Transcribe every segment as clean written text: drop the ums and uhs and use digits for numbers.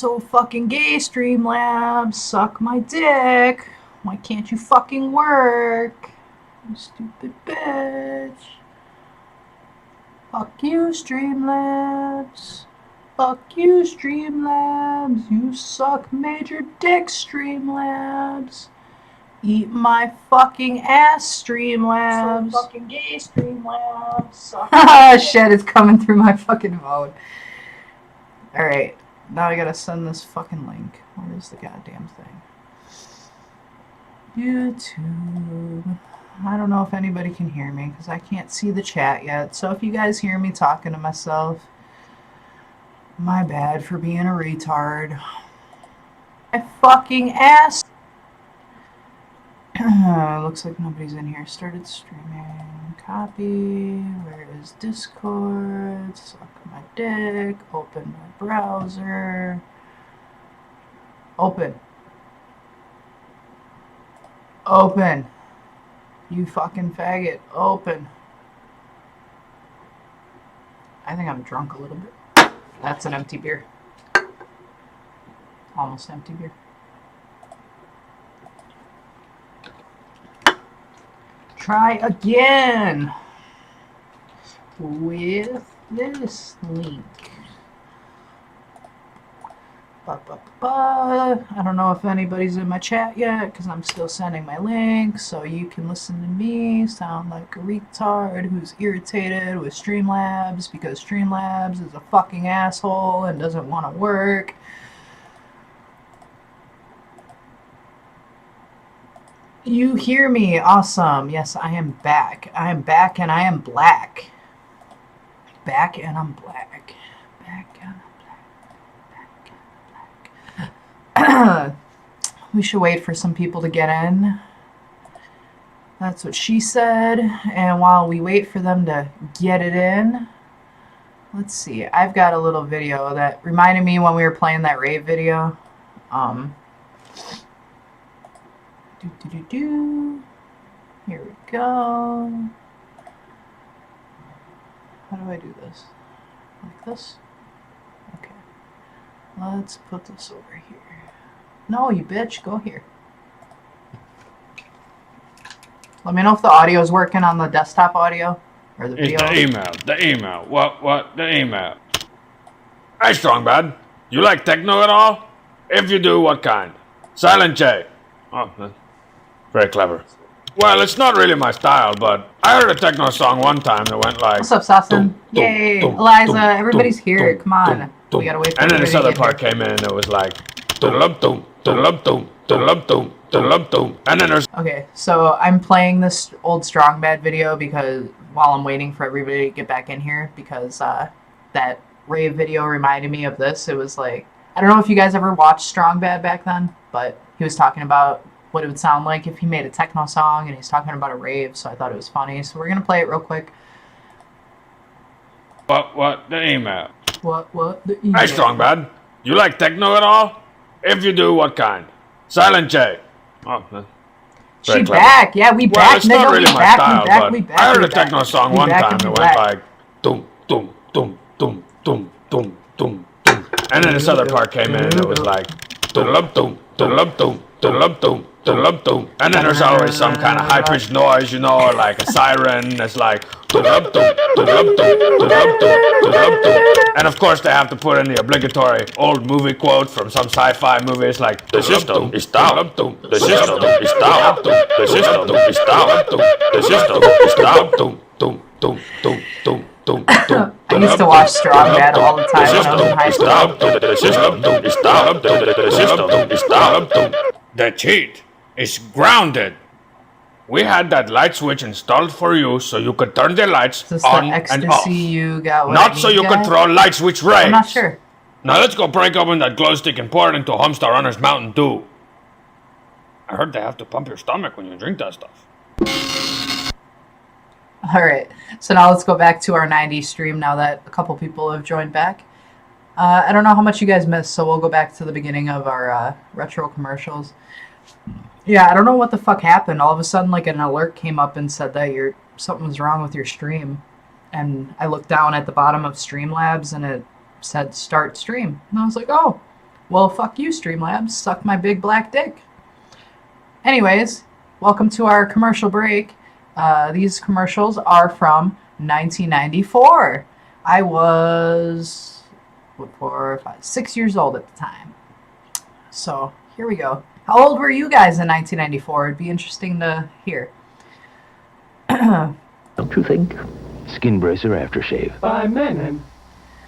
so fucking gay, Streamlabs. Suck my dick. Why can't you fucking work? You stupid bitch. Fuck you, Streamlabs. Fuck you, Streamlabs. You suck major dick, Streamlabs. Eat my fucking ass, Streamlabs. So fucking gay, Streamlabs. Ah, shit, it's coming through my fucking phone. Alright, now I gotta send this fucking link. Where is the goddamn thing? YouTube. I don't know if anybody can hear me because I can't see the chat yet. So if you guys hear me talking to myself, my bad for being a retard. My fucking ass. Looks like nobody's in here. Started streaming. Copy. Where is Discord? Suck my dick. Open my browser. Open. Open. You fucking faggot. Open. I think I'm drunk a little bit. That's an empty beer. Almost empty beer. Try again with this link. I don't know if anybody's in my chat yet because I'm still sending my link so you can listen to me sound like a retard who's irritated with Streamlabs because Streamlabs is a fucking asshole and doesn't want to work. You hear me? Awesome. Yes, I am back. I am back and I am black. Back and I'm black. Back and I'm black. We should wait for some people to get in. That's what she said. And while we wait for them to get it in, let's see. I've got a little video that reminded me when we were playing that rave video. Here we go. How do I do this? Like this? Okay. Let's put this over here. No, you bitch, go here. Let me know if the audio is working on the desktop audio or the video. It's the email. What? The email. Hey, Strongbad. You like techno at all? If you do, what kind? Silent J. Oh, very clever. Well, it's not really my style, but I heard a techno song one time that went like... What's up, Sasson? Yay! Eliza, everybody's here. Come on. We gotta wait for and then this other part came in and it was like... And then there's... Okay, so I'm playing this old Strong Bad video because while I'm waiting for everybody to get back in here because that rave video reminded me of this. It was like... I don't know if you guys ever watched Strong Bad back then, but he was talking about what it would sound like if he made a techno song and he's talking about a rave, so I thought it was funny. So we're gonna play it real quick. What? The email. What? The email. Hey, Strongbad. You like techno at all? If you do, what kind? Silent J. Oh, she back. Yeah, we back. Well, it's not really my style, but I heard a techno song one time that went like... Doom, doom, doom, doom, doom, doom, doom, doom. And then this other part came in and it was like... Doom, doom, doom, doom, doom, doom. And then there's always some kind of high-pitched noise, you know, like a siren. It's like... And of course they have to put in the obligatory old movie quote from some sci-fi movie. It's like... The system is down. The system is down. The system is down. The system is down. I used to watch Strong Bad all the time when I was in high school. The cheat is grounded. We had that light switch installed for you so you could turn the lights on and off. You got not so you could throw light switch rays. I'm not sure. Now let's go break open that glow stick and pour it into Homestar Runner's Mountain Dew. I heard they have to pump your stomach when you drink that stuff. Alright, so now let's go back to our 90s stream now that a couple people have joined back. I don't know how much you guys missed, so we'll go back to the beginning of our retro commercials. Yeah, I don't know what the fuck happened. All of a sudden, like, an alert came up and said that something was wrong with your stream. And I looked down at the bottom of Streamlabs and it said start stream. And I was like, oh, Well, fuck you, Streamlabs. Suck my big black dick. Anyways, welcome to our commercial break. These commercials are from 1994. I was 6 years old at the time. So here we go. How old were you guys in 1994? It'd be interesting to hear. Don't you think? Skin bracer aftershave. By men.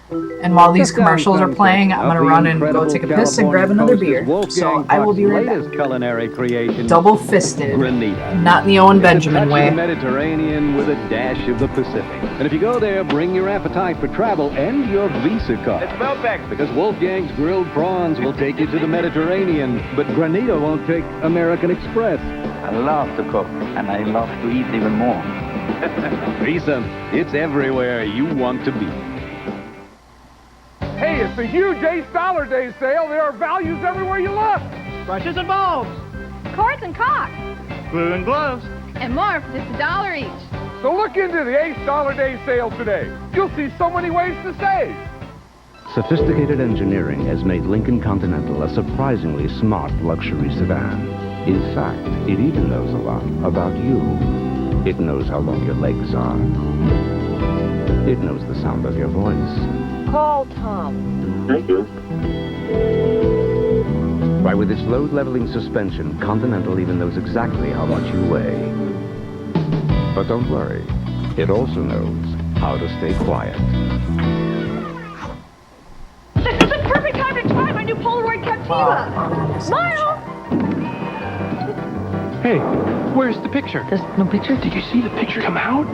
And while these commercials are playing, I'm gonna run and go take a piss and grab another beer. So I will be right back. Culinary creation. Double-fisted, Granita. not in the Owen Benjamin way. The Mediterranean with a dash of the Pacific. And if you go there, bring your appetite for travel and your Visa card. It's Melbeck. Because Wolfgang's grilled prawns will take you to the Mediterranean, but Granita won't take American Express. I love to cook, and I love to eat even more. Visa, it's everywhere you want to be. Hey, it's a huge Ace Dollar Day sale. There are values everywhere you look. Brushes and bulbs, Cords and cocks, glue and gloves. and more for just $1 each. So look into the Ace Dollar Day sale today. You'll see so many ways to save. Sophisticated engineering has made Lincoln Continental a surprisingly smart luxury sedan. In fact, it even knows a lot about you. It knows how long your legs are. It knows the sound of your voice. Call Tom. Thank you. Why, with its load-leveling suspension, Continental even knows exactly how much you weigh. But don't worry, it also knows how to stay quiet. This is the perfect time to try my new Polaroid Captiva. Smile! Hey, where's the picture? There's no picture? Did you see the picture come out?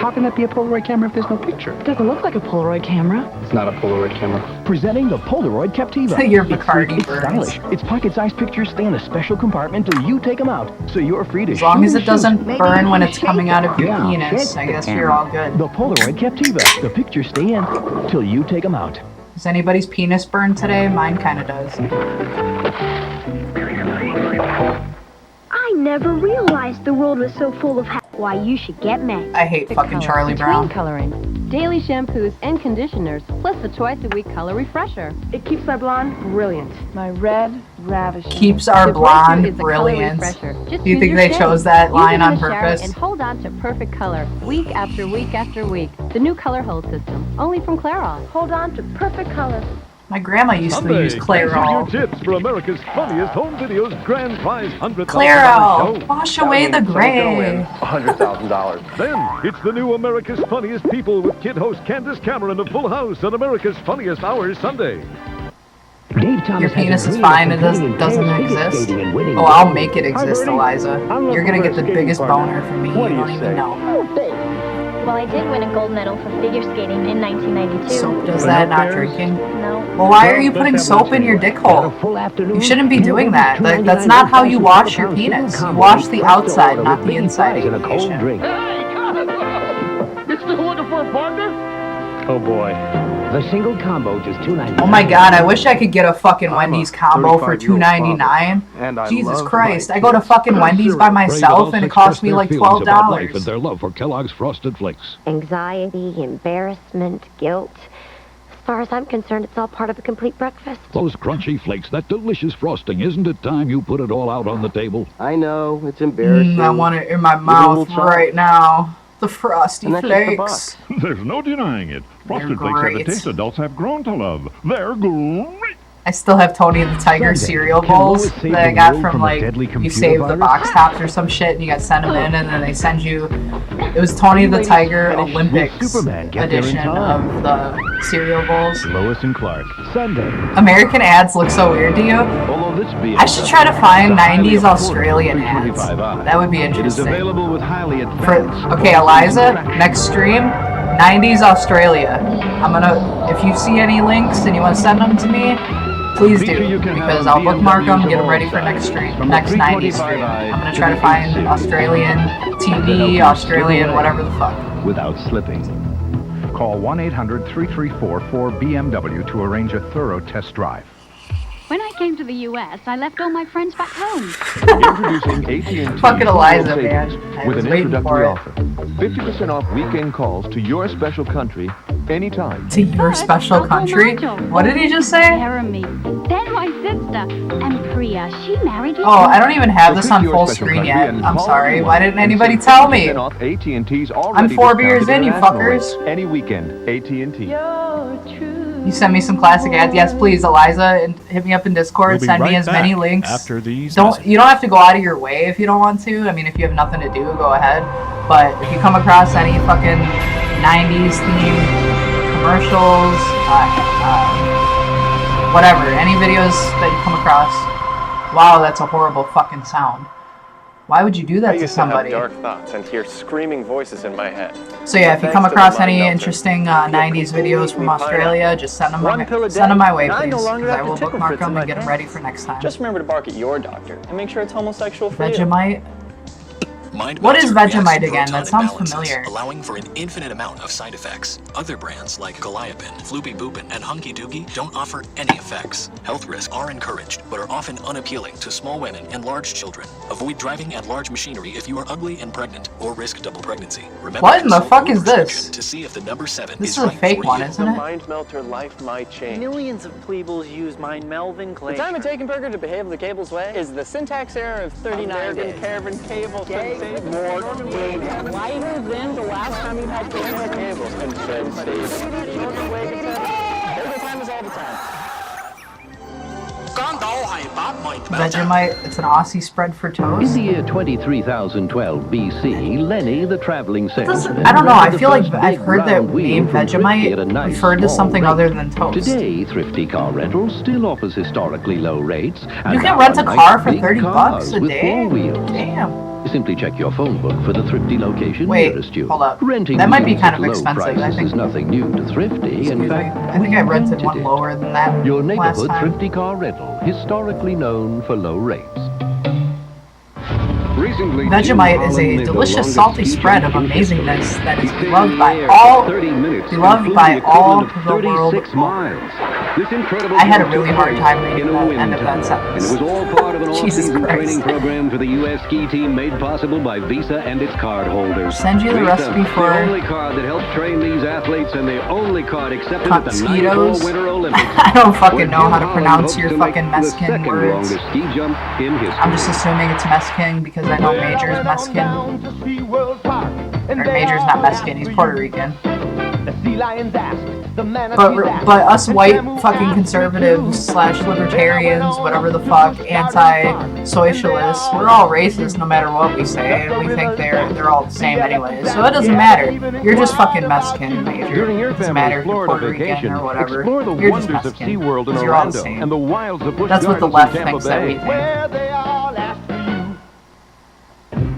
How can that be a Polaroid camera if there's no picture? It doesn't look like a Polaroid camera. It's not a Polaroid camera. Presenting the Polaroid Captiva. Your It's Bacardi sleek, burns. it's stylish. Its pocket-sized pictures stay in a special compartment till you take them out, so you're free to As long as shoot it and doesn't shoot. burn when it's coming out of your Yeah, penis, shake I the guess camera. you're all good. The Polaroid Captiva. The pictures stay in till you take them out. Does anybody's penis burn today? Mine kind of does. I never realized the world was so full of why you should get me. I hate fucking Charlie Brown. Coloring, daily shampoos and conditioners, plus the twice-a-week color refresher. It keeps my blonde brilliant. My red ravishing. Keeps our The Brew blonde is a color brilliant. refresher. Just Do you choose think your they shade. chose that Use line it in on the shower purpose? And hold on to perfect color, week after week after week. The new color hold system, only from Clairol. Hold on to perfect color. My grandma used to use Clairol. Tips for America's funniest home videos grand prize $100,000 Clairol, wash away the gray. $100,000. Then it's the new America's Funniest People with kid host Candace Cameron of Full House on America's Funniest Hours Sunday. Dave Thomas Your has a penis is dream fine, of it doesn't competing in tennis figure exist. skating and winning Oh, I'll gold. make it exist, Eliza. You're gonna get the biggest boner from me, you don't even know. Well, I did win a gold medal for figure skating in 1992. Soap does that, not drinking? No. Well, why are you putting soap in your dick hole? Full afternoon. You shouldn't be doing that. Like, that's not how you wash your penis. You wash the outside, not the inside in a cold aviation. drink. You still looking for a partner? Oh boy. The single combo just $2.99. Oh my god, I wish I could get a fucking Wendy's combo for $2.99. And I Jesus love Christ, my I go to fucking Wendy's by myself and it costs me like $12. Their love for Kellogg's Frosted Flakes. Anxiety, embarrassment, guilt. As far as I'm concerned, it's all part of a complete breakfast. Those crunchy flakes, that delicious frosting. Isn't it time you put it all out on the table? I know, it's embarrassing. I want it in my little mouth child. right now. The Frosty And that's just the Flakes. There's no denying it. Frosted Flakes have a taste adults have grown to love. They're great. I still have Tony the Tiger cereal bowls that I got from like, you save the box tops or some shit and you got send them in and then they send you, it was Tony the Tiger Olympics Superman get there in edition time? of the cereal bowls. Lois and Clark, Sunday. American ads look so weird to you? Although this be I should try to find 90s Australian ads. That would be It is interesting. available with highly For, advanced. okay, Eliza, next stream, 90s Australia. I'm gonna, if you see any links and you want to send them to me, please do, because I'll bookmark them, get them ready for next stream, next 90s stream. I'm gonna try to find Australian TV, Australian, whatever the fuck. Without slipping. Call 1-800-334-4BMW to arrange a thorough test drive. When I came to the U.S., I left all my friends back home. Introducing AT&T Fucking Eliza, Savings man. I with was an waiting for introductory it. offer. 50% off weekend calls to your special country anytime. To your special country? What did he just say? Jeremy. Then my sister. And Priya, she married you. Oh, I don't even have this on full screen yet. I'm sorry. Why didn't anybody tell me? I'm 4 beers in, you fuckers. Any weekend, AT&T. You send me some classic ads. Yes, please, Eliza, and hit me up in Discord. Send me as many links. After these You don't have to go out of your way if you don't want to. I mean, if you have nothing to do, go ahead. But if you come across any fucking 90s themed commercials, whatever, any videos that you come across, wow, that's a horrible fucking sound. Why would you do that to somebody? I used to have dark thoughts and hear screaming voices in my head. So yeah, if you come across any interesting 90s videos from Australia, just send them my way, please, because I will bookmark them and get them ready for next time. Just remember to bark at your doctor and make sure it's homosexual for you. Vegemite? What is Vegemite again? That sounds familiar. Allowing for an infinite amount of side effects. Other brands like Goliapin, Floopy Boopin, and Hunky Doogie don't offer any effects. Health risks are encouraged, but are often unappealing to small women and large children. Avoid driving at large machinery if you are ugly and pregnant, or risk double pregnancy. Remember what in the fuck is this? To see if the number 7 this is a fake one, isn't it? The Mind Melter life might change. Millions of plebes use Mind Melvin Clay. The time it taken Burger to behave the cable's way is the syntax error of 39 days. Carbon cable. More lighter than the last time you had cables. And said, Steve. Every time is all the time. Vegemite, it's an Aussie spread for toast. In the year 23,012 BC, Lenny, the traveling salesman... I don't know, I feel like I've heard that name Vegemite referred to something other than toast. Today, Thrifty Car Rental still offers historically low rates. You can rent a car for $30 a day? Damn. Simply check your phone book for the Thrifty location nearest you. Hold up. Renting that might be kind of low expensive. prices I think is nothing new to Thrifty. In fact, I think I rented one lower than that. Your neighborhood last time. Thrifty Car Rental, historically known for low rates. Vegemite is a delicious salty spread of amazingness that is beloved by all the world. I had a really hard time reading the end of that sentence. And it was all part of an Jesus all-season Christ. training program for the U.S. ski team made possible by Visa and its cardholders. Send you the recipe for the only card that helped train these athletes and the only card accepted at the mosquitoes. 94 Winter Olympics. I don't fucking know how to pronounce your fucking Mexican words. Ski jump in history. I'm just assuming it's Mexican because I know Major's Mexican. Or Major's not Mexican, he's Puerto Rican. But us white fucking conservatives / libertarians, whatever the fuck, anti-socialists, we're all racist no matter what we say, and we think they're all the same anyway. So it doesn't matter. You're just fucking Mexican, Major. It doesn't matter if you're Puerto Rican or whatever. You're just Mexican. Because you're all the same. That's what the left thinks that we think.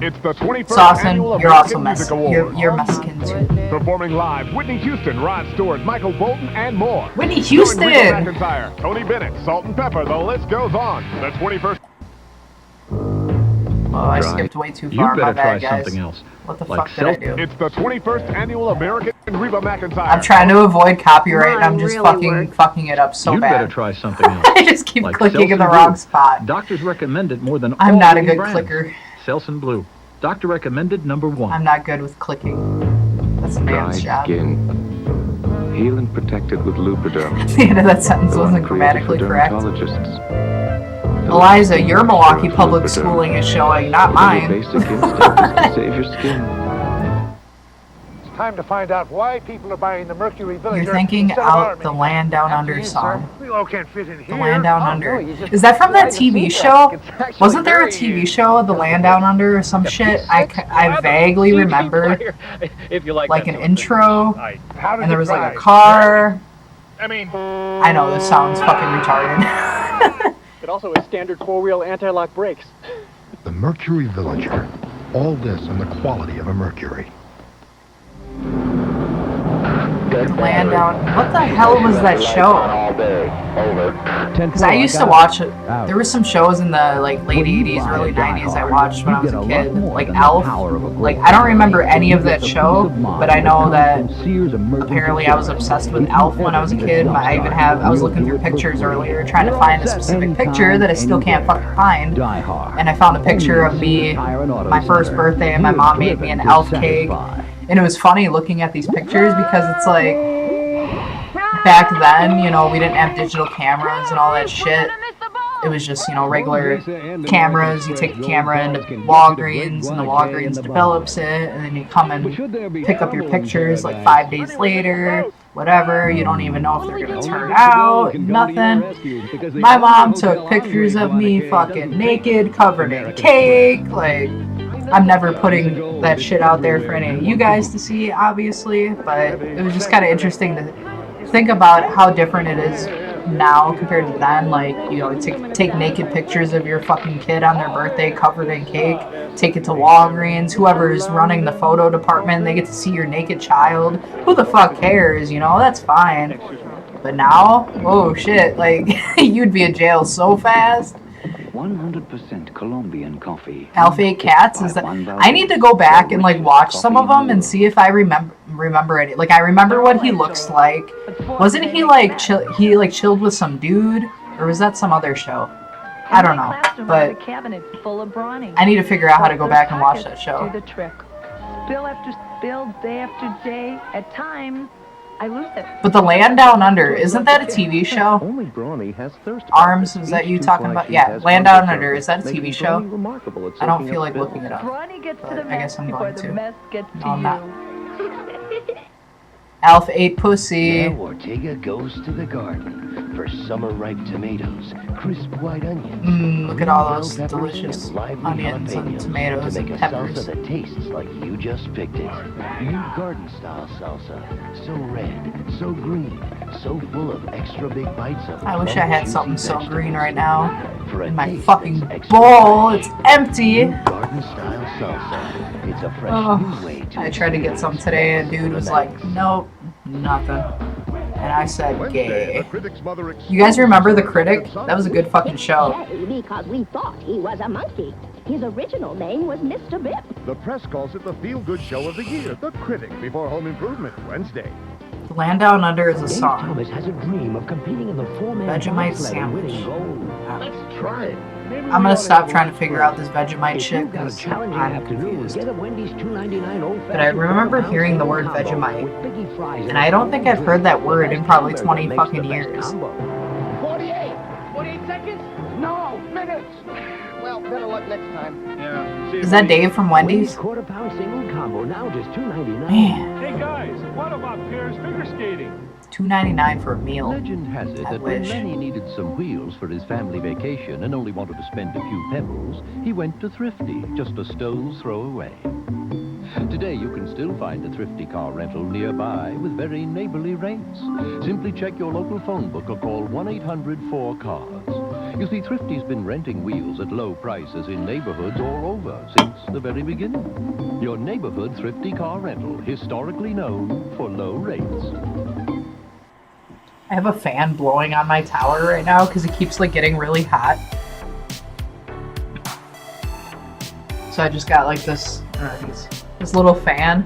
It's the 21st Saucin, annual you're also American Music Awards. You're Mexican too. Performing live, Whitney Houston, Rod Stewart, Michael Bolton, and more. Whitney Houston! Reba McEntire, Tony Bennett, Salt and Pepper, the list goes on. The 21st... Oh, I skipped way too far, my bad, guys. Something else. What the fuck did I do? It's the 21st annual American Reba McEntire. I'm trying to avoid copyright and I'm just fucking it up so bad. You'd better try something else. I just keep clicking in the wrong spot. Doctors recommend it more than all I'm not a good brands. clicker. Selsun Blue. Doctor recommended #1. I'm not good with clicking. That's a man's job. Skin. Heal and protected with Lubriderm. The end of that sentence wasn't grammatically correct. Eliza, your Milwaukee public schooling is showing, not mine. Basic instincts to save your skin. It's time to find out why people are buying the Mercury Villager. You're thinking out the Land Down Under song. We all can't fit in here. The Land Down Under. Is that from that TV show? Wasn't there a TV show, The Land Down Under, or some shit? I vaguely remember like an intro, and there was like a car. I know, this sounds fucking retarded. It also has standard 4-wheel anti-lock brakes. The Mercury Villager. All this on the quality of a Mercury. Land Down. What the hell was that show? Because I used to watch it. There were some shows in the like late 80s, early 90s I watched when I was a kid. Like Elf. Like I don't remember any of that show, but I know that apparently I was obsessed with Elf when I was a kid. I was looking through pictures earlier trying to find a specific picture that I still can't fucking find. And I found a picture of me, my first birthday, and my mom made me an Elf cake. And it was funny looking at these pictures because it's like, back then, you know, we didn't have digital cameras and all that shit. It was just, you know, regular cameras. You take the camera into Walgreens, and the Walgreens develops it, and then you come and pick up your pictures like 5 days later, whatever. You don't even know if they're gonna turn out, nothing. My mom took pictures of me fucking naked, covered in cake, like... I'm never putting that shit out there for any of you guys to see, obviously, but it was just kind of interesting to think about how different it is now compared to then. Like, you know, take naked pictures of your fucking kid on their birthday covered in cake, take it to Walgreens, whoever's running the photo department, they get to see your naked child. Who the fuck cares, you know, that's fine. But now, oh shit, like, you'd be in jail so fast. 100% Colombian coffee. Alpha 8 Cats is that I need to go back and like watch some of them and see if I remember any. Like I remember what he looks like. Wasn't he like chilled with some dude, or was that some other show? I don't know, but I need to figure out how to go back and watch that show. Spill after spill, day after day. At times, I lose it. But the Land Down Under, isn't that a TV show? Only Brawny has thirst. Arms, is that you talking about? Yeah, Land Down Under, is that a TV show? I don't feel like looking it up, but I guess I'm going to. No, I'm not. Alpha 8 Pussy. Now Ortega goes to the garden for summer-ripe tomatoes, crisp white onions. Look at all those delicious onions and tomatoes and peppers. Salsa that tastes like you just picked it. New garden-style salsa, so red, so green, so full of extra big bites of. I wish I had something so green right now in my fucking bowl. It's empty. Garden-style salsa. It's a fresh new way to. I tried to get some today, and dude was like, "Nope, nothing." And I said, "Gay." You guys remember The Critic? That was a good fucking show. Because we thought he was a monkey. His original name was Mr. Bip. The press calls it the feel-good show of the year, The Critic, before Home Improvement, Wednesday. Land Down Under is a Dave song. Thomas has a dream of competing in the four-man Vegemite bobsled and sandwich. winning gold. Let's try it. I'm gonna stop trying to figure out this Vegemite shit because I'm confused. Get a Wendy's $2.99 old But I remember hearing the word Vegemite, and I don't think I've heard that word in probably 20 fucking years. 48 seconds? No, minutes. Well, better luck next time. Yeah. Is that Dave from Wendy's? Quarter-pound single combo, now just $2.99. Man, Hey guys, what about Pierre's figure skating? $2.99 for a meal. Legend has it I that when wish. Lenny needed some wheels for his family vacation and only wanted to spend a few pebbles, he went to Thrifty, just a stone's throw away. Today you can still find a Thrifty car rental nearby with very neighborly rates. Simply check your local phone book or call 1-800-4CARS. You see, Thrifty's been renting wheels at low prices in neighborhoods all over since the very beginning. Your neighborhood Thrifty car rental, historically known for low rates. I have a fan blowing on my tower right now because it keeps like getting really hot. So I just got like this little fan.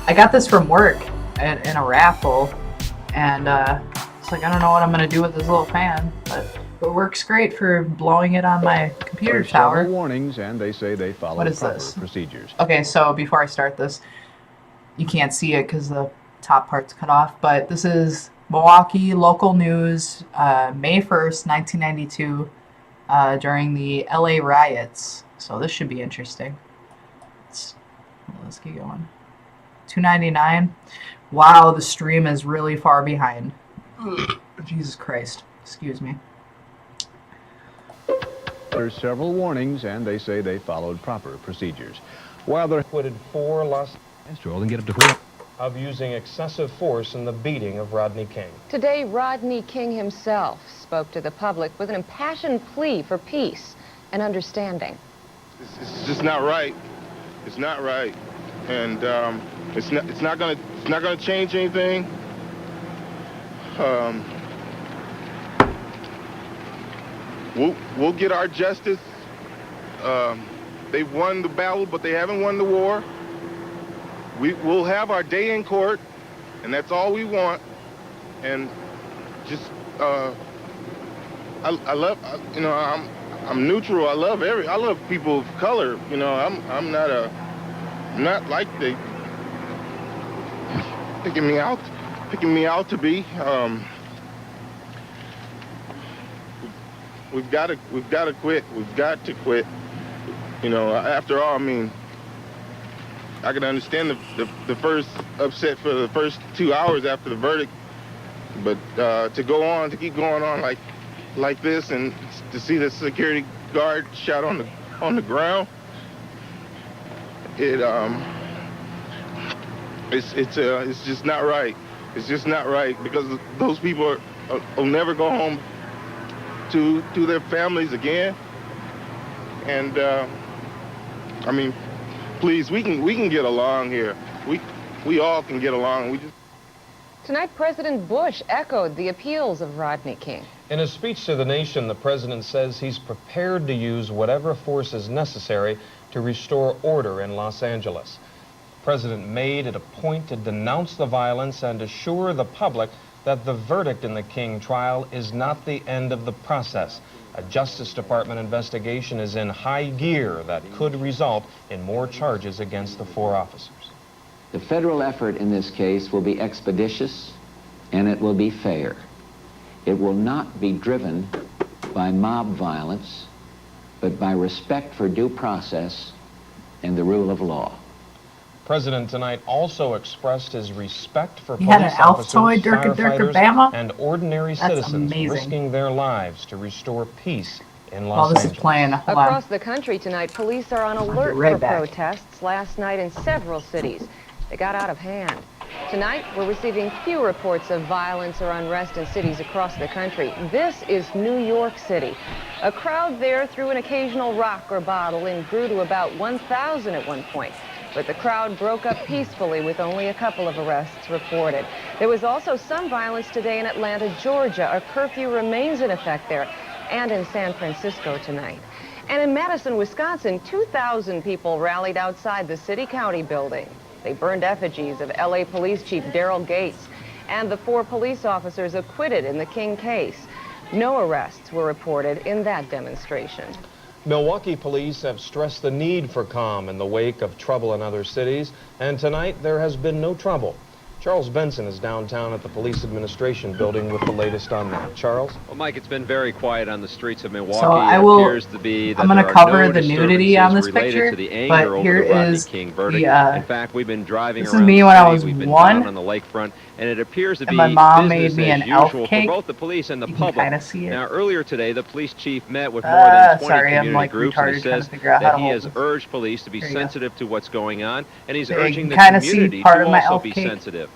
I got this from work in a raffle, and it's like I don't know what I'm gonna do with this little fan, but it works great for blowing it on my computer tower. Several warnings, and they say they follow What is proper this? procedures. Okay, so before I start this, you can't see it because the top part's cut off, but this is Milwaukee local news, May 1st, 1992, during the LA riots. So this should be interesting. Let's keep going. $2.99. Wow, the stream is really far behind. Ugh, Jesus Christ. Excuse me. There's several warnings, and they say they followed proper procedures. While they're acquitted 4 Los Angeles and get up to 4 of using excessive force in the beating of Rodney King. Today, Rodney King himself spoke to the public with an impassioned plea for peace and understanding. It's just not right. It's not right, and it's not gonna change anything. We'll get our justice. They've won the battle, but they haven't won the war. We'll have our day in court, and that's all we want. And just, I love, you know, I'm neutral. I love people of color. You know, I'm not like they picking me out to be. We've got to quit. We've got to quit. You know, after all, I mean, I can understand the first upset for the first 2 hours after the verdict, but to keep going on like this, and to see the security guard shot on the ground, it's just not right. It's just not right, because those people will never go home to their families again. And I mean, please, we can get along here. We all can get along. Tonight, President Bush echoed the appeals of Rodney King. In a speech to the nation, the president says he's prepared to use whatever force is necessary to restore order in Los Angeles. The president made it a point to denounce the violence and assure the public that the verdict in the King trial is not the end of the process. A Justice Department investigation is in high gear that could result in more charges against the 4 officers. The federal effort in this case will be expeditious, and it will be fair. It will not be driven by mob violence, but by respect for due process and the rule of law. The president tonight also expressed his respect for He had police an elf officers, toy, Dirk firefighters, Bama. and ordinary That's citizens amazing. risking their lives to restore peace in While Los this Angeles. is playing, hold on. Across the country tonight, police are on alert right for back. protests last night in several cities. They got out of hand. Tonight, we're receiving few reports of violence or unrest in cities across the country. This is New York City. A crowd there threw an occasional rock or bottle and grew to about 1,000 at one point. But the crowd broke up peacefully with only a couple of arrests reported. There was also some violence today in Atlanta, Georgia. A curfew remains in effect there, and in San Francisco tonight. And in Madison, Wisconsin, 2,000 people rallied outside the city-county building. They burned effigies of LA Police Chief Daryl Gates and the 4 police officers acquitted in the King case. No arrests were reported in that demonstration. Milwaukee police have stressed the need for calm in the wake of trouble in other cities, and tonight there has been no trouble. Charles Benson is downtown at the Police Administration Building with the latest on that. Charles? Well, Mike, it's been very quiet on the streets of Milwaukee. So I It will, appears to be that I'm going to there are cover no the nudity on this disturbances picture, related to the anger but over here the Rodney is King verdict. the, In fact, we've been driving this is around me the when I city. was We've been 1, down on the lakefront, and it appears to and be my mom business made me as an elf usual cake. for both the police and the You can public. kinda see it. Now, earlier today, the police chief met with more than 20 sorry, I'm community like groups, and he retarded trying to says figure out how that to he hold has this. urged police to be There you go. sensitive to what's going on, and he's There you urging can the kinda see community part to of my also elf be cake. sensitive.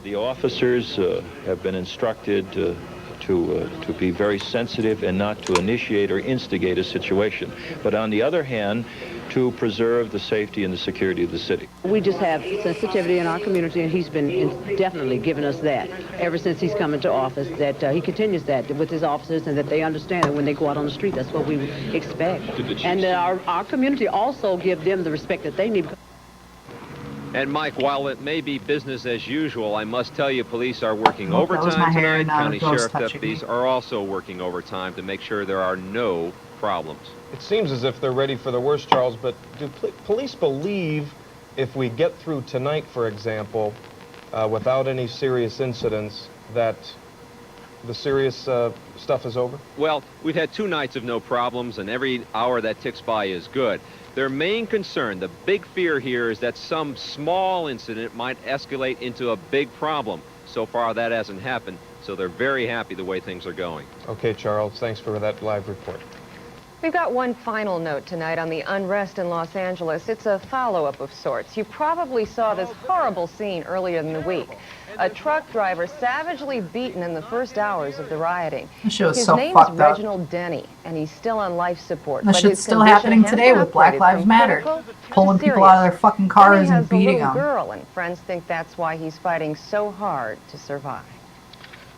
The officers have been instructed to be very sensitive and not to initiate or instigate a situation. But on the other hand, to preserve the safety and the security of the city. We just have sensitivity in our community, and he's been definitely giving us that ever since he's come into office, that he continues that with his officers, and that they understand that when they go out on the street, that's what we expect. And our community also give them the respect that they need. And Mike, while it may be business as usual, I must tell you police are working Oh, that was my overtime hair, tonight. not a County ghost Sheriff touching deputies me. are also working overtime to make sure there are no problems. It seems as if they're ready for the worst, Charles, but do police believe if we get through tonight, for example, without any serious incidents, that the serious stuff is over? Well, we've had 2 nights of no problems, and every hour that ticks by is good. Their main concern, the big fear here, is that some small incident might escalate into a big problem. So far, that hasn't happened, so they're very happy the way things are going. Okay, Charles, thanks for that live report. We've got one final note tonight on the unrest in Los Angeles. It's a follow-up of sorts. You probably saw this horrible scene earlier in the week. A truck driver savagely beaten in the first hours of the rioting. This shit was His so name fucked is up. Reginald Denny, and he's still on life support. This but shit's his still condition happening has today been with Black upgraded Lives from Matter. critical to Pulling people serious. out of their fucking cars Denny and has a beating little them. girl, and friends think that's why he's fighting so hard to survive.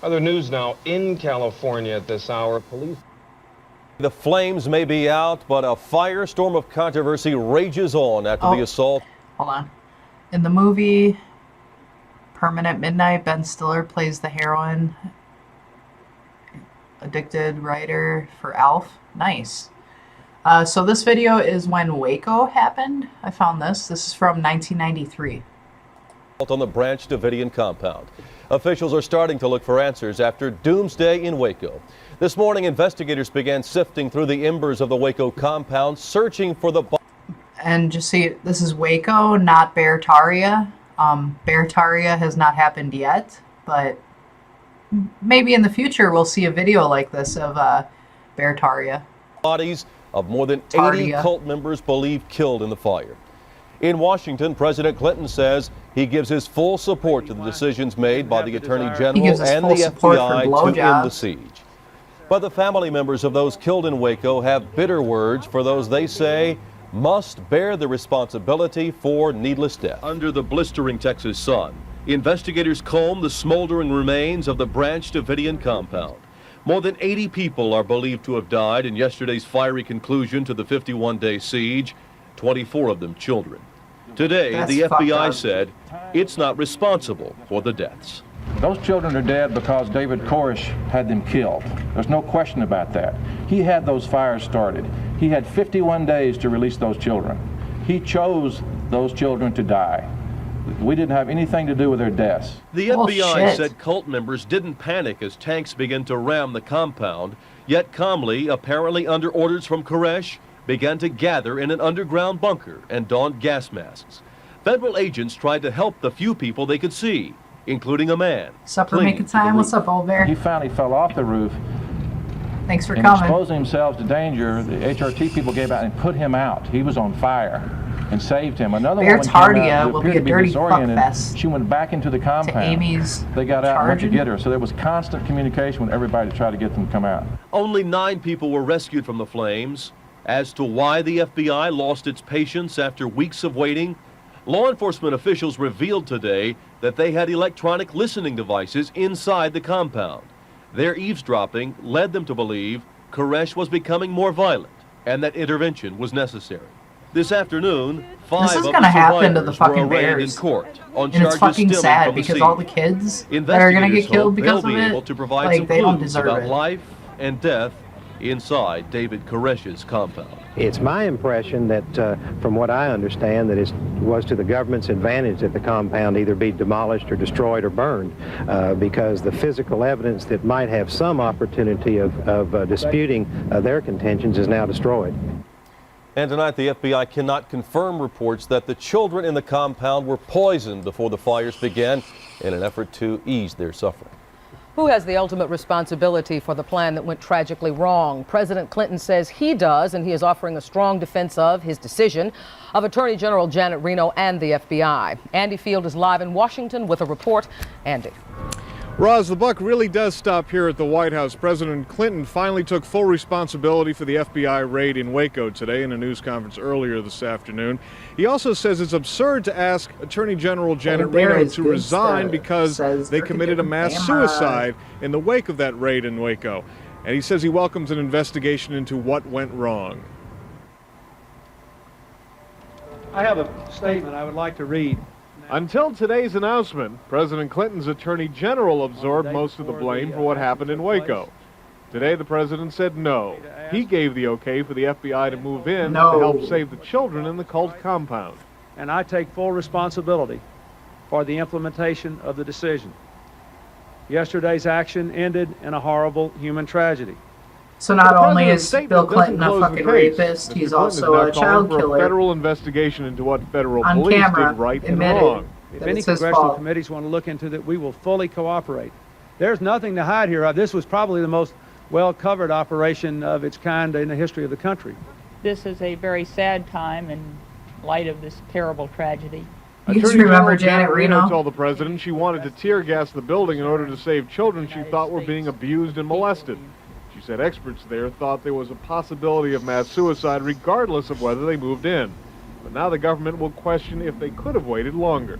Other news now in California at this hour. Police. The flames may be out, but a firestorm of controversy rages on after the assault. Hold on. In the movie Permanent Midnight, Ben Stiller plays the heroin addicted writer for Alf. Nice. So this video is when Waco happened. I found this. This is from 1993. On the Branch Davidian compound. Officials are starting to look for answers after doomsday in Waco. This morning, investigators began sifting through the embers of the Waco compound, searching for the... And just see, this is Waco, not Bertaria. Bertaria has not happened yet, but maybe in the future we'll see a video like this of Bertaria. Bodies of more than 80 cult members believed killed in the fire. In Washington, President Clinton says he gives his full support to the decisions made by the Attorney General and the FBI to end the siege. But the family members of those killed in Waco have bitter words for those they say must bear the responsibility for needless death. Under the blistering Texas sun, investigators comb the smoldering remains of the Branch Davidian compound. More than 80 people are believed to have died in yesterday's fiery conclusion to the 51-day siege, 24 of them children. Today, the FBI said it's not responsible for the deaths. Those children are dead because David Koresh had them killed. There's no question about that. He had those fires started. He had 51 days to release those children. He chose those children to die. We didn't have anything to do with their deaths. The FBI said cult members didn't panic as tanks began to ram the compound, yet calmly, apparently under orders from Koresh, began to gather in an underground bunker and donned gas masks. Federal agents tried to help the few people they could see, including a man. Supper making time. What's up, old bear? He finally fell off the roof. Thanks for and coming. Exposing himself to danger, the HRT people gave out and put him out. He was on fire and saved him. Another woman came out who appeared to be disoriented. She went back into the compound. To Amy's they got out and went to get her. So there was constant communication with everybody to try to get them to come out. Only 9 people were rescued from the flames. As to why the FBI lost its patience after weeks of waiting, law enforcement officials revealed today that they had electronic listening devices inside the compound. Their eavesdropping led them to believe Koresh was becoming more violent and that intervention was necessary. This afternoon, 5 of the survivors were arraigned in court on charges fucking stemming sad from the because siege. all the kids that are going to get killed because of they'll be able it, to provide like, some they don't clues deserve about it. life and death inside David Koresh's compound. It's my impression that, from what I understand, that it was to the government's advantage that the compound either be demolished or destroyed or burned, because the physical evidence that might have some opportunity of disputing their contentions is now destroyed. And tonight, the FBI cannot confirm reports that the children in the compound were poisoned before the fires began in an effort to ease their suffering. Who has the ultimate responsibility for the plan that went tragically wrong? President Clinton says he does, and he is offering a strong defense of his decision of Attorney General Janet Reno and the FBI. Andy Field is live in Washington with a report. Andy. Roz, the buck really does stop here at the White House. President Clinton finally took full responsibility for the FBI raid in Waco today in a news conference earlier this afternoon. He also says it's absurd to ask Attorney General Janet Reno to resign because they committed a mass suicide in the wake of that raid in Waco. And he says he welcomes an investigation into what went wrong. I have a statement I would like to read. Until today's announcement, President Clinton's Attorney General absorbed most of the blame for what happened in Waco. Today, the president said no. He gave the okay for the FBI to move in to help save the children in the cult compound. And I take full responsibility for the implementation of the decision. Yesterday's action ended in a horrible human tragedy. So not only is Bill Clinton a fucking rapist, he's also a child killer. A federal investigation into what federal on police camera, did right and wrong. If any congressional committees want to look into that, we will fully cooperate. There's nothing to hide here. This was probably the most well-covered operation of its kind in the history of the country. This is a very sad time in light of this terrible tragedy. You just remember Janet Reno told the president she wanted to tear gas the building in order to save children she thought were being abused and molested. She said experts there thought there was a possibility of mass suicide regardless of whether they moved in. But now the government will question if they could have waited longer.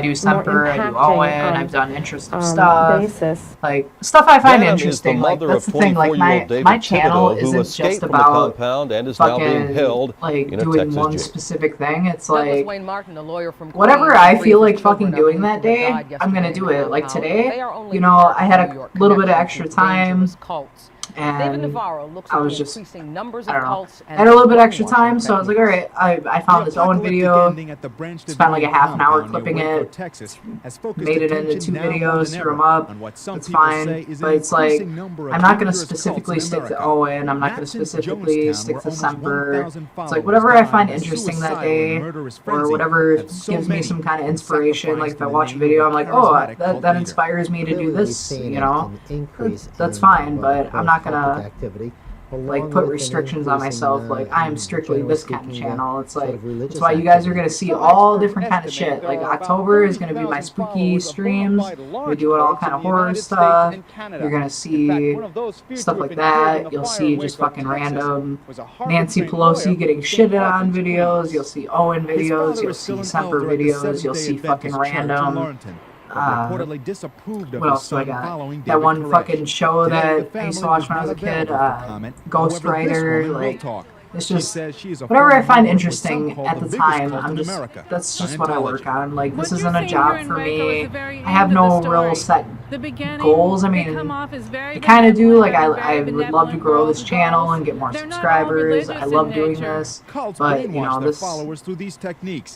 do Semper, I do Owen, I've done interesting stuff. Like, stuff I find interesting. Like, that's the thing, like, my channel isn't just about fucking, like, doing one specific thing. It's like, whatever I feel like fucking doing that day, I'm gonna do it. Like, today, you know, I had a little bit of extra time. and I was just, increasing numbers I of don't know. cults I and had a little bit extra time, so I was like, all right, I found this Owen video, spent like a half an hour clipping it, made it into 2 videos, threw them up, it's fine, but it's like, I'm not going to specifically stick to Owen, I'm not going to specifically stick to Semper, it's like whatever I find interesting that day, or whatever gives me some kind of inspiration, like if I watch a video, I'm like, oh, that inspires me to do this, you know, that's fine, but I'm not gonna like put restrictions on myself, like I am strictly this kind of channel. It's like, that's why you guys are gonna see all different kind of shit. Like October is gonna be my spooky streams, we're doing all kind of horror stuff, you're gonna see stuff like that, you'll see just fucking random Nancy Pelosi getting shitted on videos, you'll see Owen videos, you'll see Semper videos, you'll see fucking random what else do I got? That one fucking show that I used to watch when I was a kid, Ghost Rider, like, it's just, whatever I find interesting at the time, that's just what I work on. Like, this isn't a job for me. I have no real set goals. I mean, I kind of do, like, I would love to grow this channel and get more subscribers. I love doing this, but, you know, this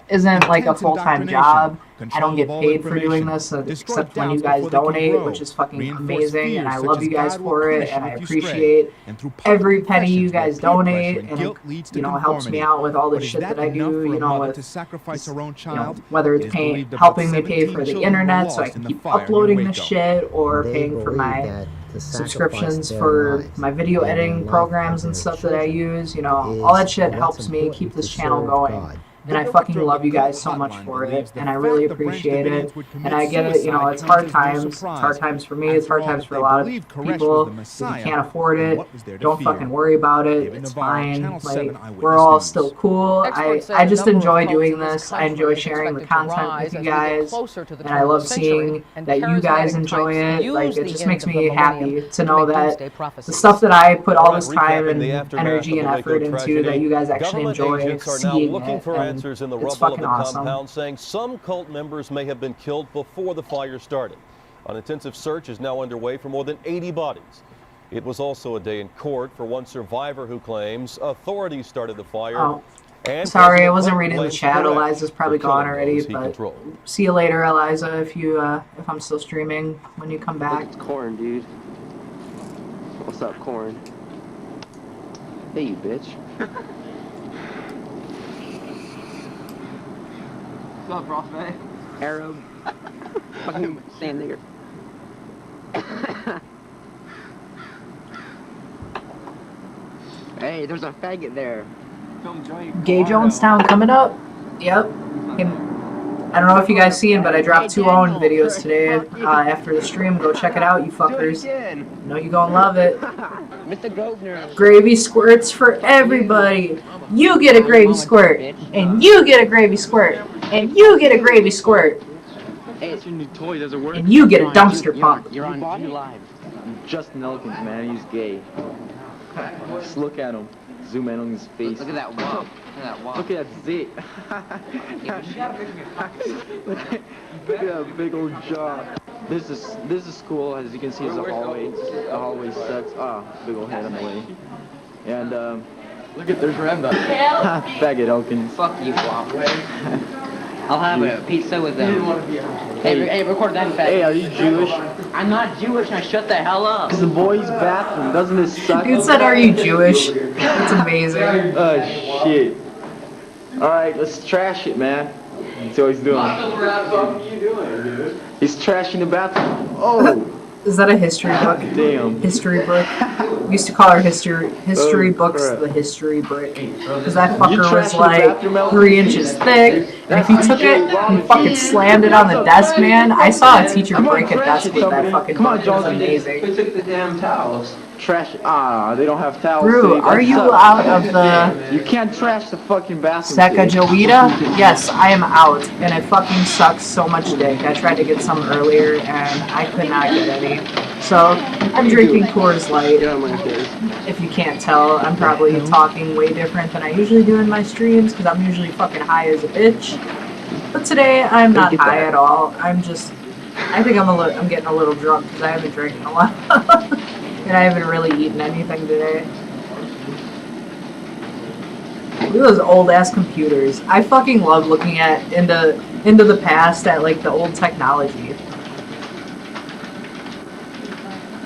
isn't like a full-time job. I don't get paid for doing this, except when you guys donate, which is fucking amazing, and I love you guys for it, and I appreciate every penny you guys donate, and it, you know, helps me out with all the shit that I do, you know, with, you know, whether it's helping me pay for the internet so I can keep uploading this shit, or paying for my subscriptions for my video editing programs and stuff that I use, you know, all that shit helps me keep this channel going. And I fucking love you guys so much for it, and I really appreciate it, and I get it, you know, it's hard times for me, it's hard times for a lot of people. If you can't afford it, don't fucking worry about it, it's fine, like, we're all still cool. I just enjoy doing this, I enjoy sharing the content with you guys, and I love seeing that you guys enjoy it. Like, it just makes me happy to know that the stuff that I put all this time and energy and effort into, that you guys actually enjoy seeing it. Answers in the it's rubble of the awesome. compound, saying some cult members may have been killed before the fire started. An intensive search is now underway for more than 80 bodies. It was also a day in court for one survivor who claims authorities started the fire. Oh, sorry, I wasn't reading the chat. Eliza's probably gone already, but see you later, Eliza, if I'm still streaming when you come back. It's Corn, dude. What's up, Corn? Hey, you bitch. What's up, Ross? Arab. Fucking sand nigger. Hey, there's a faggot there. Gay Jonestown coming up. Yep. I don't know if you guys seen, but I dropped 2 Owen videos today after the stream. Go check it out, you fuckers. I know you gonna love it. Mr. Grosvenor. Gravy squirts for everybody. You get a gravy squirt, and you get a gravy squirt, and you get a gravy squirt, Hey, it's your new toy. Does it work? and you get a dumpster pump. You're on live. Justin Elkins, man. He's gay. Just look at him. Zoom in on his face. Look at that wop. Look at that zit. Look at that big old jaw. This is cool. As you can see, it's a hallway. The hallway sucks. Big old head on the way. And look at there's Ramda. Faggot Elkins. Fuck you, Wop. I'll have a pizza with them. Hey, record that fast. Hey, are you Jewish? I'm not Jewish. Now shut the hell up. It's the boys' bathroom. Doesn't it suck? Dude said, "Are you Jewish?" That's amazing. Oh shit. All right, let's trash it, man. That's what he's doing. What the fuck are you doing, dude? He's trashing the bathroom. Oh. Is that a history book? Damn. History book. We used to call our history books the history brick. Because that fucker was like 3 inches thick. And if you took it and fucking slammed it on the desk, man, I saw a teacher break a desk with that fucking book. It was amazing. Who took the damn towels? Trash. They don't have towels. Brew, are you out of the... You can't trash the fucking bathroom. Sacagawea? Yes, I am out. And it fucking sucks so much dick. I tried to get some earlier and I could not get any. So, I'm drinking Coors Light. If you can't tell, I'm probably talking way different than I usually do in my streams because I'm usually fucking high as a bitch. But today, I'm not high at all. I'm just... I think I'm getting a little drunk because I haven't drank in a while. And I haven't really eaten anything today. Look at those old ass computers. I fucking love looking at into the past at like the old technology.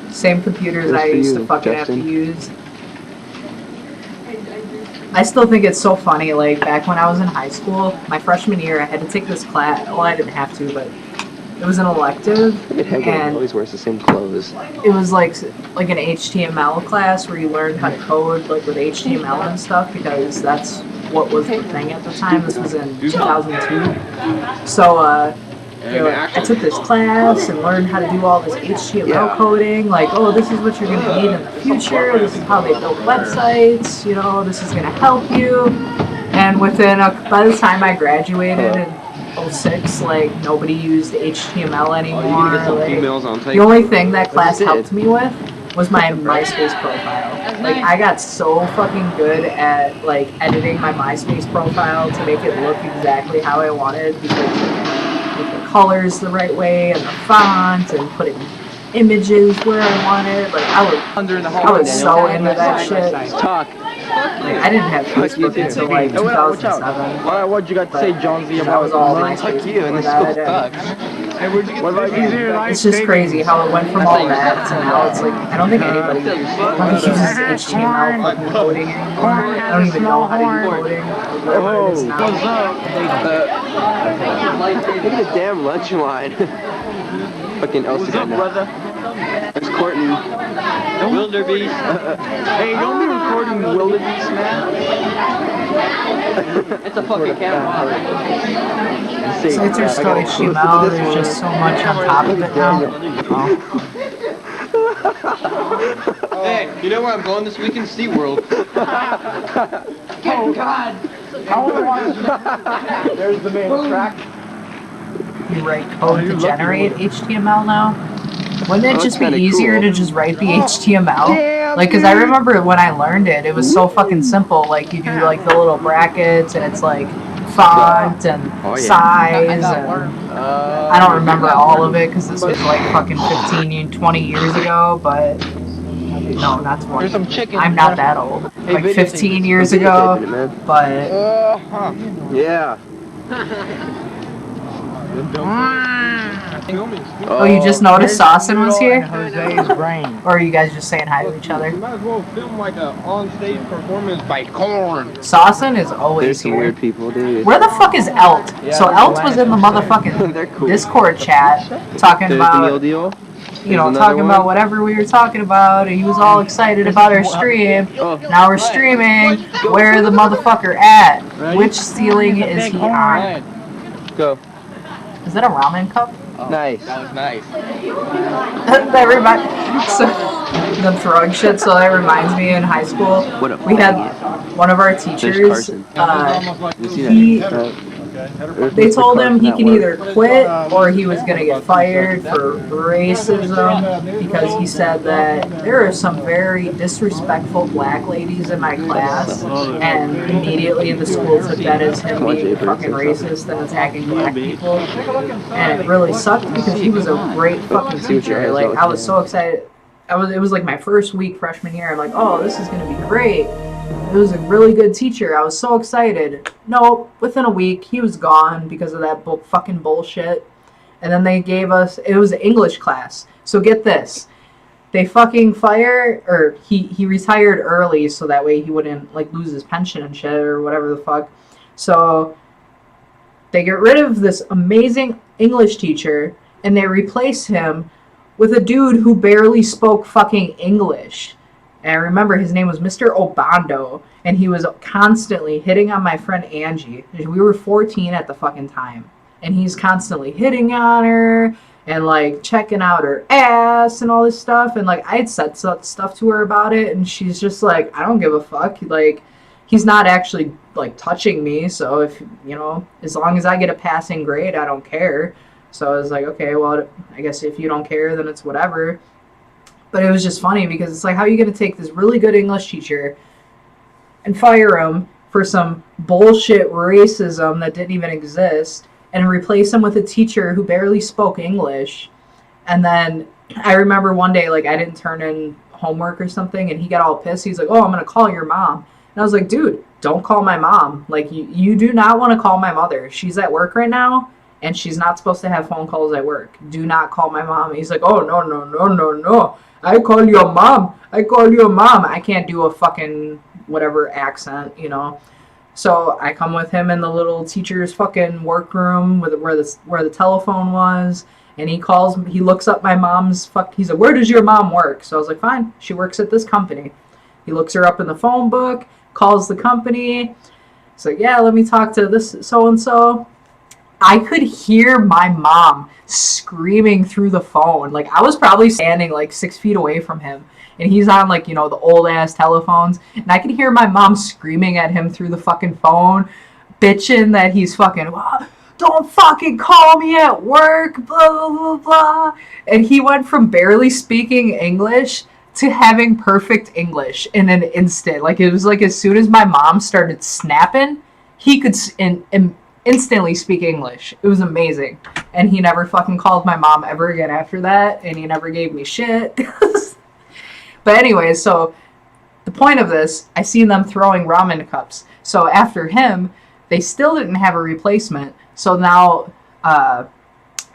Same computers I used to fucking have to use. I still think it's so funny, like back when I was in high school, my freshman year I had to take this class, well I didn't have to, but it was an elective, and always wears the same clothes. it was like an HTML class where you learned how to code like with HTML and stuff, because that's what was the thing at the time. This was in 2002. So you know, I took this class and learned how to do all this HTML coding, like, oh, this is what you're going to need in the future, this is how they build websites, you know, this is going to help you. And by the time I graduated in 06, like, nobody used HTML anymore. Like, the only thing that class helped me with was my MySpace profile. Like, I got so fucking good at, like, editing my MySpace profile to make it look exactly how I wanted, because the colors the right way and the font and putting images where I wanted. Like I was so into that shit. Like I didn't have Facebook until like 2007. What'd you got to say, Jonesy, about was all MySpace you and this before school that. sucks? What about you? It's just crazy how it went from all that to now it's like I don't think anybody uses HTML fucking coding anymore. I don't even know how to do coding. Whatever it is now. Look at the damn lunch line. Fucking Elsie. What's up, brother? It's Courtney. Wildebeest. Hey, don't be recording Wildebeest, man. It's a fucking camera. Sites still HTML, there's just so much on top of it now. Hey, you know where I'm going this weekend? SeaWorld. Oh, God. There's the main track. You write code to generate HTML now? Wouldn't it just be easier to just write the HTML? Like, because I remember when I learned it, it was so fucking simple. Like, you do like the little brackets, and it's like font and size. And I don't remember all of it because this was like fucking 15, 20 years ago, but no, not 20. There's some chicken. I'm not that old. Like 15 years ago, but yeah. oh, you just noticed Saucin was here? Or are you guys just saying hi to each other? You might as well film like a on-stage performance by Korn. Saucin is always There's some here. weird people, dude. Where the fuck is Elt? So Elt was in the motherfucking Discord chat talking about, you know, talking about whatever we were talking about, and he was all excited about our stream. Now we're streaming. Where the motherfucker at? Which ceiling is he on? Go. Is that a ramen cup? Nice. That was nice. That reminds so them throwing shit. So that reminds me in high school we had one of our teachers. They told him he can either quit or he was gonna get fired for racism because he said that there are some very disrespectful black ladies in my class, and immediately the school took that as him being fucking racist and attacking black people. And it really sucked because he was a great fucking teacher. Like I was so excited. It was like my first week freshman year. I'm like, oh, this is gonna be great. It was a really good teacher. I was so excited. Nope, within a week, he was gone because of that fucking bullshit. And then they gave us, it was an English class. So get this. They fucking he retired early so that way he wouldn't like lose his pension and shit or whatever the fuck. So they get rid of this amazing English teacher and they replace him with a dude who barely spoke fucking English. And I remember his name was Mr. Obando, and he was constantly hitting on my friend Angie. We were 14 at the fucking time. And he's constantly hitting on her and, like, checking out her ass and all this stuff. And, like, I had said stuff to her about it, and she's just like, I don't give a fuck. Like, he's not actually, like, touching me, so if, you know, as long as I get a passing grade, I don't care. So I was like, okay, well, I guess if you don't care, then it's whatever. But it was just funny because it's like, how are you going to take this really good English teacher and fire him for some bullshit racism that didn't even exist and replace him with a teacher who barely spoke English? And then I remember one day, like, I didn't turn in homework or something, and he got all pissed. He's like, oh, I'm going to call your mom. And I was like, dude, don't call my mom. Like, you do not want to call my mother. She's at work right now, and she's not supposed to have phone calls at work. Do not call my mom. He's like, oh, no, no, no, no, no. I call your mom. I call your mom. I can't do a fucking whatever accent, you know. So I come with him in the little teacher's fucking workroom where the telephone was, and he looks up my mom's he's like, where does your mom work? So I was like, fine, she works at this company. He looks her up in the phone book, calls the company. He's like, yeah, let me talk to this so-and-so. I could hear my mom screaming through the phone. Like, I was probably standing like 6 feet away from him, and he's on, like, you know, the old ass telephones, and I could hear my mom screaming at him through the fucking phone, bitching that he's fucking, don't fucking call me at work, blah, blah, blah, blah. And he went from barely speaking English to having perfect English in an instant. Like, it was like as soon as my mom started snapping, he could instantly speak English. It was amazing. And he never fucking called my mom ever again after that, and he never gave me shit. But anyways, so the point of this, I seen them throwing ramen cups. So after him, they still didn't have a replacement. So now, I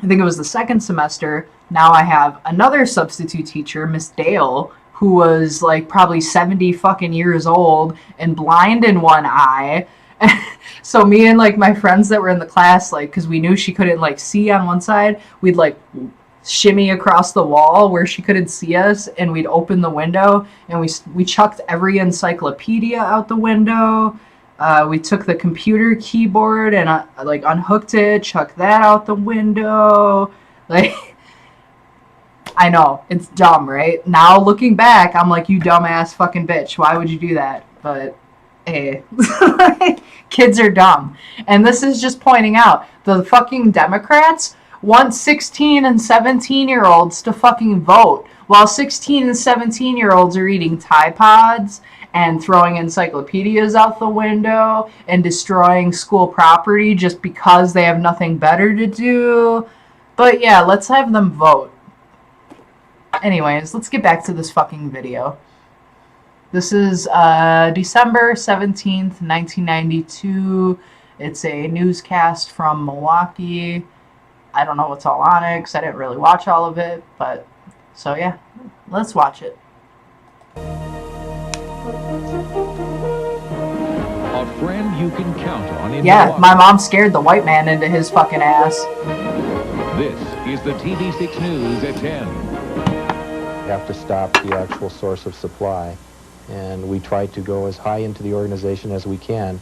think it was the second semester, now I have another substitute teacher, Miss Dale, who was like probably 70 fucking years old and blind in one eye. So me and like my friends that were in the class, like, because we knew she couldn't like see on one side, we'd like shimmy across the wall where she couldn't see us, and we'd open the window, and we chucked every encyclopedia out the window. We took the computer keyboard and like unhooked it, chucked that out the window. Like, I know, it's dumb, right? Now looking back, I'm like, you dumbass fucking bitch. Why would you do that? But hey, kids are dumb. And this is just pointing out, the fucking Democrats want 16 and 17-year-olds to fucking vote, while 16 and 17-year-olds are eating Tide Pods and throwing encyclopedias out the window and destroying school property just because they have nothing better to do. But yeah, let's have them vote. Anyways, let's get back to this fucking video. This is December 17th, 1992. It's a newscast from Milwaukee. I don't know what's all on it because I didn't really watch all of it. But, so yeah, let's watch it. A friend you can count on in Yeah, Milwaukee. my mom scared the white man into his fucking ass. This is the TV6 News at 10. We have to stop the actual source of supply, and we try to go as high into the organization as we can.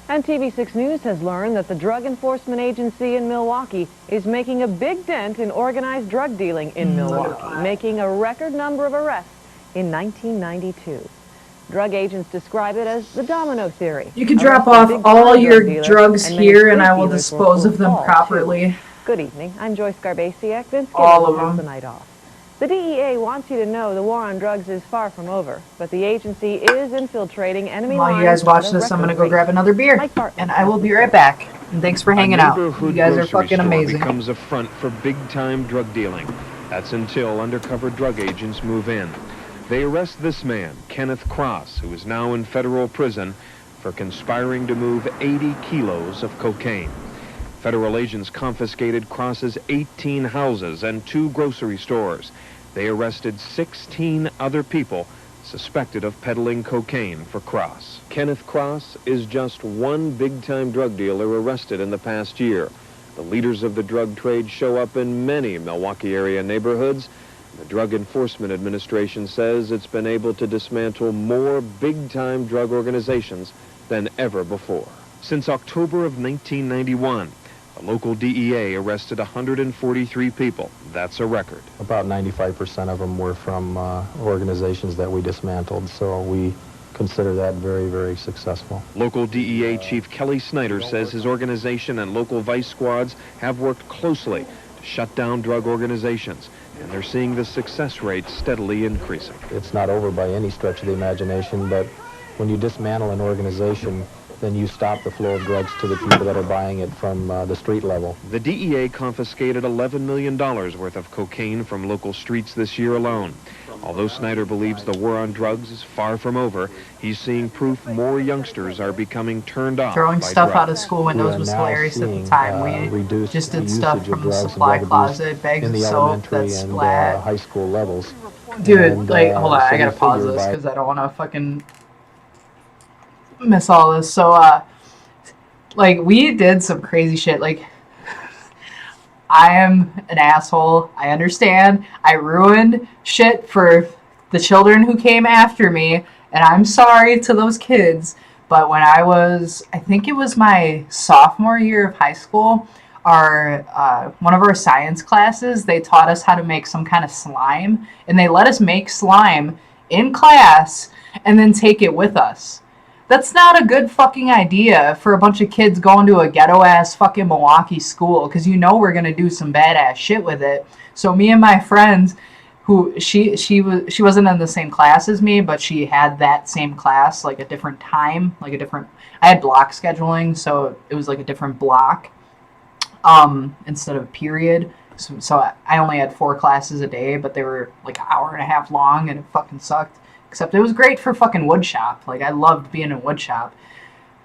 And TV6 News has learned that the Drug Enforcement Agency in Milwaukee is making a big dent in organized drug dealing in Milwaukee, making a record number of arrests in 1992. Drug agents describe it as the domino theory. You can drop off all your drugs here and I will dispose of them properly. Good evening. I'm Joyce Garbasiak. Vince All of them. has the night off. The DEA wants you to know the war on drugs is far from over, but the agency is infiltrating enemy lines. While you guys watch this, I'm going to go grab another beer, and I will be right back. And thanks for hanging out. You guys are fucking amazing. Becomes a front for big-time drug dealing. That's until undercover drug agents move in. They arrest this man, Kenneth Cross, who is now in federal prison for conspiring to move 80 kilos of cocaine. Federal agents confiscated Cross's 18 houses and 2 grocery stores. They arrested 16 other people suspected of peddling cocaine for Cross. Kenneth Cross is just one big-time drug dealer arrested in the past year. The leaders of the drug trade show up in many Milwaukee area neighborhoods. The Drug Enforcement Administration says it's been able to dismantle more big-time drug organizations than ever before. Since October of 1991, the local DEA arrested 143 people. That's a record. About 95% of them were from organizations that we dismantled, so we consider that very, very successful. Local DEA Chief Kelly Snyder says his organization and local vice squads have worked closely to shut down drug organizations, and they're seeing the success rate steadily increasing. It's not over by any stretch of the imagination, but when you dismantle an organization, then you stop the flow of drugs to the people that are buying it from the street level. The DEA confiscated $11 million worth of cocaine from local streets this year alone. Although Snyder believes the war on drugs is far from over, he's seeing proof more youngsters are becoming turned off Throwing by stuff out drugs. of school windows was hilarious at the time. We just did stuff from the supply closet, bags in of the soap elementary that and splat. high school levels. Dude, And, like, hold on, so I gotta we pause figured this by because I don't want to fucking miss all this. So, like, we did some crazy shit. Like, I am an asshole. I understand. I ruined shit for the children who came after me, and I'm sorry to those kids. But when I think it was my sophomore year of high school, our one of our science classes, they taught us how to make some kind of slime, and they let us make slime in class and then take it with us. That's not a good fucking idea for a bunch of kids going to a ghetto ass fucking Milwaukee school, because you know we're gonna do some badass shit with it. So me and my friends, who she wasn't in the same class as me, but she had that same class, like a different time, like a different. I had block scheduling, so it was like a different block, instead of period. So I only had 4 classes a day, but they were like an hour and a half long, and it fucking sucked. Except it was great for fucking woodshop. Like, I loved being in woodshop.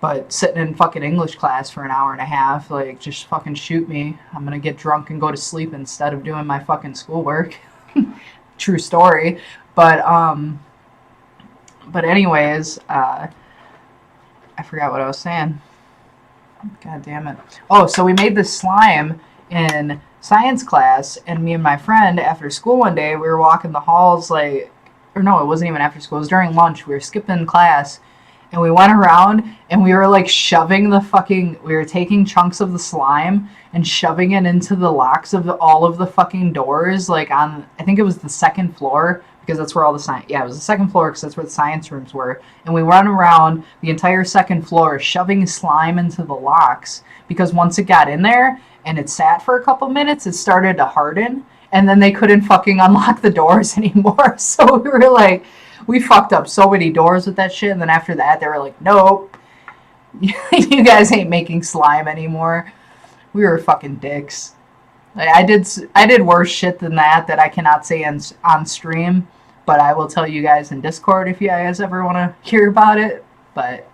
But sitting in fucking English class for an hour and a half, like, just fucking shoot me. I'm gonna get drunk and go to sleep instead of doing my fucking schoolwork. True story. But anyways, I forgot what I was saying. God damn it. Oh, so we made this slime in science class, and me and my friend, after school one day, we were walking the halls, like, or no, it wasn't even after school, it was during lunch. We were skipping class, and we went around, and we were, like, we were taking chunks of the slime and shoving it into the locks of all of the fucking doors, like, I think it was the 2nd floor, because that's where all the science, yeah, it was the 2nd floor, because that's where the science rooms were, and we went around the entire 2nd floor shoving slime into the locks, because once it got in there, and it sat for a couple minutes, it started to harden, and then they couldn't fucking unlock the doors anymore. So we were like, we fucked up so many doors with that shit. And then after that, they were like, nope, you guys ain't making slime anymore. We were fucking dicks. Like, I did worse shit than that I cannot say on stream. But I will tell you guys in Discord if you guys ever want to hear about it. But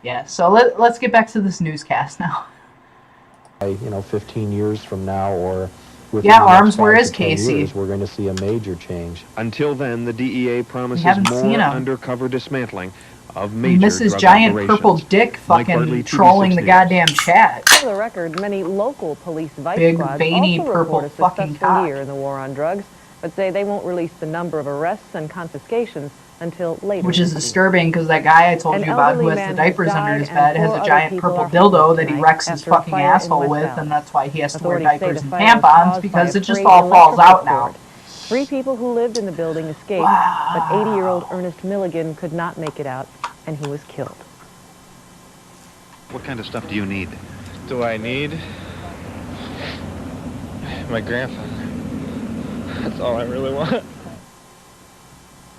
yeah, so let's get back to this newscast now. 15 years from now, or yeah, Arms, where is Casey? Years, we're going to see a major change. Until then, the DEA promises more undercover dismantling of major Mrs. Giant Purple Dick fucking trolling the goddamn chat. For the record, many local police vice Big squads veiny also purple report a fucking successful cock. year in the war on drugs, but say they won't release the number of arrests and confiscations until later. Which is disturbing, because that guy I told you about who has the diapers under his bed has a giant purple dildo that he wrecks his fucking asshole with, and that's why he has to wear diapers and tampons, because it just all falls out now. 3 people who lived in the building escaped, but 80-year-old Ernest Milligan could not make it out, and he was killed. What kind of stuff do you need? Do I need? My grandfather. That's all I really want.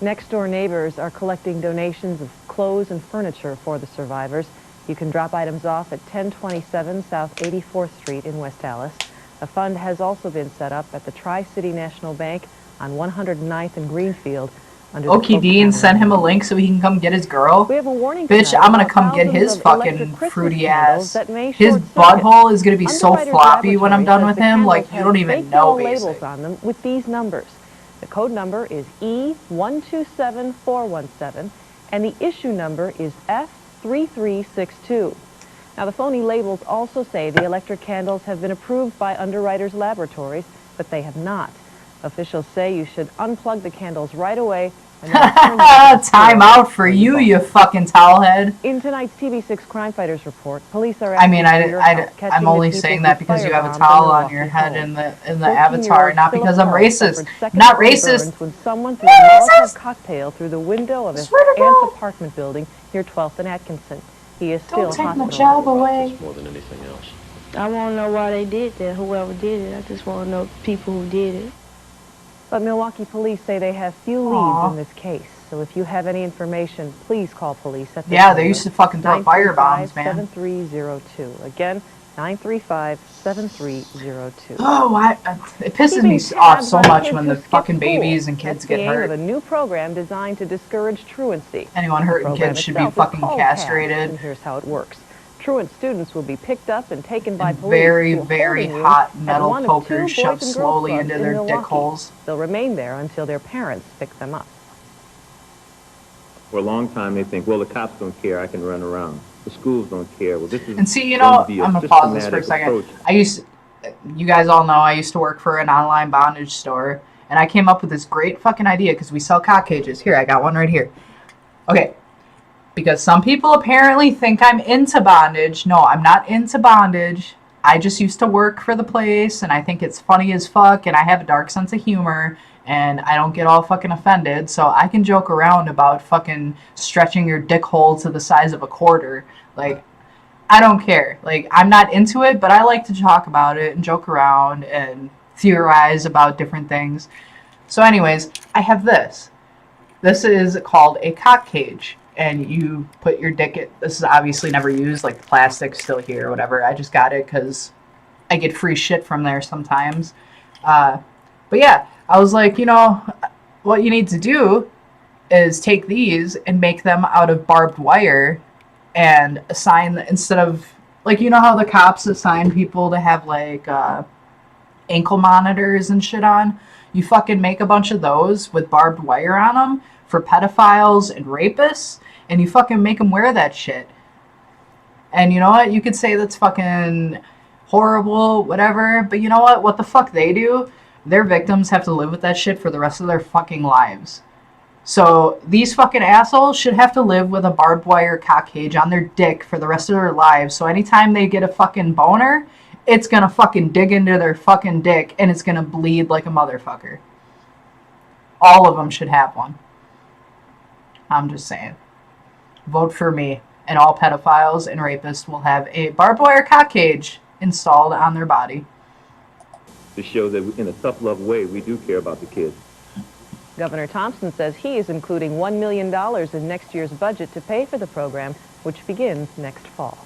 Next-door neighbors are collecting donations of clothes and furniture for the survivors. You can drop items off at 1027 South 84th Street in West Allis. A fund has also been set up at the Tri-City National Bank on 109th and Greenfield. Okie Dean sent him a link so he can come get his girl. We have a warning. Bitch, I'm gonna come get his fucking fruity ass. His butthole is gonna be so floppy when I'm done with him, like, you don't even know, basically. Labels on them with these numbers. The code number is E127417, and the issue number is F3362. Now, the phony labels also say the electric candles have been approved by Underwriters Laboratories, but they have not. Officials say you should unplug the candles right away. Time out for you, you fucking towelhead. In tonight's TV6 Crime Fighters report, police are. I mean, I'm only saying that because you have a towel on your head in the avatar, not because I'm racist. Not racist. When someone threw a Molotov cocktail through the window of his aunt's apartment building near 12th and Atkinson. He is still hospitalized. Don't take my job away. More than anything else. I want to know why they did that. Whoever did it, I just want to know people who did it. But Milwaukee police say they have few leads in this case. So if you have any information, please call police at the they used to fucking throw firebombs, man. 7302. Again, 935-7302. Oh, it pisses me off so much when the fucking babies and kids get hurt. Of a new program designed to discourage truancy. Anyone hurting kids should be fucking castrated. And here's how it works. Truant students will be picked up and taken by police very, to a very holding hot room metal at one of two pokers boys shoved and girls slowly clubs into in their Milwaukee. dick holes. They'll remain there until their parents pick them up. For a long time, they think, well, the cops don't care. I can run around. The schools don't care. Well, this is And see, you know, I'm gonna pause this for a second. You guys all know I used to work for an online bondage store, and I came up with this great fucking idea because we sell cock cages. Here, I got one right here. Okay, because some people apparently think I'm into bondage. No, I'm not into bondage. I just used to work for the place, and I think it's funny as fuck, and I have a dark sense of humor, and I don't get all fucking offended, so I can joke around about fucking stretching your dick hole to the size of a quarter. Like, I don't care. Like, I'm not into it, but I like to talk about it and joke around and theorize about different things. So anyways, I have this. This is called a cock cage. And you put your dick in. This is obviously never used. Like, the plastic's still here or whatever. I just got it because I get free shit from there sometimes. But yeah, I was like, you know, what you need to do is take these and make them out of barbed wire and assign, instead of, like, you know how the cops assign people to have, like, ankle monitors and shit on? You fucking make a bunch of those with barbed wire on them for pedophiles and rapists, and you fucking make them wear that shit. And you know what? You could say that's fucking horrible, whatever, but you know what? What the fuck they do? Their victims have to live with that shit for the rest of their fucking lives. So these fucking assholes should have to live with a barbed wire cock cage on their dick for the rest of their lives. So anytime they get a fucking boner, it's gonna fucking dig into their fucking dick and it's gonna bleed like a motherfucker. All of them should have one. I'm just saying. Vote for me, and all pedophiles and rapists will have a barbed wire cock cage installed on their body. To show that in a tough love way, we do care about the kids. Governor Thompson says he is including $1 million in next year's budget to pay for the program, which begins next fall.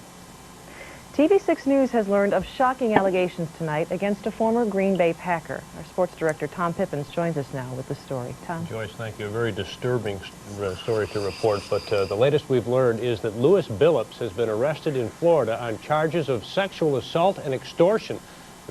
TV6 News has learned of shocking allegations tonight against a former Green Bay Packer. Our sports director, Tom Pippins, joins us now with the story. Tom? Joyce, thank you. A very disturbing story to report, but the latest we've learned is that Lewis Billups has been arrested in Florida on charges of sexual assault and extortion.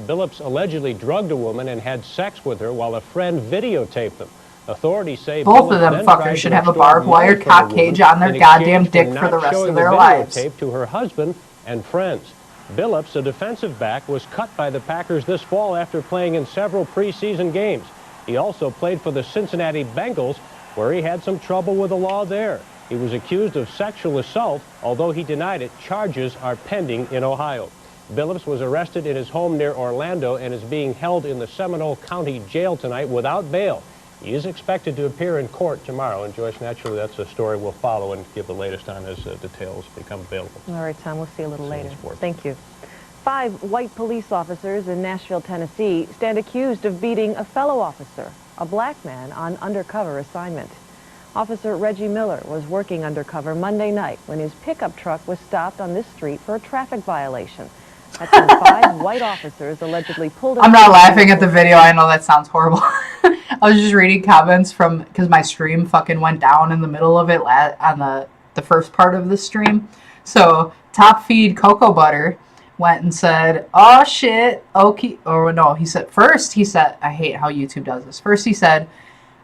Billups allegedly drugged a woman and had sex with her while a friend videotaped them. Authorities say both of them fuckers should have a barbed wire cock cage on their goddamn dick for the rest of their lives. To her husband and friends. Billups, a defensive back, was cut by the Packers this fall after playing in several preseason games. He also played for the Cincinnati Bengals, where he had some trouble with the law there. He was accused of sexual assault, although he denied it. Charges are pending in Ohio. Billups was arrested in his home near Orlando and is being held in the Seminole County Jail tonight without bail. He is expected to appear in court tomorrow, and Joyce, naturally, that's a story we'll follow and give the latest on as details become available. All right, Tom, we'll see you a little later. Thank you. 5 white police officers in Nashville, Tennessee, stand accused of beating a fellow officer, a black man, on undercover assignment. Officer Reggie Miller was working undercover Monday night when his pickup truck was stopped on this street for a traffic violation. That's when 5 white officers allegedly pulled him. I'm not laughing at the video. I know that sounds horrible. I was just reading comments from, because my stream fucking went down in the middle of it on the first part of the stream. So Top Feed Cocoa Butter went and said, "Oh shit, okay." Or no, he said, I hate how YouTube does this. First he said,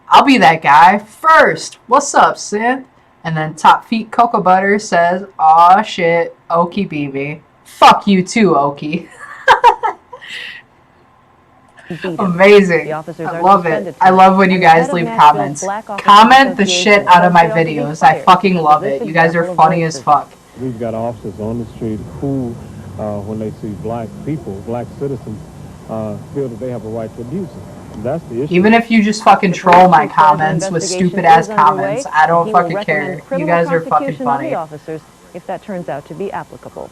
"I'll be that guy first. What's up, Synth?" And then Top Feet Cocoa Butter says, "Oh shit, Okie BB. Fuck you too, Okie." Amazing. I love it. I love when you guys leave comments. Comment the shit out of my videos. I fucking love it. You guys are funny as fuck. We've got officers on the street who, when they see black people, black citizens, feel that they have a right to abuse them. That's the issue. Even if you just fucking troll my comments with stupid ass comments, I don't fucking care. You guys are fucking funny. Officers, if that turns out to be applicable.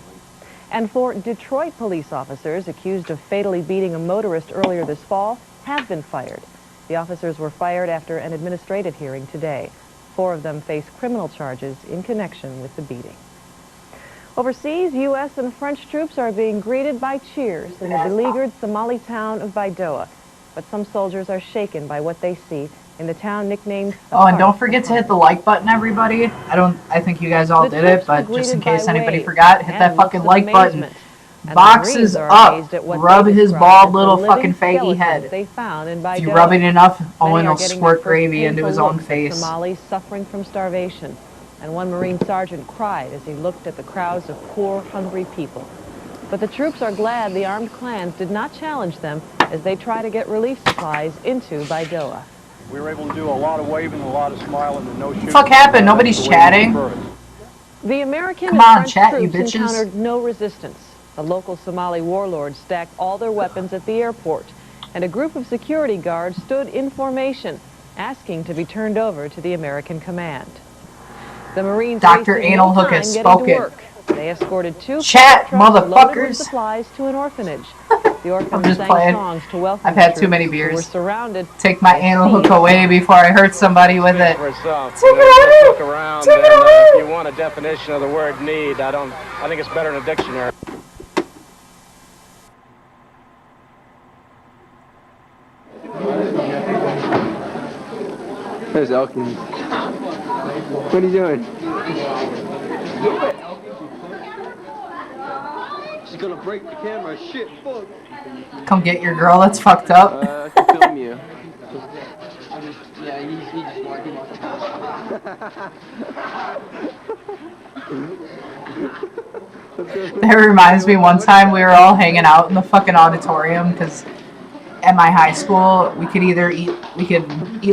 And 4 Detroit police officers accused of fatally beating a motorist earlier this fall have been fired. The officers were fired after an administrative hearing today. 4 of them face criminal charges in connection with the beating. Overseas, U.S. and French troops are being greeted by cheers in the beleaguered Somali town of Baidoa. But some soldiers are shaken by what they see in the town nicknamed... Oh, and don't forget to hit the like button, everybody. I think you guys all did it, but just in case anybody forgot, hit that fucking like button. Boxes up. Rub his bald little fucking faggy head. If you rub it enough, Owen will squirt gravy into his own face. Somalis suffering from starvation. And one Marine sergeant cried as he looked at the crowds of poor, hungry people. But the troops are glad the armed clans did not challenge them as they try to get relief supplies into Baidoa. We were able to do a lot of waving, a lot of smiling, and no shooting. What the fuck happened? Nobody's chatting. The American Come and on, French chat, you troops bitches. encountered no resistance. The local Somali warlords stacked all their weapons at the airport, and a group of security guards stood in formation, asking to be turned over to the American command. The Marines Dr. wasted Anal no Hook time has getting to spoken. work. They escorted two Chat, trucks loaded with motherfuckers. supplies to an orphanage. The orphans I'm just sang playing. songs to welcome I've had the too many troops who beers. were surrounded. Take my anal hook away before I hurt somebody with it. For itself. Take it Just away. look around, Take and it away. if you want a definition of the word need, I think it's better in a dictionary. There's Elkins. What are you doing? She's gonna break the camera. Shit, fuck. Come get your girl. That's fucked up. I can film you. Yeah, he just walked him off the That reminds me, one time we were all hanging out in the fucking auditorium because at my high school we could eat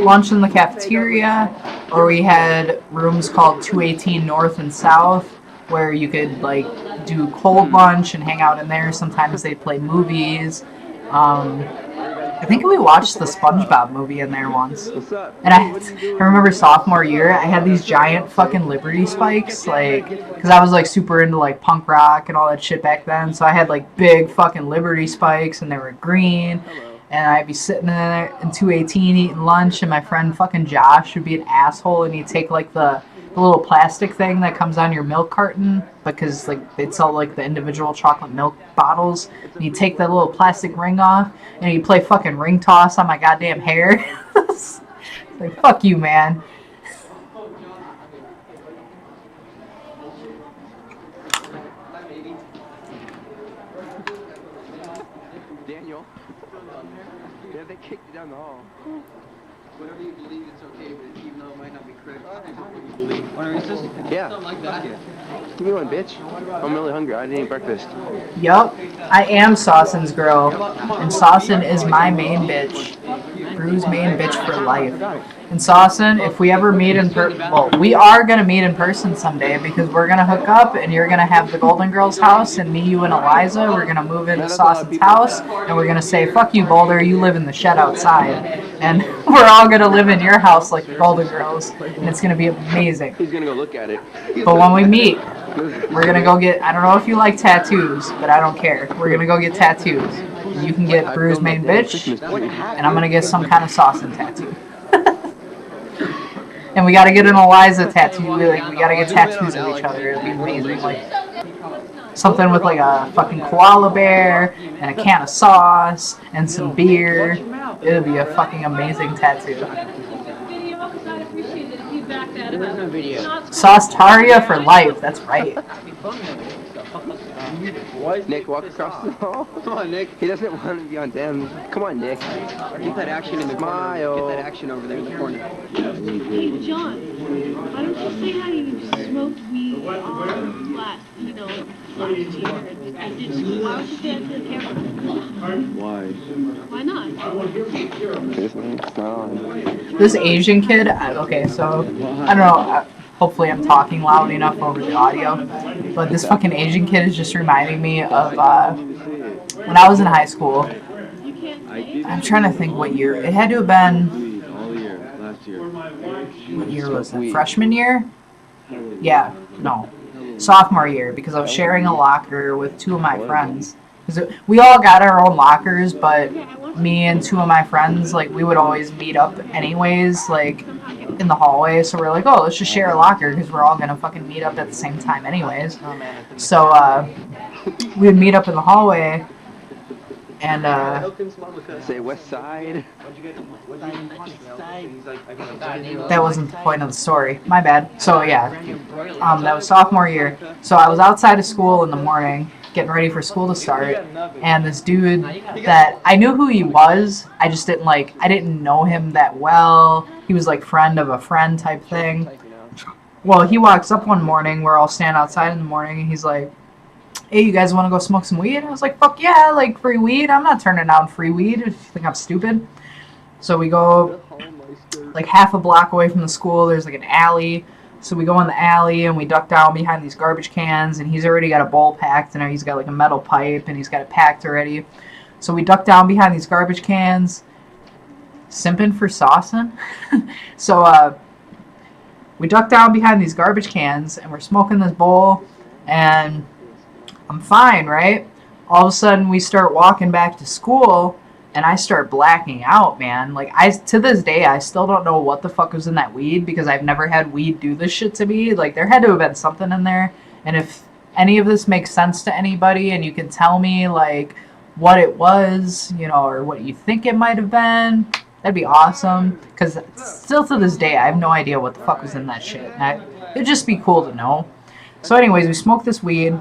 lunch in the cafeteria, or we had rooms called 218 North and South where you could like do cold lunch and hang out in there. Sometimes they'd play movies. I think we watched the SpongeBob movie in there once. And I remember sophomore year, I had these giant fucking Liberty spikes, like, because I was like super into like punk rock and all that shit back then. So I had like big fucking Liberty spikes, and they were green. And I'd be sitting there in 218 eating lunch, and my friend fucking Josh would be an asshole, and he'd take like the little plastic thing that comes on your milk carton, because like they'd sell like the individual chocolate milk bottles, and he'd take that little plastic ring off, and he'd play fucking ring toss on my goddamn hair. Like, fuck you, man. Daniel. Yeah, they kicked you down the hall. Whatever you believe, it's okay, but even though it might not be correct, whatever he says, Yeah. something like that. Give me one, bitch. I'm really hungry. I didn't eat breakfast. Yup, I am Sawson's girl, and Sawson is my main bitch. Brew's main bitch for life. And Sawson, if we ever meet in well, we are gonna meet in person someday, because we're gonna hook up, and you're gonna have the Golden Girls house, and me, you, and Eliza, we're gonna move into Sawson's house, and we're gonna say, fuck you, Boulder, you live in the shed outside. And we're all gonna live in your house like the Golden Girls, and it's gonna be amazing. He's gonna go look at it. But when we meet, we're gonna go get, I don't know if you like tattoos, but I don't care. We're gonna go get tattoos. You can get Brew's main bitch, and I'm gonna get some kind of Sawson tattoo. And we gotta get an Eliza tattoo. We gotta get tattoos of each other. It'd be amazing. Like something with like a fucking koala bear and a can of sauce and some beer. It'd be a fucking amazing tattoo. Sauce-taria for life. That's right. Nick, walk across the hall. Come on, Nick. He doesn't want to be on damn. Come on, Nick. Get that action in the corner. Get that action over there in the corner. Hey, John, why don't you say how you smoked weed last, last year? Why would you say that to the camera? Why? Why not? It's not on. This Asian kid, okay, so, I don't know, hopefully I'm talking loud enough over the audio, but this fucking Asian kid is just reminding me of, when I was in high school. I'm trying to think what year. It had to have been, what year was it? Freshman year? Yeah, no. Sophomore year, because I was sharing a locker with two of my friends. We all got our own lockers, but me and two of my friends, like, we would always meet up anyways, like, in the hallway, so we're like, oh, let's just share a locker because we're all gonna fucking meet up at the same time anyways. So we would meet up in the hallway, and say West Side. that wasn't the point of the story. My bad. So yeah, that was sophomore year. So I was outside of school in the morning, getting ready for school to start, and this dude that I knew who he was, I just didn't I didn't know him that well. He was like friend of a friend type thing. Well, he walks up one morning, we're all standing outside in the morning, and he's like, hey, you guys want to go smoke some weed? I was like, fuck yeah, like free weed. I'm not turning down free weed if you think I'm stupid. So we go like half a block away from the school. There's like an alley. So we go in the alley and we duck down behind these garbage cans, and he's already got a bowl packed, and he's got like a metal pipe and he's got it packed already. So we duck down behind these garbage cans, simping for saucing. So we duck down behind these garbage cans and we're smoking this bowl, and I'm fine, right? All of a sudden, we start walking back to school, and I start blacking out, man. Like, to this day, I still don't know what the fuck was in that weed, because I've never had weed do this shit to me. Like, there had to have been something in there, and if any of this makes sense to anybody, and you can tell me, like, what it was, you know, or what you think it might have been, that'd be awesome, because still to this day, I have no idea what the fuck was in that shit. It'd just be cool to know. So anyways, we smoked this weed.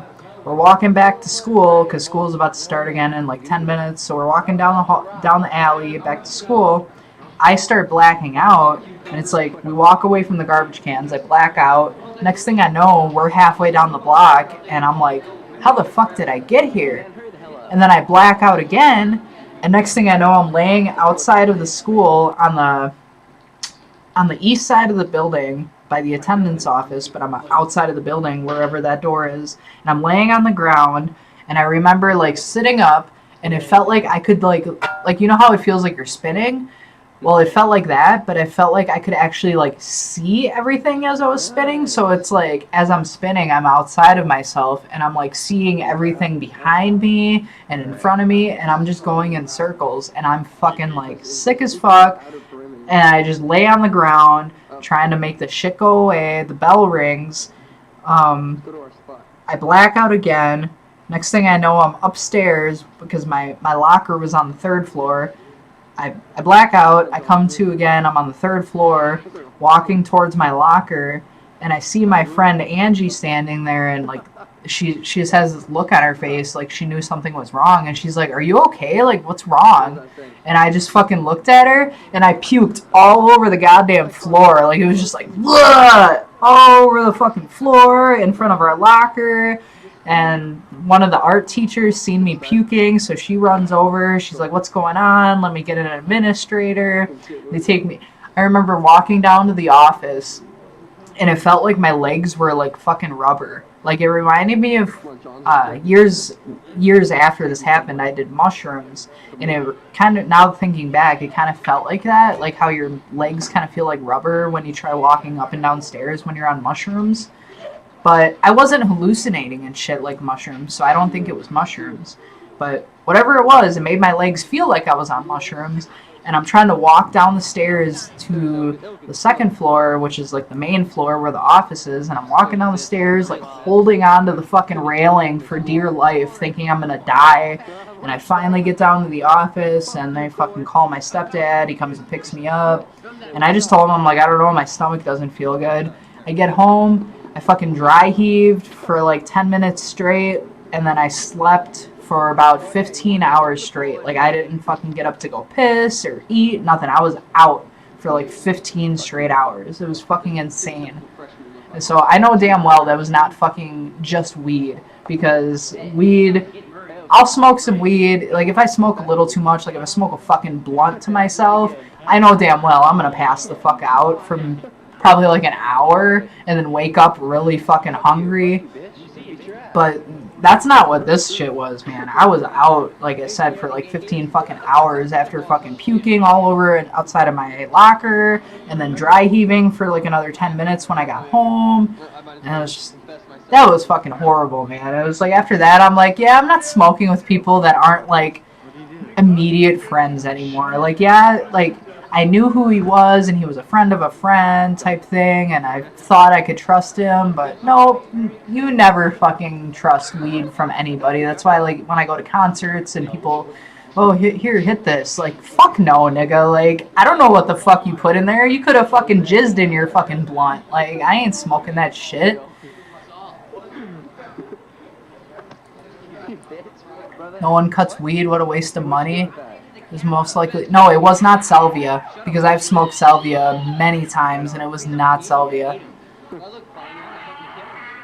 We're walking back to school because school's about to start again in like 10 minutes. So we're walking down the alley back to school. I start blacking out, and it's like we walk away from the garbage cans. I black out. Next thing I know, we're halfway down the block, and I'm like, how the fuck did I get here? And then I black out again, and next thing I know, I'm laying outside of the school on the east side of the building by the attendance office, but I'm outside of the building wherever that door is, and I'm laying on the ground, and I remember like sitting up, and it felt like I could like you know how it feels like you're spinning? Well, it felt like that, but it felt like I could actually like see everything as I was spinning. So it's like as I'm spinning, I'm outside of myself, and I'm like seeing everything behind me and in front of me, and I'm just going in circles, and I'm fucking like sick as fuck, and I just lay on the ground trying to make the shit go away. The bell rings. I black out again. Next thing I know, I'm upstairs because my locker was on the 3rd floor. I black out. I come to again. I'm on the 3rd floor, walking towards my locker, and I see my friend Angie standing there, and like she just has this look on her face like she knew something was wrong, and she's like, are you okay? Like, what's wrong? And I just fucking looked at her, and I puked all over the goddamn floor. Like, it was just like, bleh, all over the fucking floor in front of our locker. And one of the art teachers seen me puking, so she runs over. She's like, what's going on? Let me get an administrator. They take me. I remember walking down to the office, and it felt like my legs were like fucking rubber. Like, it reminded me of years after this happened, I did mushrooms, and it kind of, now thinking back, it kind of felt like that, like how your legs kind of feel like rubber when you try walking up and down stairs when you're on mushrooms. But I wasn't hallucinating and shit like mushrooms, so I don't think it was mushrooms. But whatever it was, it made my legs feel like I was on mushrooms. And I'm trying to walk down the stairs to the 2nd floor, which is like the main floor where the office is. And I'm walking down the stairs, like holding onto the fucking railing for dear life, thinking I'm gonna die. And I finally get down to the office, and they fucking call my stepdad. He comes and picks me up. And I just told him, I'm like, I don't know, my stomach doesn't feel good. I get home, I fucking dry heaved for like 10 minutes straight, and then I slept for about 15 hours straight. Like, I didn't fucking get up to go piss or eat, nothing. I was out for like 15 straight hours. It was fucking insane. And so I know damn well that was not fucking just weed, because weed, I'll smoke some weed. Like, if I smoke a little too much, like if I smoke a fucking blunt to myself, I know damn well I'm gonna pass the fuck out from probably like an hour and then wake up really fucking hungry. But that's not what this shit was, man. I was out, like I said, for like 15 fucking hours after fucking puking all over and outside of my locker, and then dry heaving for like another 10 minutes when I got home. And it was just, that was fucking horrible, man. It was like, after that, I'm like, yeah, I'm not smoking with people that aren't like immediate friends anymore. Like, yeah, like, I knew who he was, and he was a friend of a friend type thing, and I thought I could trust him, but no, you never fucking trust weed from anybody. That's why, like, when I go to concerts and people, oh, here, hit this. Like, fuck no, nigga. Like, I don't know what the fuck you put in there. You could have fucking jizzed in your fucking blunt. Like, I ain't smoking that shit. No one cuts weed. What a waste of money. It was most likely... No, it was not salvia. Because I've smoked salvia many times, and it was not salvia.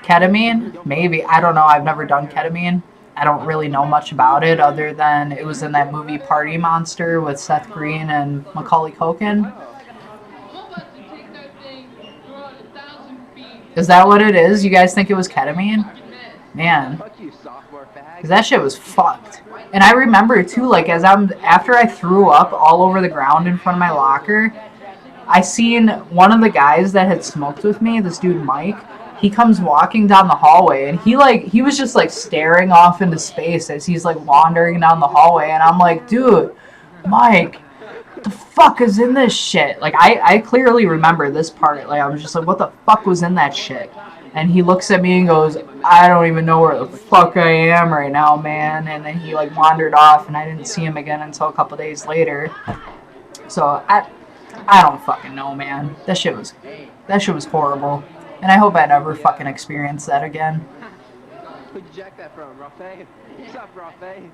Ketamine? Maybe. I don't know. I've never done ketamine. I don't really know much about it, other than it was in that movie Party Monster with Seth Green and Macaulay Culkin. Is that what it is? You guys think it was ketamine? Man. Because that shit was fucked. And I remember too, like, after I threw up all over the ground in front of my locker, I seen one of the guys that had smoked with me, this dude Mike. He comes walking down the hallway, and he was just like staring off into space as he's like wandering down the hallway, and I'm like, dude, Mike, what the fuck is in this shit? Like, I clearly remember this part. Like, I was just like, what the fuck was in that shit? And he looks at me and goes, I don't even know where the fuck I am right now, man. And then he like wandered off, and I didn't see him again until a couple days later. So I don't fucking know, man. That shit was horrible. And I hope I never fucking experience that again. Who'd you jack that from, Rafe? What's up, Rafe? Rafe.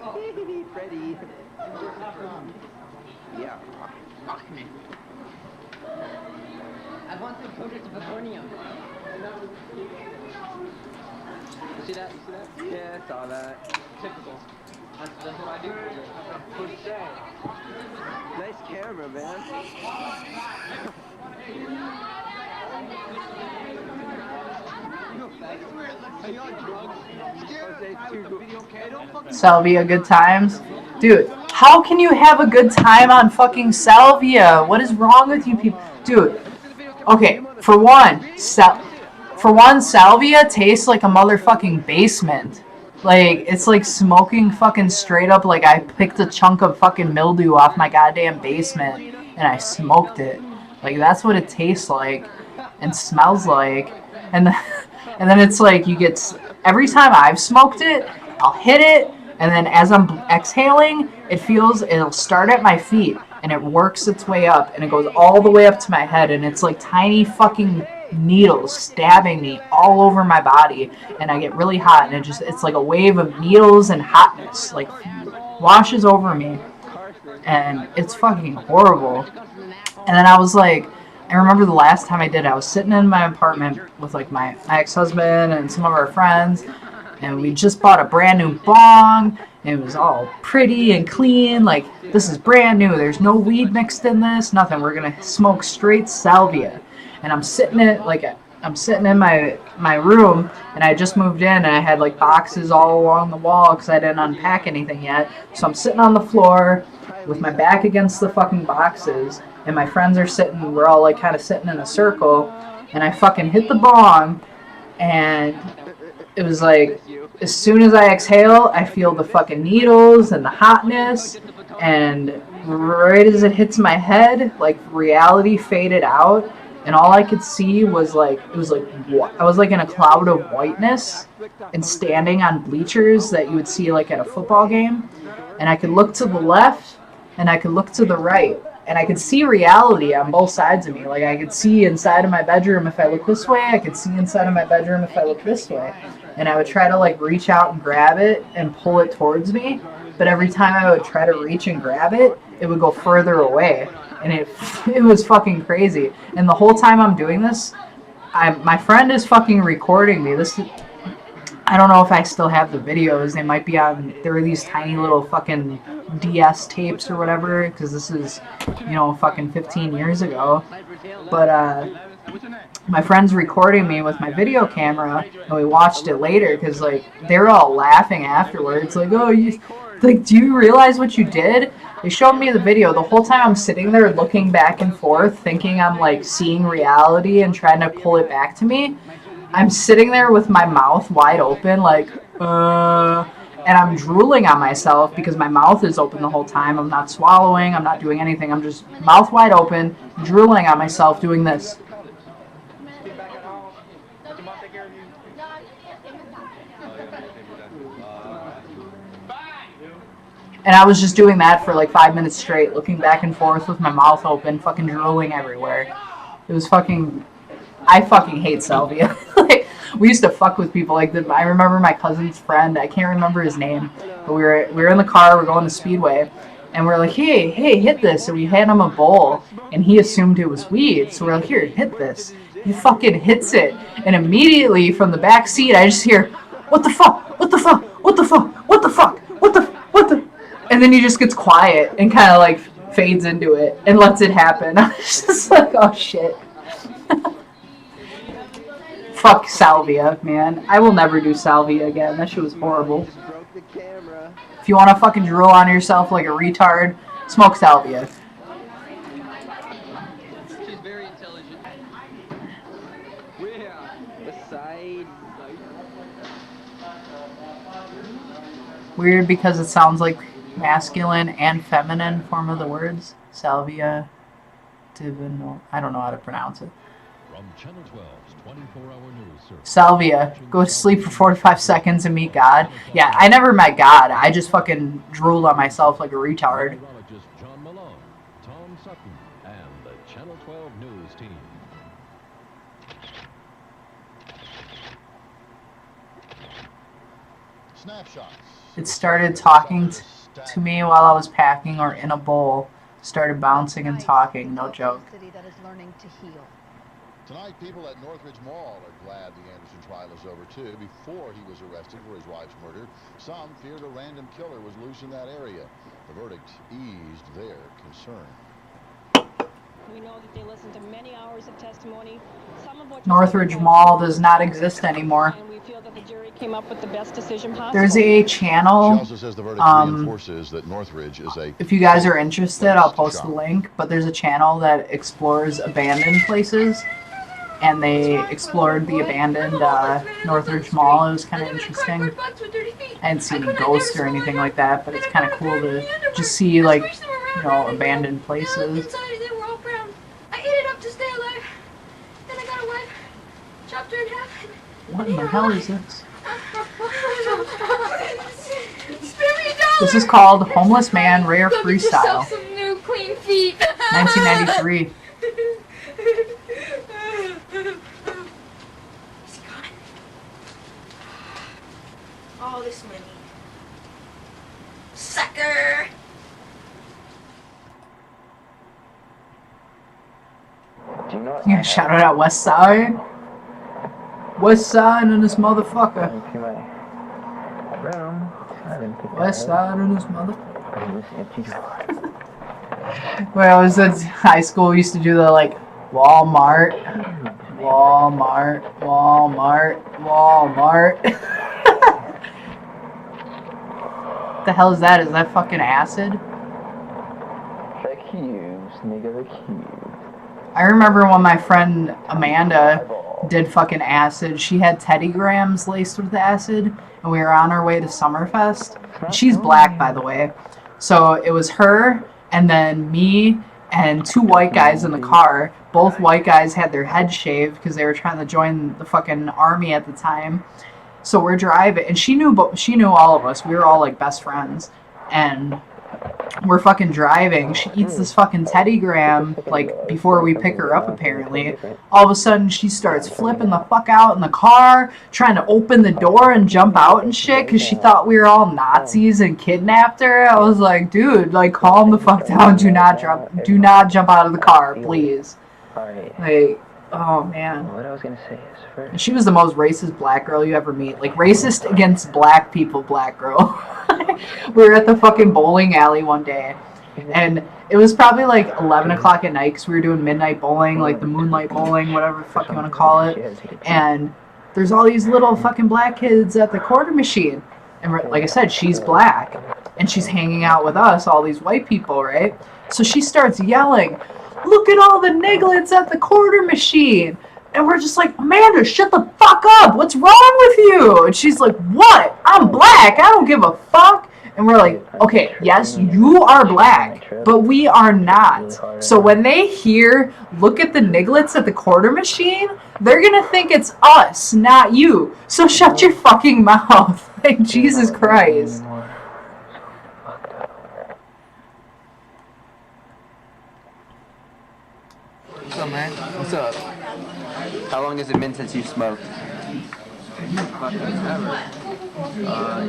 No, I didn't. Freddy. Yeah. Fuck me. I want to go to California. You see that? You see that? Yeah, I saw that. Typical. That's what I do. Nice camera, man. Salvia, good times? Dude, how can you have a good time on fucking salvia? What is wrong with you people? Dude, okay, for one, salvia tastes like a motherfucking basement. Like, it's like smoking fucking straight up, like I picked a chunk of fucking mildew off my goddamn basement and I smoked it. Like, that's what it tastes like and smells like. And then it's like you get... Every time I've smoked it, I'll hit it, and then as I'm exhaling, it'll start at my feet, and it works its way up, and it goes all the way up to my head, and it's like tiny fucking needles stabbing me all over my body, and I get really hot, and it's like a wave of needles and hotness, like, washes over me, and it's fucking horrible. And then I was like... I remember the last time I did it, I was sitting in my apartment with like my ex-husband and some of our friends, and we just bought a brand new bong, and it was all pretty and clean, like, this is brand new, there's no weed mixed in this, nothing, we're gonna smoke straight salvia. And I'm sitting in my room, and I just moved in, and I had like boxes all along the wall because I didn't unpack anything yet, so I'm sitting on the floor with my back against the fucking boxes, and my friends are sitting, we're all like kind of sitting in a circle, and I fucking hit the bong, and it was like, as soon as I exhale, I feel the fucking needles and the hotness, and right as it hits my head, like, reality faded out, and all I could see was like, I was like in a cloud of whiteness, and standing on bleachers that you would see like at a football game, and I could look to the left, and I could look to the right, and I could see reality on both sides of me. Like, I could see inside of my bedroom if I look this way, I could see inside of my bedroom if I look this way. And I would try to, like, reach out and grab it and pull it towards me, but every time I would try to reach and grab it, it would go further away. And it was fucking crazy. And the whole time I'm doing this, my friend is fucking recording me. I don't know if I still have the videos. They might be on, there are these tiny little fucking DS tapes or whatever, because this is, you know, fucking 15 years ago. But my friend's recording me with my video camera, and we watched it later, because, like, they were all laughing afterwards, like, oh, like, do you realize what you did? They showed me the video. The whole time I'm sitting there looking back and forth, thinking I'm, like, seeing reality and trying to pull it back to me. I'm sitting there with my mouth wide open, like, and and I'm drooling on myself because my mouth is open the whole time. I'm not swallowing. I'm not doing anything. I'm just mouth wide open, drooling on myself, doing this. And I was just doing that for like 5 minutes straight, looking back and forth with my mouth open, fucking drooling everywhere. It was fucking... I fucking hate salvia. Like, we used to fuck with people like that. I remember my cousin's friend, I can't remember his name, but we were in the car, we're going to Speedway, and we're like, hey, hit this. And we had him a bowl, and he assumed it was weed. So we're like, here, hit this. He fucking hits it. And immediately from the back seat, I just hear, what the fuck? What the fuck? What the fuck? What the fuck? What the? And then he just gets quiet and kind of like fades into it and lets it happen. I was just like, oh shit. Fuck salvia, man. I will never do salvia again. That shit was horrible. If you want to fucking drool on yourself like a retard, smoke salvia. She's very intelligent. Yeah. The side. Weird because it sounds like masculine and feminine form of the words. Salvia. Divino. I don't know how to pronounce it. From Channel 12's 24-hour news service. Salvia. Go to sleep for 45 seconds and meet God. Yeah, I never met God. I just fucking drooled on myself like a retard. Meteorologist John Malone, Tom Sutton, and the Channel 12 news team. Snapshots. It started talking to me while I was packing or in a bowl. Started bouncing and talking. No joke. Tonight, people at Northridge Mall are glad the Anderson trial is over, too. Before he was arrested for his wife's murder, some feared a random killer was loose in that area. The verdict eased their concern. We know that they listened to many hours of testimony. Some of what Northridge Mall does not exist anymore. and we feel that the jury came up with the best decision possible. There's a channel. She also says the verdict reinforces that Northridge is a... If you guys are interested, I'll post the link. But there's a channel that explores abandoned places. And they explored the abandoned Northridge Mall. It was kind of interesting. I hadn't seen any ghosts or anything like that, but it's kind of cool to just see, like, you know, abandoned places. They were all brown. I ate it up to stay alive. Then I got a wife, chopped her in half. What in the hell is this? Spare me $1. This is called Homeless Man Rare Go get Freestyle. yourself some new clean feet. 1993. All this money. Sucker! Yeah, shout it out West Side. West Side and this motherfucker. West Side and this motherfucker. When I was in high school, we used to do the like Walmart. The hell is that? Is that fucking acid? The cubes, nigga, the cubes. I remember when my friend Amanda did fucking acid. She had Teddy Grahams laced with acid, and we were on our way to Summerfest. She's black, by the way. So it was her, and then me, and 2 white guys in the car. Both white guys had their heads shaved because they were trying to join the fucking army at the time. So we're driving, and she knew all of us. We were all like best friends, and we're fucking driving. She eats this fucking Teddy Graham like before we pick her up. Apparently, all of a sudden she starts flipping the fuck out in the car, trying to open the door and jump out and shit because she thought we were all Nazis and kidnapped her. I was like, dude, like calm the fuck down. Do not jump out of the car, please. Like, oh man. What I was gonna say is first. She was the most racist black girl you ever meet. Like, racist against black people, black girl. We were at the fucking bowling alley one day, and it was probably like 11 o'clock at night because we were doing midnight bowling, like the moonlight bowling, whatever the fuck you want to call it. And there's all these little fucking black kids at the quarter machine. And like I said, she's black, and she's hanging out with us, all these white people, right? So she starts yelling, "Look at all the nigglets at the quarter machine!" And we're just like, Amanda, shut the fuck up. What's wrong with you? And she's like, what? I'm black. I don't give a fuck. And we're like, okay, yes, you are black, but we are not. So when they hear, look at the nigglets at the quarter machine, they're going to think it's us, not you. So shut your fucking mouth. Like, Jesus Christ. What's up, man? What's up? How long has it been since you smoked?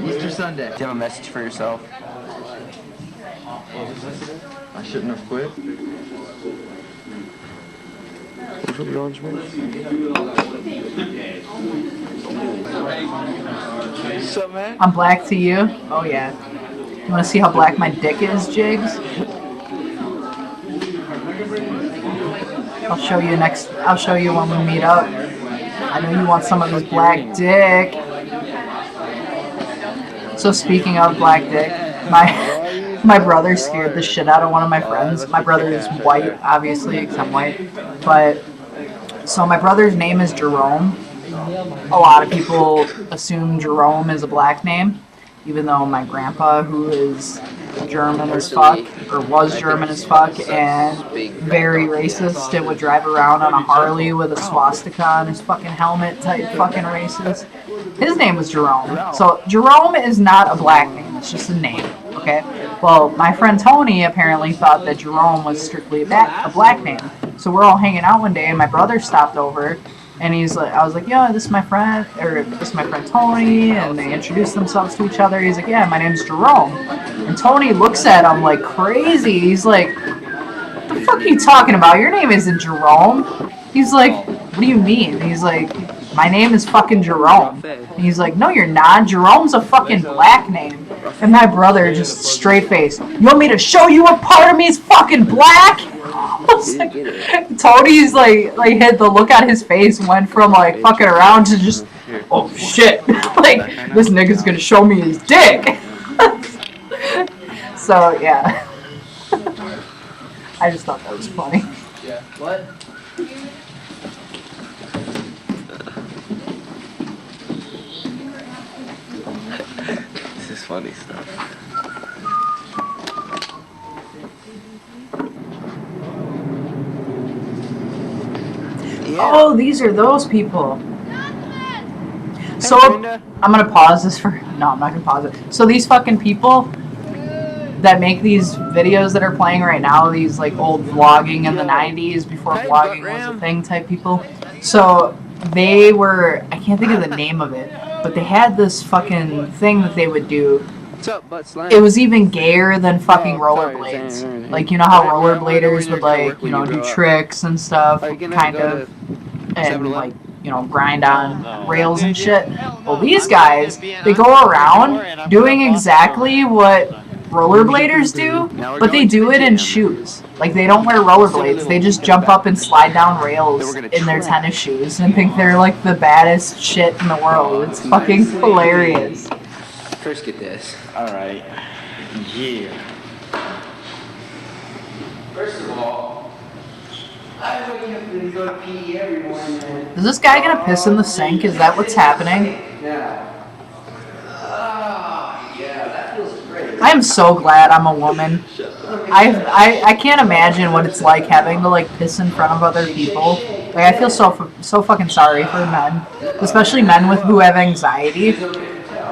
Easter Sunday. Do you have a message for yourself? I shouldn't have quit. What's up, man? I'm black to you? Oh, yeah. You want to see how black my dick is, Jigs? I'll show you when we meet up. I know you want some of this black dick. So speaking of black dick, my brother scared the shit out of one of my friends. My brother is white, obviously, because I'm white. But, so my brother's name is Jerome. A lot of people assume Jerome is a black name, even though my grandpa, who is German as fuck, or was German as fuck, and very racist, and would drive around on a Harley with a swastika on his fucking helmet type fucking racist. His name was Jerome. So Jerome is not a black name, it's just a name, okay? Well, my friend Tony apparently thought that Jerome was strictly a black name. So we're all hanging out one day, and my brother stopped over, and he's like, I was like, yeah, this is my friend Tony, and they introduced themselves to each other. He's like, yeah, my name's Jerome. And Tony looks at him like crazy. He's like, what the fuck are you talking about? Your name isn't Jerome. He's like, what do you mean? He's like, my name is fucking Jerome. And he's like, no, you're not. Jerome's a fucking black name. And my brother just straight face, you want me to show you what part of me is fucking black? Like, Tony's like hit the look on his face went from like fucking around to just, oh shit, like this nigga's gonna show me his dick. So yeah, I just thought that was funny. Yeah. What? This is funny stuff. Yeah. Oh, these are those people. So, I'm gonna pause this for... No, I'm not gonna pause it. So these fucking people that make these videos that are playing right now, these like old vlogging in the 90s, before vlogging was a thing type people. So they were... I can't think of the name of it, but they had this fucking thing that they would do. It was even gayer than fucking rollerblades. Like, you know how rollerbladers would, like, you know, do tricks and stuff, kind of, and, like, you know, grind on rails and shit. Well, these guys, they go around doing exactly what rollerbladers do, but they do it in shoes. Like, they don't wear rollerblades. They just jump up and slide down rails in their tennis shoes and think they're, like, the baddest shit in the world. It's fucking hilarious. First get this. Alright. Yeah. First of all, I wake up and go to PE every morning. Is this guy gonna piss in the sink? Is that what's happening? Yeah. Yeah, that feels great. I am so glad I'm a woman. I can't imagine what it's like having to like piss in front of other people. Like, I feel so fucking sorry for men, especially men who have anxiety.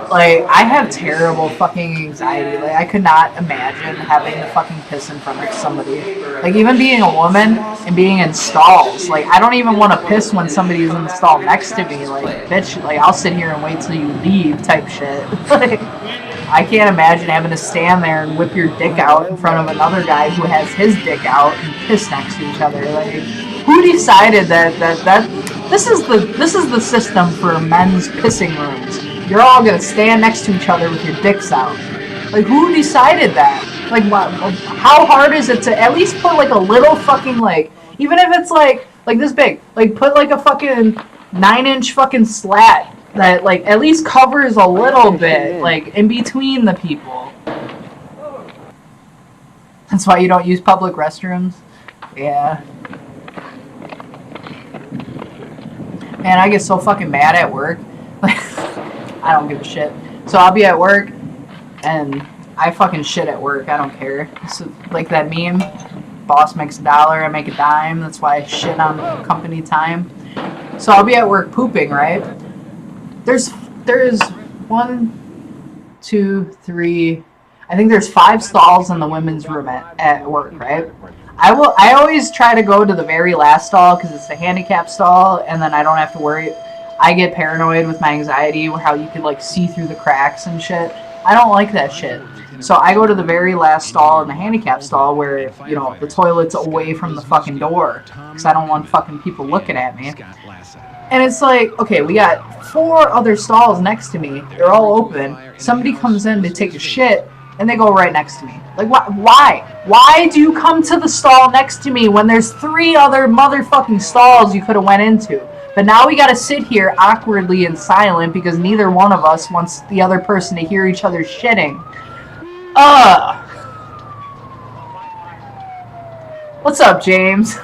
Like, I have terrible fucking anxiety. Like, I could not imagine having to fucking piss in front of somebody. Like, even being a woman and being in stalls. Like, I don't even want to piss when somebody's in the stall next to me. Like, bitch, like, I'll sit here and wait till you leave type shit. Like, I can't imagine having to stand there and whip your dick out in front of another guy who has his dick out and piss next to each other. Like, who decided that this is the system for men's pissing rooms? You're all gonna stand next to each other with your dicks out. Like, who decided that? Like, what? How hard is it to at least put like a little fucking like, even if it's like this big, like put like a fucking 9-inch fucking slat that like at least covers a little bit, like in between the people. That's why you don't use public restrooms. Yeah. Man, I get so fucking mad at work. I don't give a shit. So I'll be at work and I fucking shit at work. I don't care. So, like that meme, boss makes $1, I make a dime. That's why I shit on company time. So I'll be at work pooping, right? There's 1, 2, 3. I think there's 5 stalls in the women's room at work, right? I always try to go to the very last stall because it's the handicap stall, and then I don't have to worry. I get paranoid with my anxiety how you could like see through the cracks and shit. I don't like that shit. So I go to the very last stall in the handicap stall where, you know, the toilet's away from the fucking door because I don't want fucking people looking at me. And it's like, okay, we got 4 other stalls next to me. They're all open. Somebody comes in to take a shit, and they go right next to me. Like, why? Why do you come to the stall next to me when there's 3 other motherfucking stalls you could have went into? But now we gotta sit here awkwardly and silent because neither one of us wants the other person to hear each other shitting. What's up, James?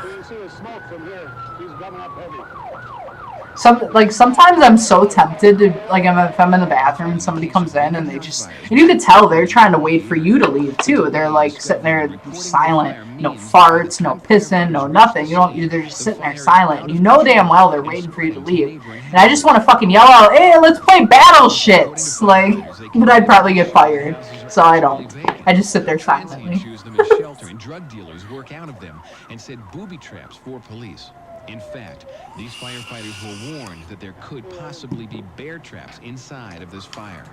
Sometimes I'm so tempted to, like, if I'm in the bathroom and somebody comes in and they just, and you can tell they're trying to wait for you to leave too. They're like sitting there silent, no farts, no pissing, no nothing. They're just sitting there silent. And you know damn well they're waiting for you to leave. And I just want to fucking yell out, "Hey, let's play battle shits!" Like, but I'd probably get fired, so I don't. I just sit there silently. Drug dealers work out of them and set booby traps for police. In fact, these firefighters were warned that there could possibly be bear traps inside of this fire.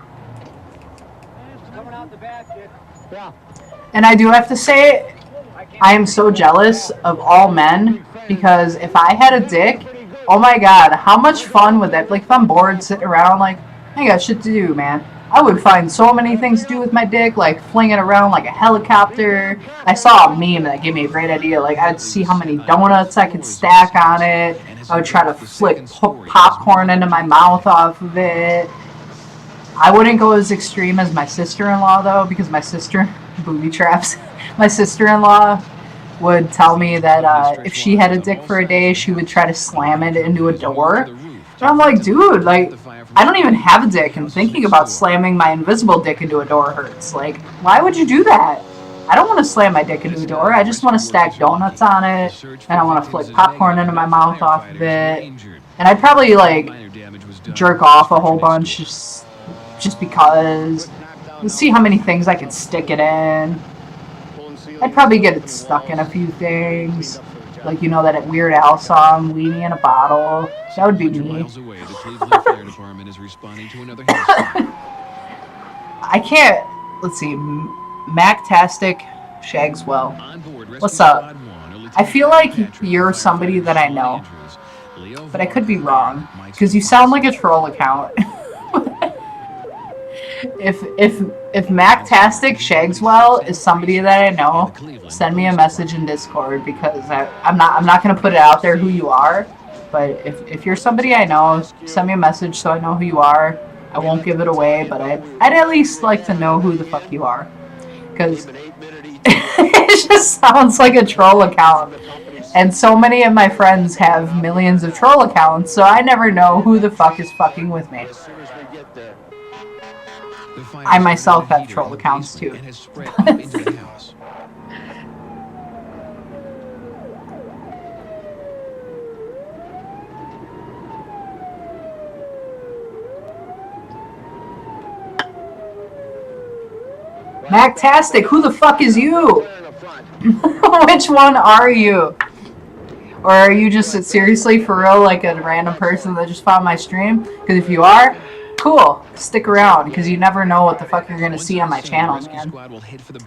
Coming out the back, kid. Yeah. And I do have to say, I am so jealous of all men because if I had a dick, oh my god, how much fun would that be? Like, if I'm bored sitting around, like, I got shit to do, man. I would find so many things to do with my dick, like fling it around like a helicopter. I saw a meme that gave me a great idea. Like, I'd see how many donuts I could stack on it. I would try to flick popcorn into my mouth off of it. I wouldn't go as extreme as my sister-in-law, though, because my sister, booby traps, my sister-in-law would tell me that if she had a dick for a day, she would try to slam it into a door. And I'm like, dude, like, I don't even have a dick, and thinking about slamming my invisible dick into a door hurts. Like, why would you do that? I don't want to slam my dick into a door. I just want to stack donuts on it, and I want to flick popcorn into my mouth off of it. And I'd probably, like, jerk off a whole bunch just because. Let's see how many things I could stick it in. I'd probably get it stuck in a few things. Like, you know, that Weird Al song, Weenie in a Bottle. That would be me. I can't. Let's see. Mactastic Shagswell. What's up? I feel like you're somebody that I know. But I could be wrong. Because you sound like a troll account. If Mactastic Shagswell is somebody that I know, send me a message in Discord because I'm not gonna put it out there who you are, but if you're somebody I know, send me a message so I know who you are. I won't give it away, but I'd at least like to know who the fuck you are, because it just sounds like a troll account. And so many of my friends have millions of troll accounts, so I never know who the fuck is fucking with me. I myself have troll accounts too. Mactastic, who the fuck is you? Which one are you? Or are you just seriously for real like a random person that just found my stream? Because if you are, cool, stick around, because you never know what the fuck you're going to see on my channel, man.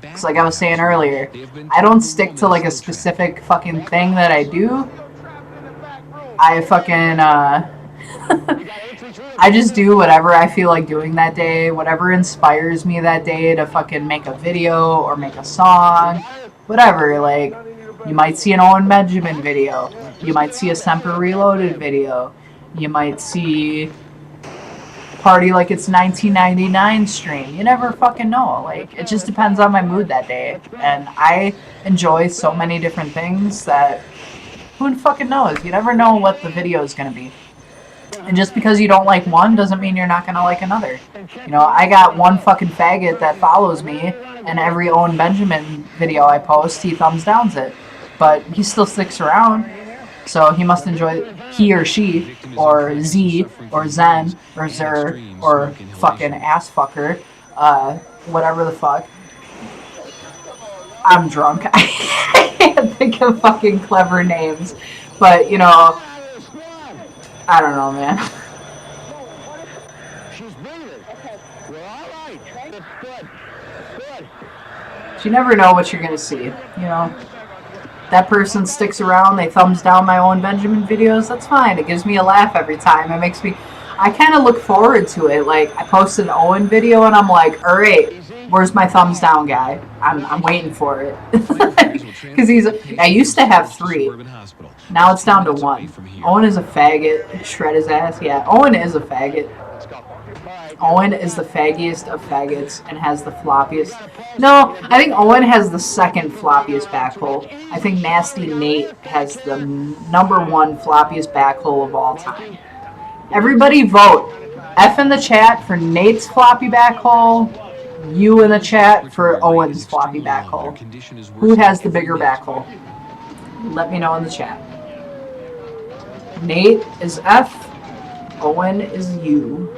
It's like I was saying earlier, I don't stick to like a specific fucking thing that I do. I fucking, I just do whatever I feel like doing that day, whatever inspires me that day to fucking make a video or make a song, whatever. Like, you might see an Owen Benjamin video, you might see a Semper Reloaded video, you might see Party Like It's 1999 stream. You never fucking know. Like, it just depends on my mood that day. And I enjoy so many different things that who fucking knows? You never know what the video is gonna be. And just because you don't like one doesn't mean you're not gonna like another. You know, I got one fucking faggot that follows me, and every Owen Benjamin video I post, he thumbs downs it. But he still sticks around, so he must enjoy, he or she, or Z, or Zen, or Zer, or fucking ass fucker, whatever the fuck. I'm drunk. I can't think of fucking clever names. But, you know, I don't know, man. You never know what you're gonna see, you know. That person sticks around, they thumbs down my Owen Benjamin videos, that's fine. It gives me a laugh every time. It makes me, I kind of look forward to it. Like, I post an Owen video and I'm like, alright, where's my thumbs down guy? I'm waiting for it. Because I used to have 3. Now it's down to 1. Owen is a faggot. Shred his ass. Yeah, Owen is a faggot. Owen is the faggiest of faggots and has the floppiest. No, I think Owen has the second floppiest back hole. I think Nasty Nate has the #1 floppiest back hole of all time. Everybody vote. F in the chat for Nate's floppy back hole. U in the chat for Owen's floppy back hole. Who has the bigger back hole? Let me know in the chat. Nate is F. Owen is U.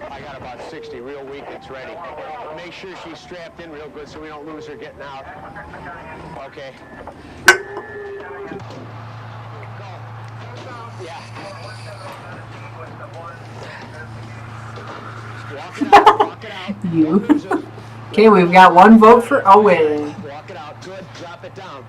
I got about 60 real weak that's ready. Make sure she's strapped in real good so we don't lose her getting out. Okay. You. Okay, we've got 1 vote for Owen. Walk it out. Good. Drop it down.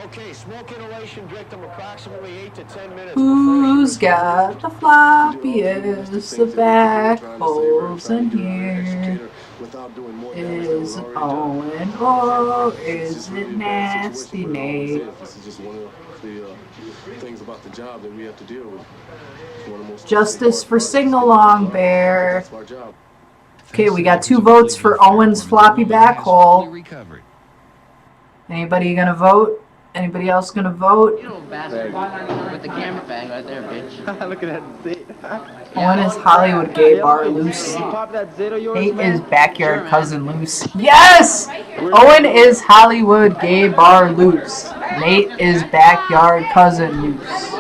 Okay, smoke inhalation victim approximately 8 to 10 minutes. Who's got the floppiest of back holes in here? Is it Owen or is it Nasty Nate? This is just one of the things about the job that we have to deal with. Justice for Sing-Along Bear. Okay, we got 2 votes for Owen's floppy back hole. Anybody gonna vote? Anybody else gonna vote? You little bastard. With the camera bag right there, bitch. Look at that zit. Owen is Hollywood gay bar loose. Nate is backyard cousin loose. Yes! Owen is Hollywood gay bar loose. Nate is backyard cousin loose.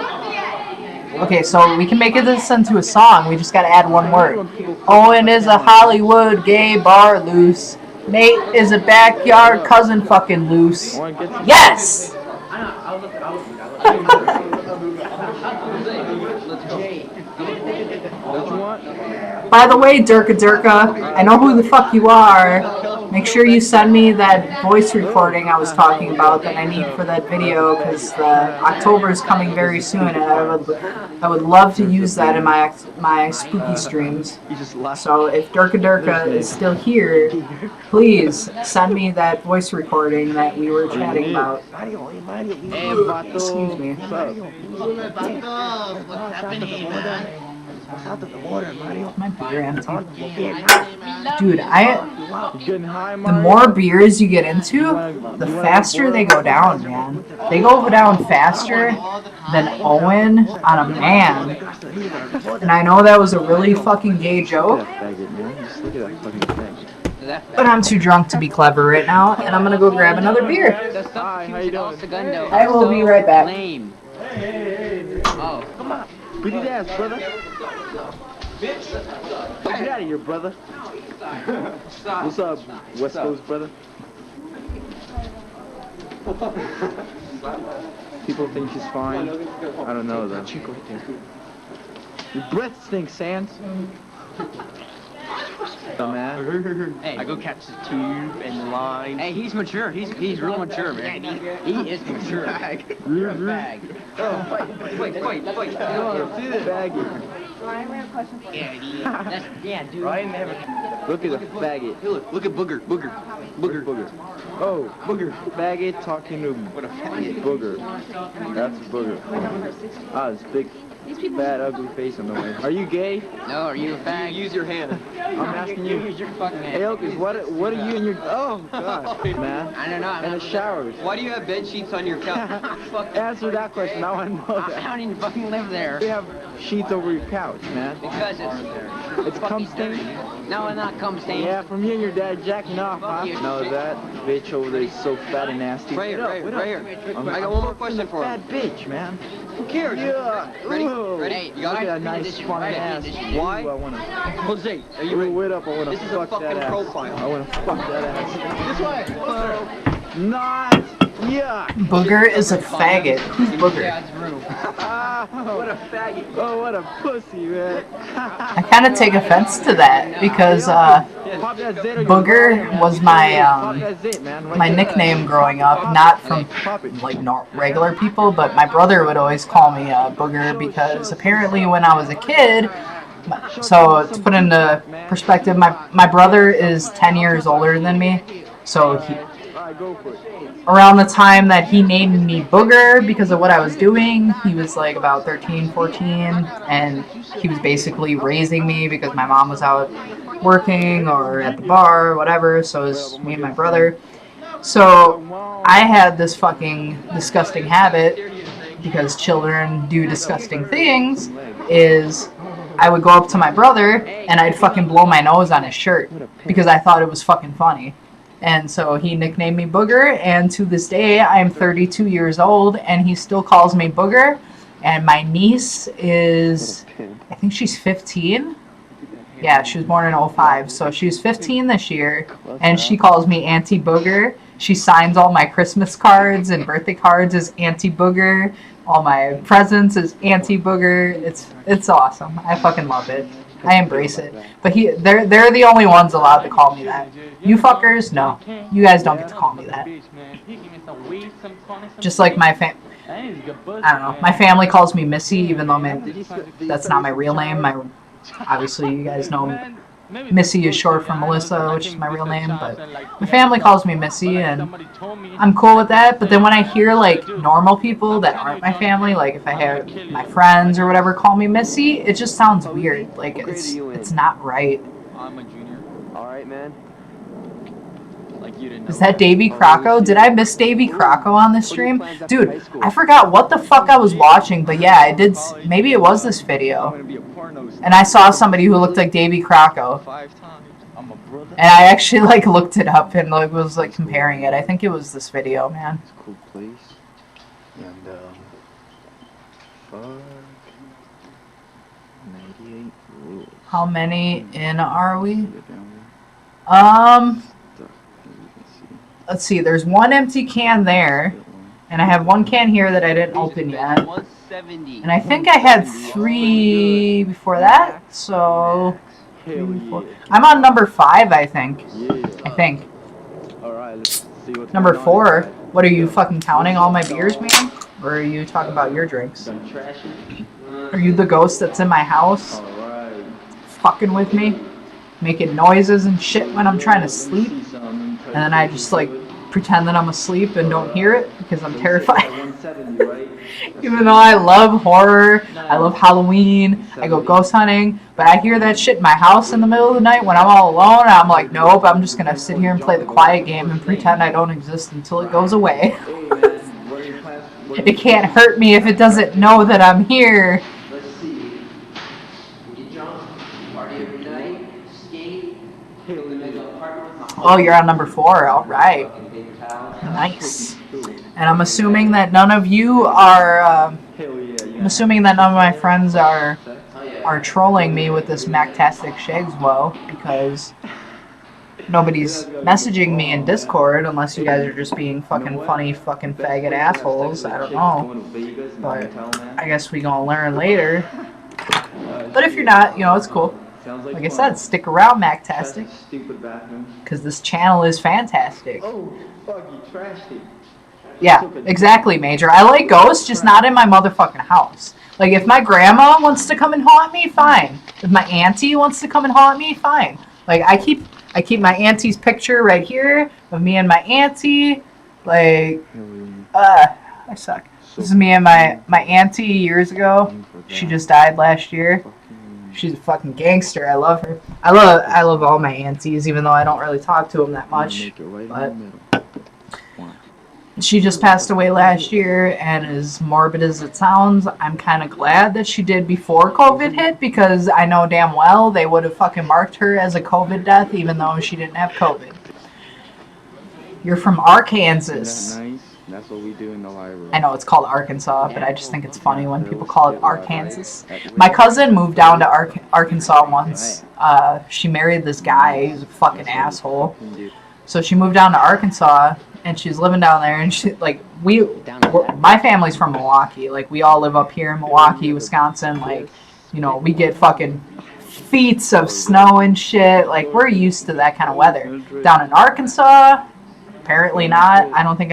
Okay, so we can make this into a song. We just gotta add 1 word. Owen is a Hollywood gay bar loose. Nate is a backyard cousin fucking loose. Yes! By the way, Durka, I know who the fuck you are. Make sure you send me that voice recording I was talking about that I need for that video, because October is coming very soon, and I would love to use that in my spooky streams. So if Durka is still here, please send me that voice recording that we were chatting about. Excuse me. What's happening, man? My beer empty. Dude, the more beers you get into, the faster they go down, man. They go down faster than Owen on a man. And I know that was a really fucking gay joke, but I'm too drunk to be clever right now, and I'm gonna go grab another beer. I will be right back. Oh, come on. Beat his ass, brother. Get out of here, brother. What's up, West Coast brother? People think she's fine. I don't know, though. Your breath stinks, Sans. Man. Hey, I go catch the tube and the line. Hey, he's mature. He's real mature, man. He is mature. You're a bag. Wait. See the baggie. Ryan, we have a question for you. Yeah, dude. Ryan never. Look at the faggot. Look at Booger. Oh, Booger. Faggot talking to what a faggot. Booger. That's Booger. Ah, it's big These people. Bad, ugly face on the way. Are you gay? No, are you a fag? Use your hand. I'm asking you. Use your fucking hand. Hey, Elkins, what are you in your... Oh, God, man. I don't know. In the showers. Why do you have bed sheets on your couch? Answer that question. I want to know that. I don't even fucking live there. You have sheets over your couch, man. Because it's cum stained? No, it's not cum stained. Yeah, from you and your dad jacking off, huh? No, that bitch over there is so fat and nasty. Right here. I got one more question for fat bitch, man. Who cares? Yeah. Ready? Ooh. Ready? You got Look it? at that nice fun ass. Why? Ooh, I wanna... Jose, are you Ooh, ready? wait up, I wanna This is a fuck fucking that ass. profile. I wanna fuck that ass. This way. Closer. Not. Yeah. Booger is a faggot. Who's Booger? What a faggot. Oh, what a pussy, man. I kind of take offense to that because Booger was my nickname growing up, not from like regular people, but my brother would always call me Booger because apparently when I was a kid, so to put into perspective, my brother is 10 years older than me, so around the time that he named me Booger because of what I was doing, he was like about 13, 14, and he was basically raising me because my mom was out working or at the bar or whatever, so it was me and my brother. So I had this fucking disgusting habit, because children do disgusting things, is I would go up to my brother and I'd fucking blow my nose on his shirt because I thought it was fucking funny. And so he nicknamed me Booger, and to this day, I'm 32 years old, and he still calls me Booger. And my niece is, I think she's 15. Yeah, she was born in 05, so she's 15 this year, and she calls me Auntie Booger. She signs all my Christmas cards and birthday cards as Auntie Booger. All my presents is Auntie Booger. It's awesome. I fucking love it. I embrace it. But they're the only ones allowed to call me that. You fuckers, no. You guys don't get to call me that. Just like my I don't know. My family calls me Missy, even though that's not my real name. Obviously, you guys know Missy is short for Melissa, which is my real name, but my family calls me Missy, and I'm cool with that. But then when I hear like normal people that aren't my family, like if I have my friends or whatever call me Missy, it just sounds weird. Like it's not right. I'm a junior. All right, man. Like you didn't know. Is that Davy Crocco? Did I miss Davy Crocco on this stream? Dude, I forgot what the fuck I was watching, but yeah, I did. Maybe it was this video. And I saw somebody who looked like Davy Crocco. And I actually like looked it up and like was like comparing it. I think it was this video, man. It's a cool place. And fuck 98 rules. How many in are we? Let's see, there's one empty can there, and I have one can here that I didn't open yet. And I think I had 3 before that, so 3, 4. I'm on number 5, I think. Alright, let's see what's Number going on 4. inside. What are you fucking counting all my beers, man? Or are you talking about your drinks? Are you the ghost that's in my house? Alright. Fucking with me? Making noises and shit when I'm trying to sleep? And then I just like pretend that I'm asleep and don't hear it because I'm terrified. Even though I love horror, I love Halloween, I go ghost hunting, but I hear that shit in my house in the middle of the night when I'm all alone, and I'm like, nope, I'm just gonna sit here and play the quiet game and pretend I don't exist until it goes away. It can't hurt me if it doesn't know that I'm here. Oh, you're on number 4. All right. Nice. And I'm assuming that none of you are. I'm assuming that none of my friends are trolling me with this Mactastic Shagswell because nobody's messaging me in Discord unless you guys are just being fucking funny fucking faggot assholes. I don't know. But I guess we gonna learn later. But if you're not, you know, it's cool. Like I said, stick around, Mactastic, because this channel is fantastic. Oh, fuck, you trashed it. Yeah, exactly, Major. I like ghosts, just not in my motherfucking house. Like, if my grandma wants to come and haunt me, fine. If my auntie wants to come and haunt me, fine. Like, I keep my auntie's picture right here of me and my auntie. Like, I suck. This is me and my auntie years ago. She just died last year. She's a fucking gangster. I love her. I love all my aunties, even though I don't really talk to them that much. But she just passed away last year, and as morbid as it sounds, I'm kind of glad that she did before COVID hit, because I know damn well they would have fucking marked her as a COVID death, even though she didn't have COVID. You're from Arkansas. Isn't that nice? That's what we do in the library. I know it's called Arkansas, but I just think it's funny when people call it Arkansas. My cousin moved down to Arkansas once. She married this guy. He was a fucking asshole. So she moved down to Arkansas, and she's living down there. And she my family's from Milwaukee. Like, we all live up here in Milwaukee, Wisconsin. Like, you know, we get fucking feet of snow and shit. Like, we're used to that kind of weather. Down in Arkansas, apparently not. I don't think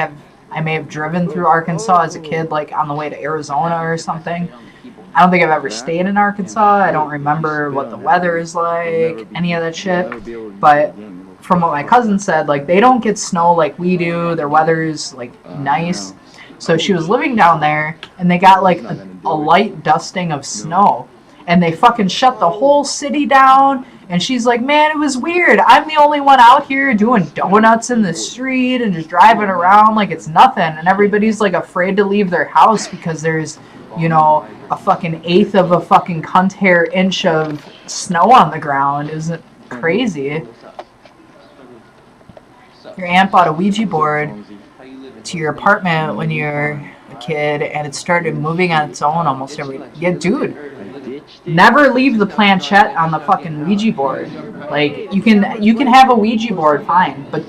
I may have driven through Arkansas as a kid, like on the way to Arizona or something. I don't think I've ever stayed in Arkansas. I don't remember what the weather is like, any of that shit. But from what my cousin said, like, they don't get snow like we do. Their weather's like nice. So she was living down there, and they got like a light dusting of snow. And they fucking shut the whole city down. And she's like, man, it was weird. I'm the only one out here doing donuts in the street and just driving around like it's nothing. And everybody's like afraid to leave their house because there's, you know, a fucking eighth of a fucking cunt hair inch of snow on the ground. Isn't it crazy? Your aunt bought a Ouija board to your apartment when you were a kid, and it started moving on its own almost every... Yeah, dude. Never leave the planchette on the fucking Ouija board. Like, you can have a Ouija board, fine, but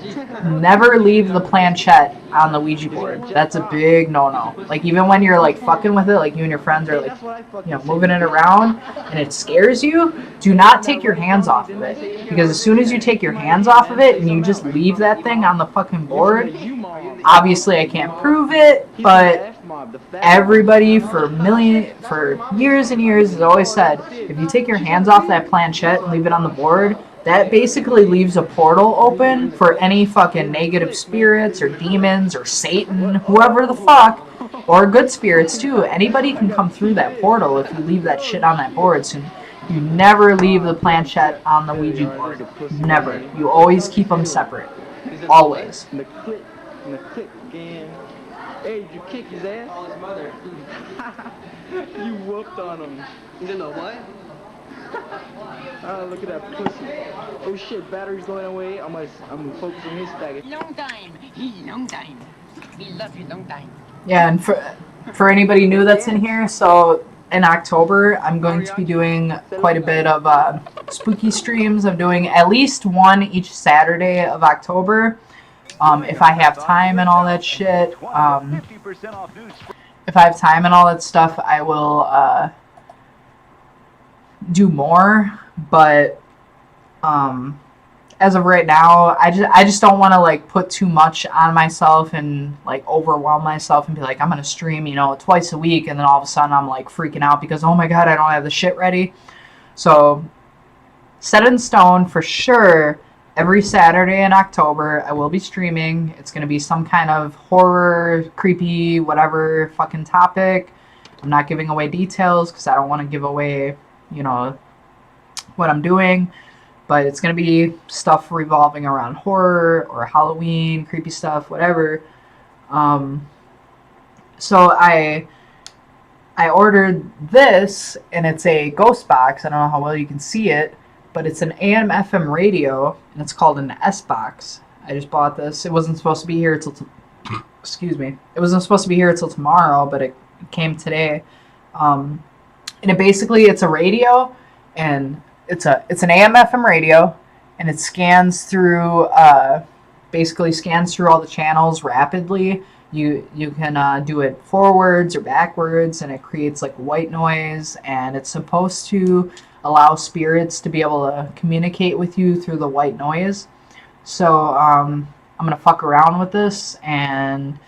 never leave the planchette on the Ouija board. That's a big no-no. Like, even when you're like fucking with it, like you and your friends are like, you know, moving it around, and it scares you, do not take your hands off of it. Because as soon as you take your hands off of it and you just leave that thing on the fucking board, obviously I can't prove it, but everybody for years and years has always said, if you take your hands off that planchette and leave it on the board, that basically leaves a portal open for any fucking negative spirits or demons or Satan, whoever the fuck, or good spirits too. Anybody can come through that portal if you leave that shit on that board. So you never leave the planchette on the Ouija board. Never. You always keep them separate. Always. In the click game. Hey, did you kick his ass? Oh, his mother. You whooped on him. He's in the what? Oh, look at that pussy. Oh shit, battery's going away. I'm gonna focus on his faggot. Long time. Long time. We love you long time. Yeah, and for anybody new that's in here, so in October, I'm going to be doing quite a bit of spooky streams. I'm doing at least one each Saturday of October. If I have time and all that shit, if I have time and all that stuff, I will do more. But as of right now, I just don't want to like put too much on myself and like overwhelm myself and be like, I'm gonna stream, you know, twice a week, and then all of a sudden I'm like freaking out because, oh my god, I don't have the shit ready. So set in stone for sure. Every Saturday in October, I will be streaming. It's going to be some kind of horror, creepy, whatever fucking topic. I'm not giving away details because I don't want to give away, you know, what I'm doing. But it's going to be stuff revolving around horror or Halloween, creepy stuff, whatever. So I ordered this, and it's a ghost box. I don't know how well you can see it. But it's an AM/FM radio, and it's called an S-Box. I just bought this. It wasn't supposed to be here till excuse me. It wasn't supposed to be here until tomorrow, but it came today. And it's a radio, and it's an AM/FM radio, and it scans through basically scans through all the channels rapidly. You can do it forwards or backwards, and it creates like white noise, and it's supposed to allow spirits to be able to communicate with you through the white noise. So I'm gonna fuck around with this, and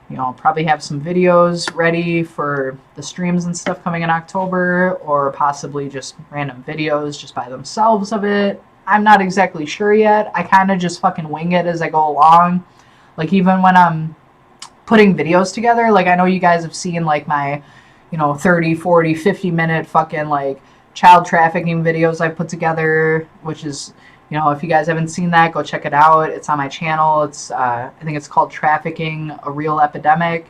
you know, probably have some videos ready for the streams and stuff coming in October, or possibly just random videos just by themselves of it. I'm not exactly sure yet. I kind of just fucking wing it as I go along. Like, even when I'm putting videos together. Like, I know you guys have seen, like, my, 30, 40, 50-minute fucking, like, child trafficking videos I put together, which is, if you guys haven't seen that, go check it out. It's on my channel. It's, I think it's called Trafficking, a Real Epidemic,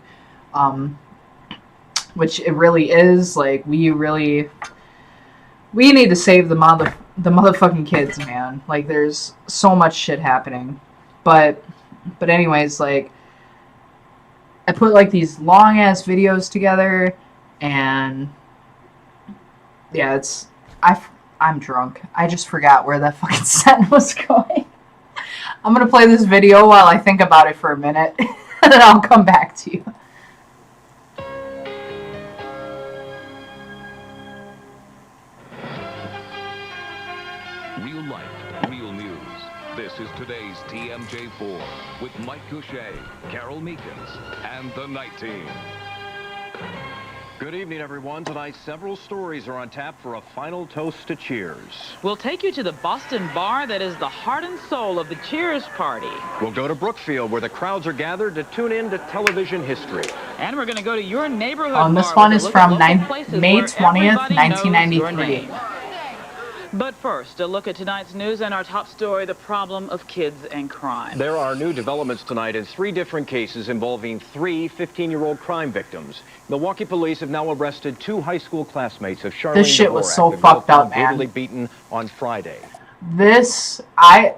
which it really is. Like, we need to save the motherfucking kids, man. Like, there's so much shit happening. But anyways, like, I put, like, these long-ass videos together, and, yeah, I'm drunk. I just forgot where that fucking sentence was going. I'm gonna play this video while I think about it for a minute, and then I'll come back to you. Real life, real news. This is today's TMJ4 with Mike Goucher, Carol Meekins, and the Night Team. Good evening, everyone. Tonight, several stories are on tap for a final toast to Cheers. We'll take you to the Boston bar that is the heart and soul of the Cheers party. We'll go to Brookfield, where the crowds are gathered to tune in to television history. And we're going to go to your neighborhood bar. This one is from May 20th, 1993. But first, a look at tonight's news and our top story, the problem of kids and crime. There are new developments tonight in 3 different cases involving 3 15-year-old crime victims. Milwaukee police have now arrested 2 high school classmates of Charlene This shit was so fucked up, man. Brutally beaten on Friday. I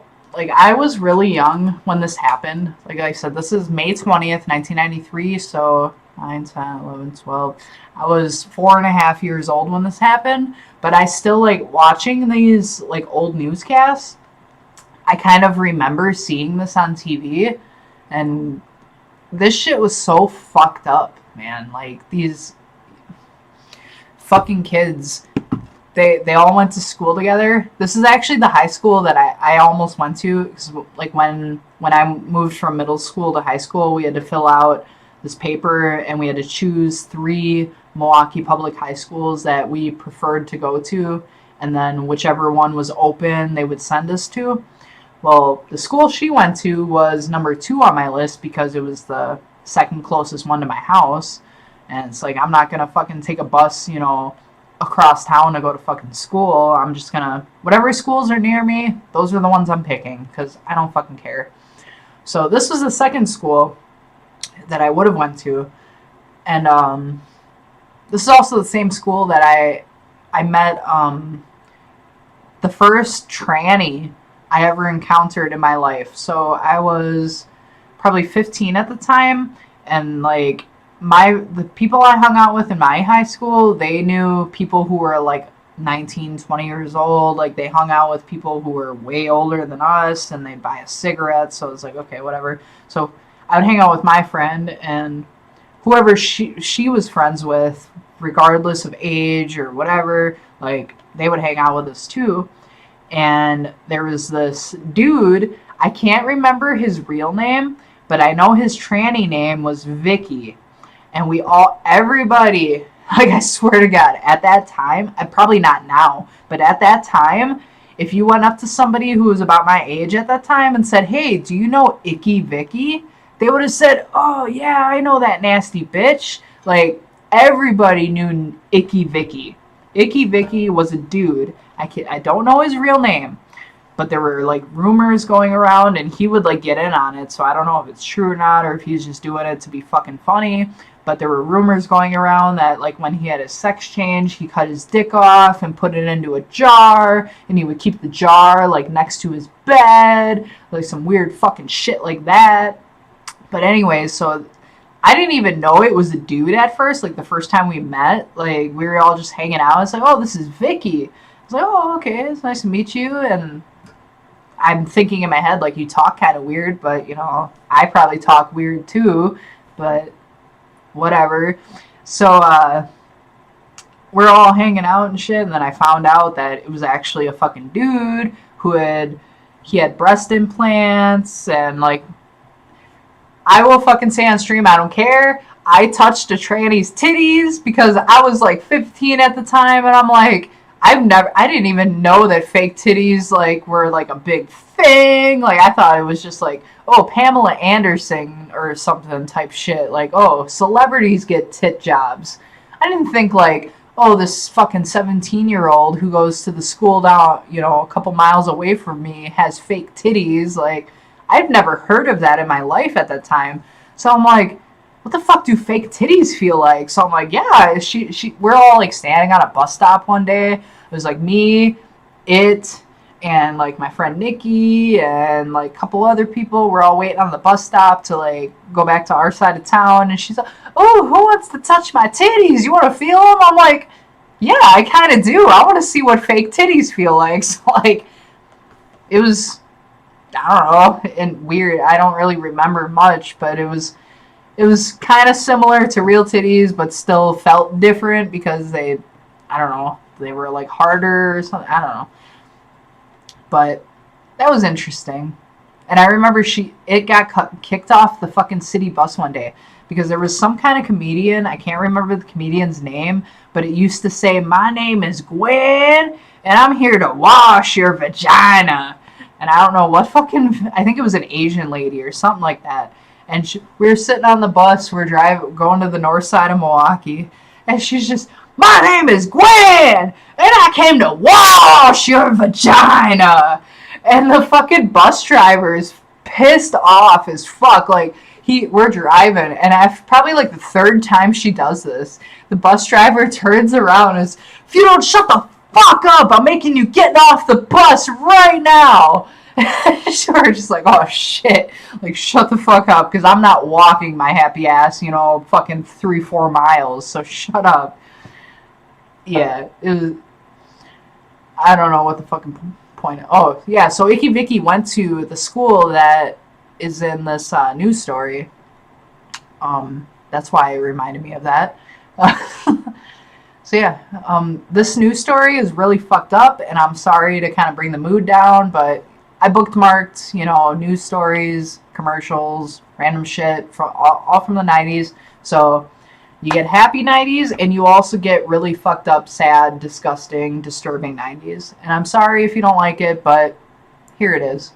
was really young when this happened. Like I said, this is May 20th, 1993, so 9, 10, 11, 12. I was 4.5 years old when this happened, but I still, like, watching these, like, old newscasts, I kind of remember seeing this on TV, and this shit was so fucked up, man. Like, these fucking kids, they all went to school together. This is actually the high school that I almost went to, because, like, when I moved from middle school to high school, we had to fill out this paper, and we had to choose 3 Milwaukee public high schools that we preferred to go to, and then whichever one was open, they would send us to. Well, the school she went to was number 2 on my list because it was the second closest one to my house, and it's like, I'm not gonna fucking take a bus, across town to go to fucking school. I'm just gonna, whatever schools are near me, those are the ones I'm picking, because I don't fucking care. So this was the second school that I would have went to, and this is also the same school that I met the first tranny I ever encountered in my life. So I was probably 15 at the time, and like the people I hung out with in my high school, they knew people who were like 19, 20 years old. Like, they hung out with people who were way older than us, and they'd buy us cigarettes. So it's like, okay, whatever. So I would hang out with my friend, and whoever she was friends with, regardless of age or whatever, like, they would hang out with us too. And there was this dude, I can't remember his real name, but I know his tranny name was Vicky. And everybody, like, I swear to God, at that time, probably not now, but at that time, if you went up to somebody who was about my age at that time and said, hey, do you know Icky Vicky? They would have said, oh, yeah, I know that nasty bitch. Like, everybody knew Icky Vicky. Icky Vicky was a dude. I don't know his real name, but there were, like, rumors going around, and he would, like, get in on it. So I don't know if it's true or not, or if he's just doing it to be fucking funny. But there were rumors going around that, like, when he had his sex change, he cut his dick off and put it into a jar, and he would keep the jar, like, next to his bed, like, some weird fucking shit like that. But anyways, so I didn't even know it was a dude at first. Like, the first time we met, like, we were all just hanging out. It's like, oh, this is Vicky. I was like, oh, okay, it's nice to meet you. And I'm thinking in my head, like, you talk kind of weird, but, I probably talk weird too, but whatever. So, we're all hanging out and shit, and then I found out that it was actually a fucking dude who had breast implants, and, like, I will fucking say on stream, I don't care. I touched a tranny's titties because I was like 15 at the time, and I'm like, I didn't even know that fake titties, like, were like a big thing. Like, I thought it was just like, oh, Pamela Anderson or something type shit. Like, oh, celebrities get tit jobs. I didn't think like, oh, this fucking 17-year-old who goes to the school down, you know, a couple miles away from me has fake titties. Like, I've never heard of that in my life at that time. So I'm like, what the fuck do fake titties feel like? So I'm like, yeah, we're all like standing on a bus stop one day. It was like me, and like my friend Nikki and like a couple other people. We're all waiting on the bus stop to like go back to our side of town. And she's like, oh, who wants to touch my titties? You want to feel them? I'm like, yeah, I kind of do. I want to see what fake titties feel like. So like, it was, I don't know, and weird. I don't really remember much, but it was kind of similar to real titties, but still felt different because I don't know, they were like harder or something. I don't know. But that was interesting. And I remember it got kicked off the fucking city bus one day because there was some kind of comedian, I can't remember the comedian's name, but it used to say, my name is Gwen, and I'm here to wash your vagina. And I don't know what fucking, I think it was an Asian lady or something like that. And we were sitting on the bus, we're going to the north side of Milwaukee, and she's just, my name is Gwen, and I came to wash your vagina. And the fucking bus driver is pissed off as fuck. Like, we're driving, and probably like the third time she does this, the bus driver turns around and is, if you don't shut the fuck up, I'm making you get off the bus right now. So we're just like, oh shit, like shut the fuck up, because I'm not walking my happy ass, you know, fucking 3-4 miles, so shut up. Yeah, it was, I don't know what the fucking point. Oh yeah, so Icky Vicky went to the school that is in this news story. That's why it reminded me of that. So yeah, this news story is really fucked up, and I'm sorry to kind of bring the mood down, but I bookmarked, you know, news stories, commercials, random shit from all from the 90s. So you get happy 90s, and you also get really fucked up, sad, disgusting, disturbing 90s. And I'm sorry if you don't like it, but here it is.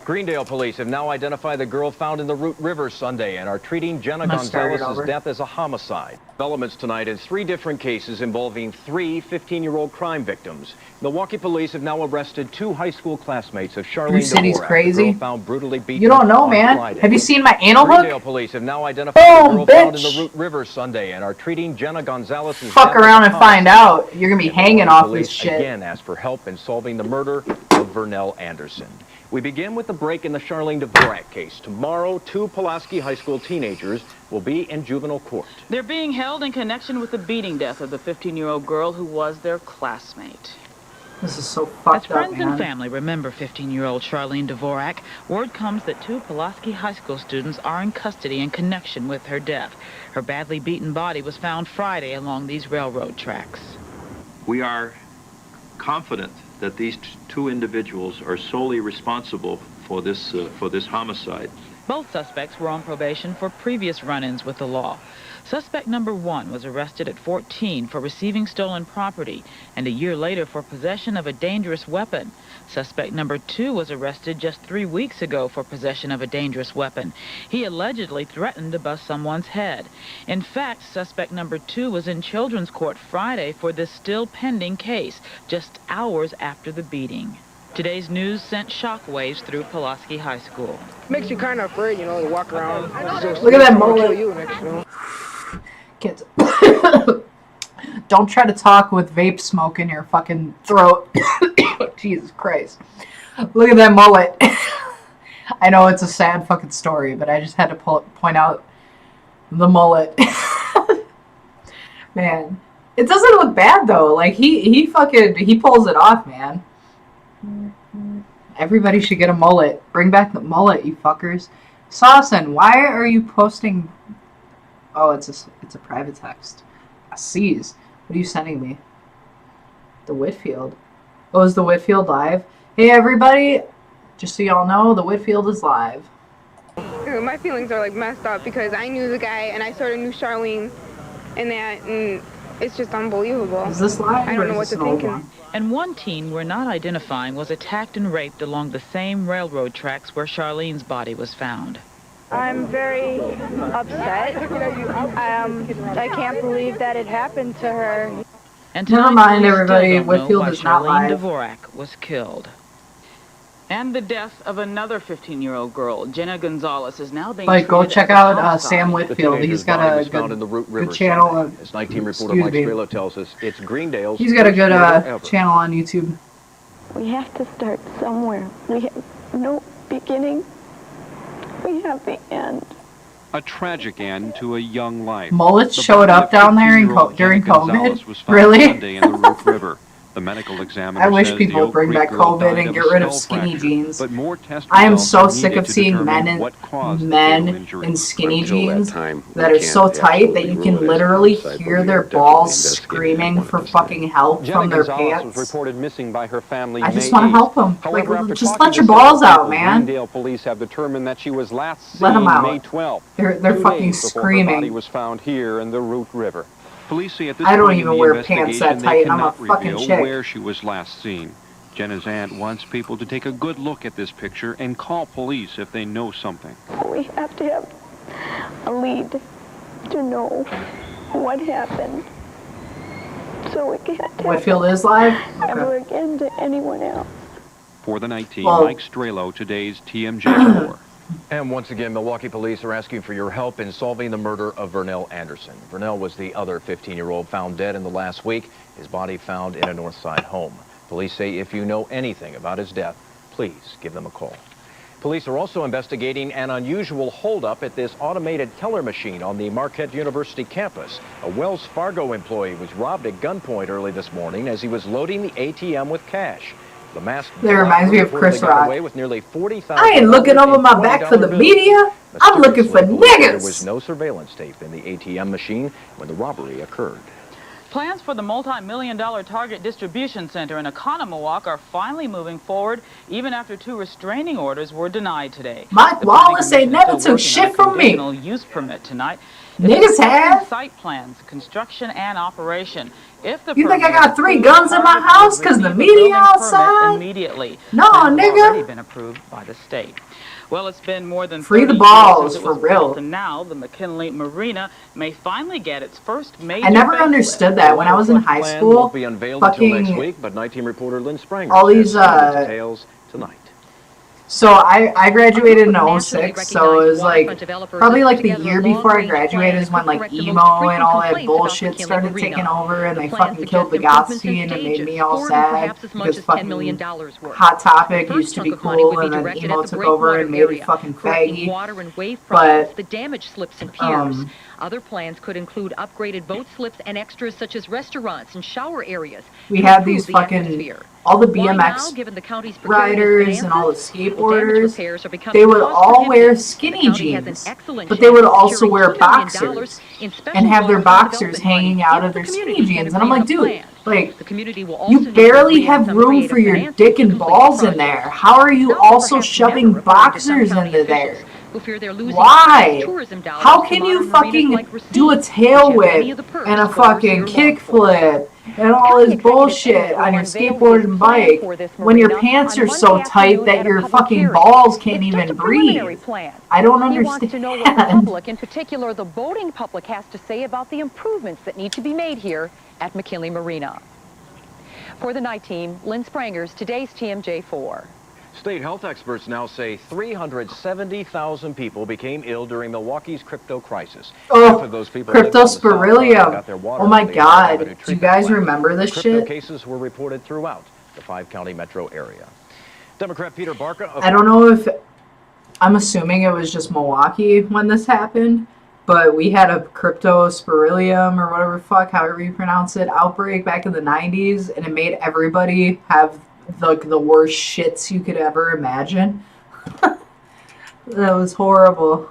Greendale police have now identified the girl found in the Root River Sunday and are treating Jenna Gonzalez's death as a homicide. Developments tonight in 3 different cases involving 3 15-year-old crime victims. Milwaukee police have now arrested 2 high school classmates of Charlene City's Dvorak, crazy. the girl found brutally beaten. You don't know, man. Friday. Have you seen my anal hook? Greendale police have now identified the girl found in the Root River Sunday and are treating Jenna Gonzalez's Fuck death around as a and find homicide. out. You're gonna be hanging off this shit. Again asked for help in solving the murder of Vernell Anderson. We begin with the break in the Charlene Dvorak case. Tomorrow, 2 Pulaski High School teenagers will be in juvenile court. They're being held in connection with the beating death of the 15-year-old girl who was their classmate. This is so fucked As friends up, man. and family remember 15-year-old Charlene Dvorak, word comes that 2 Pulaski High School students are in custody in connection with her death. Her badly beaten body was found Friday along these railroad tracks. We are confident that these 2 individuals are solely responsible for this homicide. Both suspects were on probation for previous run-ins with the law. Suspect number 1 was arrested at 14 for receiving stolen property, and a year later for possession of a dangerous weapon. Suspect number 2 was arrested just 3 weeks ago for possession of a dangerous weapon. He allegedly threatened to bust someone's head. In fact, suspect number 2 was in children's court Friday for this still pending case, just hours after the beating. Today's news sent shockwaves through Pulaski High School. Makes you kind of afraid, you know, to walk around. Look at that mullet. Kids, don't try to talk with vape smoke in your fucking throat. Jesus Christ. Look at that mullet. I know it's a sad fucking story, but I just had to point out the mullet. Man, it doesn't look bad though. Like he pulls it off, man. Everybody should get a mullet. Bring back the mullet, you fuckers. Sawson, why are you posting? Oh, it's a private text. Sees. What are you sending me? The Whitfield. Oh, is the Whitfield live? Hey everybody, just so y'all know, the Whitfield is live. My feelings are like messed up because I knew the guy and I sort of knew Charlene and that, and It's just unbelievable. Is this live I or don't know is what this to an old think. one? And one teen we're not identifying was attacked and raped along the same railroad tracks where Charlene's body was found. I'm very upset. I can't believe that it happened to her. And Never tonight, mind, police still everybody. don't know Whitfield why is not Charlene live. Dvorak was killed. And the death of another 15-year-old girl, Jenna Gonzalez, is now being Like, go treated check as a out homicide. Sam The Whitfield. teenager's He's got body a was found in the Root good River channel. Sunday. As 19 reporter Excuse Mike me. Strelo tells us, it's Greendale's He's got a first good murder ever. channel on YouTube. We have to start somewhere. We have no beginning. We have the end. A tragic end to a young life. Mullets The showed body up of down there in 15-year-old during Jenna Gonzalez COVID? was found Really? Sunday in the Root River. The medical examiner I wish says people the would Oak bring Creek back girl COVID died and of get a rid of skull skinny fracture, jeans. but more tests I am results so are sick needed of to seeing determine what caused the fatal men injury. in skinny Until that jeans time, we that are can't so tight that absolutely you rule can it as a literally homicide, but hear we their are definitely balls investigating screaming one at for this time. fucking help Jenna from their Gonzalez was pants. reported missing by her family I just May want to 8th. help them. Like, However, after just talking let to your several balls out, people, man. Greendale police have determined that she was last Let them seen out. May 12th. They're 2 fucking days before her body screaming. was found here in the Root River. Police say at this I don't point in even the wear pants that investigation they tight, and I'm a cannot fucking reveal chick. where she was last seen. Jenna's aunt wants people to take a good look at this picture and call police if they know something. We have to have a lead to know what happened. So we can't tell Whitfield is live? ever Okay. again to anyone else. For the night team, Well- Mike Strelo, today's TMJ4. And once again, Milwaukee police are asking for your help in solving the murder of Vernell Anderson. Vernell was the other 15-year-old found dead in the last week. His body found in a North Side home. Police say if you know anything about his death, please give them a call. Police are also investigating an unusual holdup at this automated teller machine on the Marquette University campus. A Wells Fargo employee was robbed at gunpoint early this morning as he was loading the ATM with cash. The masked That reminds me of reportedly Chris got Rock. away with nearly $40,000 I ain't looking over in my back for the $20 bills. media. I'm looking for Mysteriously, police say There niggas. was no surveillance tape in the ATM machine when the robbery occurred. Plans for the multi-million-dollar Target distribution center in Oconomowoc are finally moving forward, even after 2 restraining orders were denied today. Mike The planning Wallace ain't commission is never still took working on shit a from me. conditional use permit tonight. Niggas It's discussing have. site plans, construction, and operation. If the You think I permit is got 3 approved, guns in my Target will house because the receive a media building permit outside? immediately. No, Plans have already nigga. been approved by the state. Well, it's been more than Free 30 the balls, years since it was for real. built, and now the McKinley Marina may finally get its first major I never facelift. understood that when I was in high Plan school. won't be unveiled until next Fucking week, but night team reporter Lynn Spranger all says these some of the details tonight. So I graduated in 06, so it was like probably like the year before I graduated is when like emo and all that bullshit started taking over, and they fucking killed the goth scene and made me all sad because fucking Hot Topic used to be cool and then emo took over and made it fucking faggy. But the damage slips and piers. um, Other plans could include upgraded boat slips and extras such as restaurants and shower areas. we to had improve these the fucking atmosphere. all the Why now, BMX given the county's precarious riders and all the finances? Damage skateboarders, repairs are becoming they would cost all wear prohibitive. skinny The county has an jeans, excellent but they would chance of also securing wear $2 million boxers in special and have their long-term boxers development money hanging out if of the their community skinny can jeans. And I'm agree like, on a dude, plan. like, The community will also you need to barely agree on have some room creative for your financing dick to and complete the balls in project. there. How are you Some will also perhaps shoving never, according to some boxers county into officials, there? who fear they're losing Why? tourism dollars How to can you modern marinas fucking like Racine, do a tail which have many whip of the perks and a of fucking overseer law kick flip and all this bullshit on your skateboard and bike when your pants are so tight that your fucking balls can't even breathe? I don't He wants to know what the understand. public, in particular the boating public, has to say about the improvements that need to be made here at McKinley Marina. For the night team, Lynn Sprangers, today's TMJ4. State health experts now say 370,000 people became ill during Milwaukee's crypto crisis. Half Oh, of those people lived on the south side and got their Cryptosporidium. water Oh my from the god. Avenue Do you treatment guys plant. remember this Crypto shit? cases were reported throughout the 5-county metro area. Democrat Peter Barca of I don't know if, I'm assuming it was just Milwaukee when this happened, but we had a Cryptosporidium or whatever the fuck, however you pronounce it, outbreak back in the 90s, and it made everybody have the worst shits you could ever imagine. That was horrible.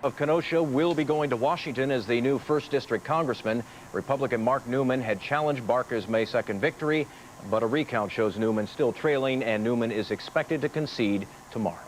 of Kenosha will be going to Washington as the new 1st District Congressman. Republican Mark Newman had challenged Barca's May 2nd victory, but a recount shows Newman still trailing, and Newman is expected to concede tomorrow.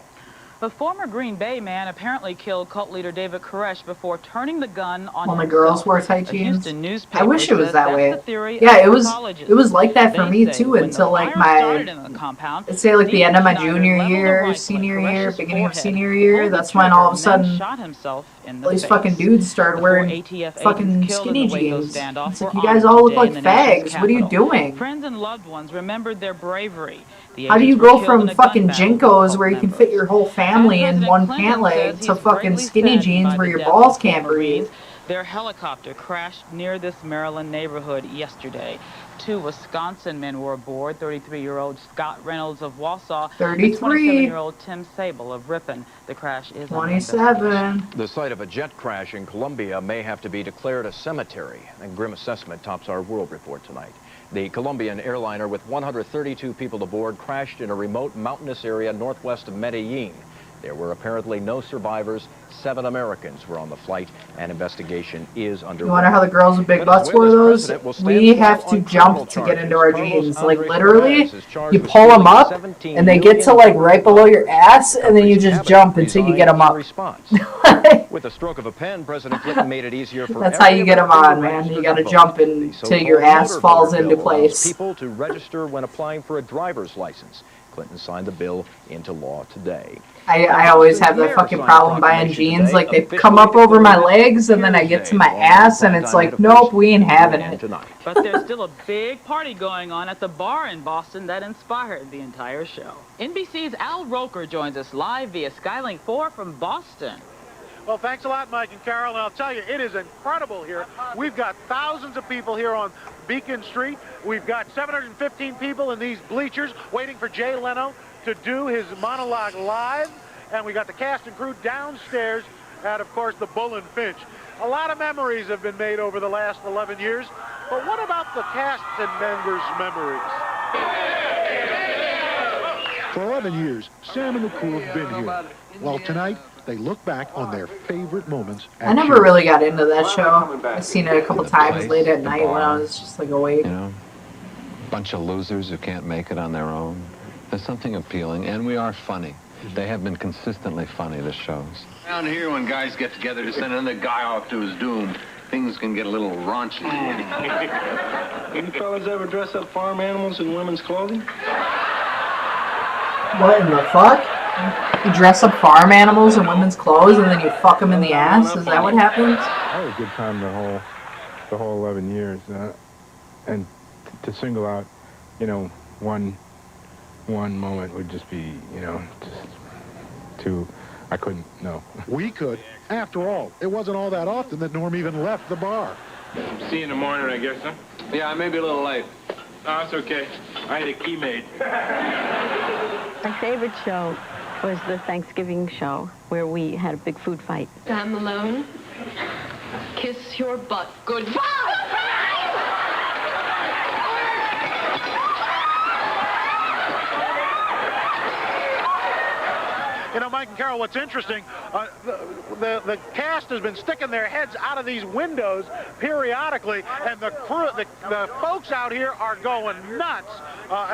The former Green Bay man apparently killed cult leader David Koresh before turning the gun on When the himself. girls wore tight A jeans. Houston newspaper I wish it was says that that's way. the theory Yeah, of it was psychologists. like that for They me say too when until the like fire started in the compound, let's say like the end of my Stephen junior Schneider leveled a year, rifle at senior year, Koresh's beginning of forehead, senior year, pulled the that's when trigger, all of a and then sudden shot himself in all the these face. fucking dudes started The 4 wearing ATF agents fucking killed in the skinny Waco jeans. standoff It's like were you guys honored all look today in like the nation's fags. What are you capital. doing? Friends and loved ones remembered their bravery. The How do agents you were go killed in from a gun fucking battle with Jinkos cult where you can members. fit your whole family in President one Clinton pant leg says to he's fucking greatly skinny saddened jeans by where the your death of balls four can't breathe? Marines. Their helicopter crashed near this Maryland neighborhood yesterday. 2 Wisconsin men were aboard, 33-year-old Scott Reynolds of Wausau 33. and 27-year-old Tim Sable of Ripon. The crash is under investigation. 27. The site of a jet crash in Colombia may have to be declared a cemetery. A grim assessment tops our world report tonight. The Colombian airliner with 132 people aboard crashed in a remote mountainous area northwest of Medellin. There were apparently no survivors. 7 Americans were on the flight. An investigation is underway. You wonder how the girls with big butts wore those? We have to jump to get into our jeans. Like literally, you pull them up and they get to like right below your ass and then you just jump until you get them up. With a stroke of a pen, President Clinton made it easier for That's how you get them on, man. You gotta jump until your ass falls into place. People to register when applying for a driver's license. Clinton signed the bill into law today. I always have that fucking problem buying jeans. Like they come up over my legs and then I get to my ass and it's like, nope, we ain't having it. But there's still a big party going on at the bar in Boston that inspired the entire show. NBC's Al Roker joins us live via Skylink 4 from Boston. Well, thanks a lot, Mike and Carol, and I'll tell you, it is incredible here. We've got thousands of people here on Beacon Street. We've got 715 people in these bleachers waiting for Jay Leno to do his monologue live, and we got the cast and crew downstairs at, of course, the Bull and Finch. A lot of memories have been made over the last 11 years, but what about the cast and members' memories? For 11 years, Sam and the crew have been here. Well, tonight, they look back on their favorite moments. I never really got into that show. I've seen it a couple times late at night when I was just like awake. You know, bunch of losers who can't make it on their own. There's something appealing, and we are funny. They have been consistently funny, the shows. Down here, when guys get together to send another guy off to his doom, things can get a little raunchy. You fellas ever dress up farm animals in women's clothing? What in the fuck? You dress up farm animals in women's clothes and then you fuck them in the ass? Is that what happens? I had a good time the whole 11 years. And to single out, you know, one moment would just be, you know, just too, I couldn't, no. We could. After all, it wasn't all that often that Norm even left the bar. See you in the morning, I guess, huh? Yeah, I may be a little late. Oh, it's okay. I had a key made. My favorite show was the Thanksgiving show where we had a big food fight. Sam Malone, kiss your butt goodbye. You know, Mike and Carol, what's interesting, the cast has been sticking their heads out of these windows periodically, and the crew, the folks out here are going nuts.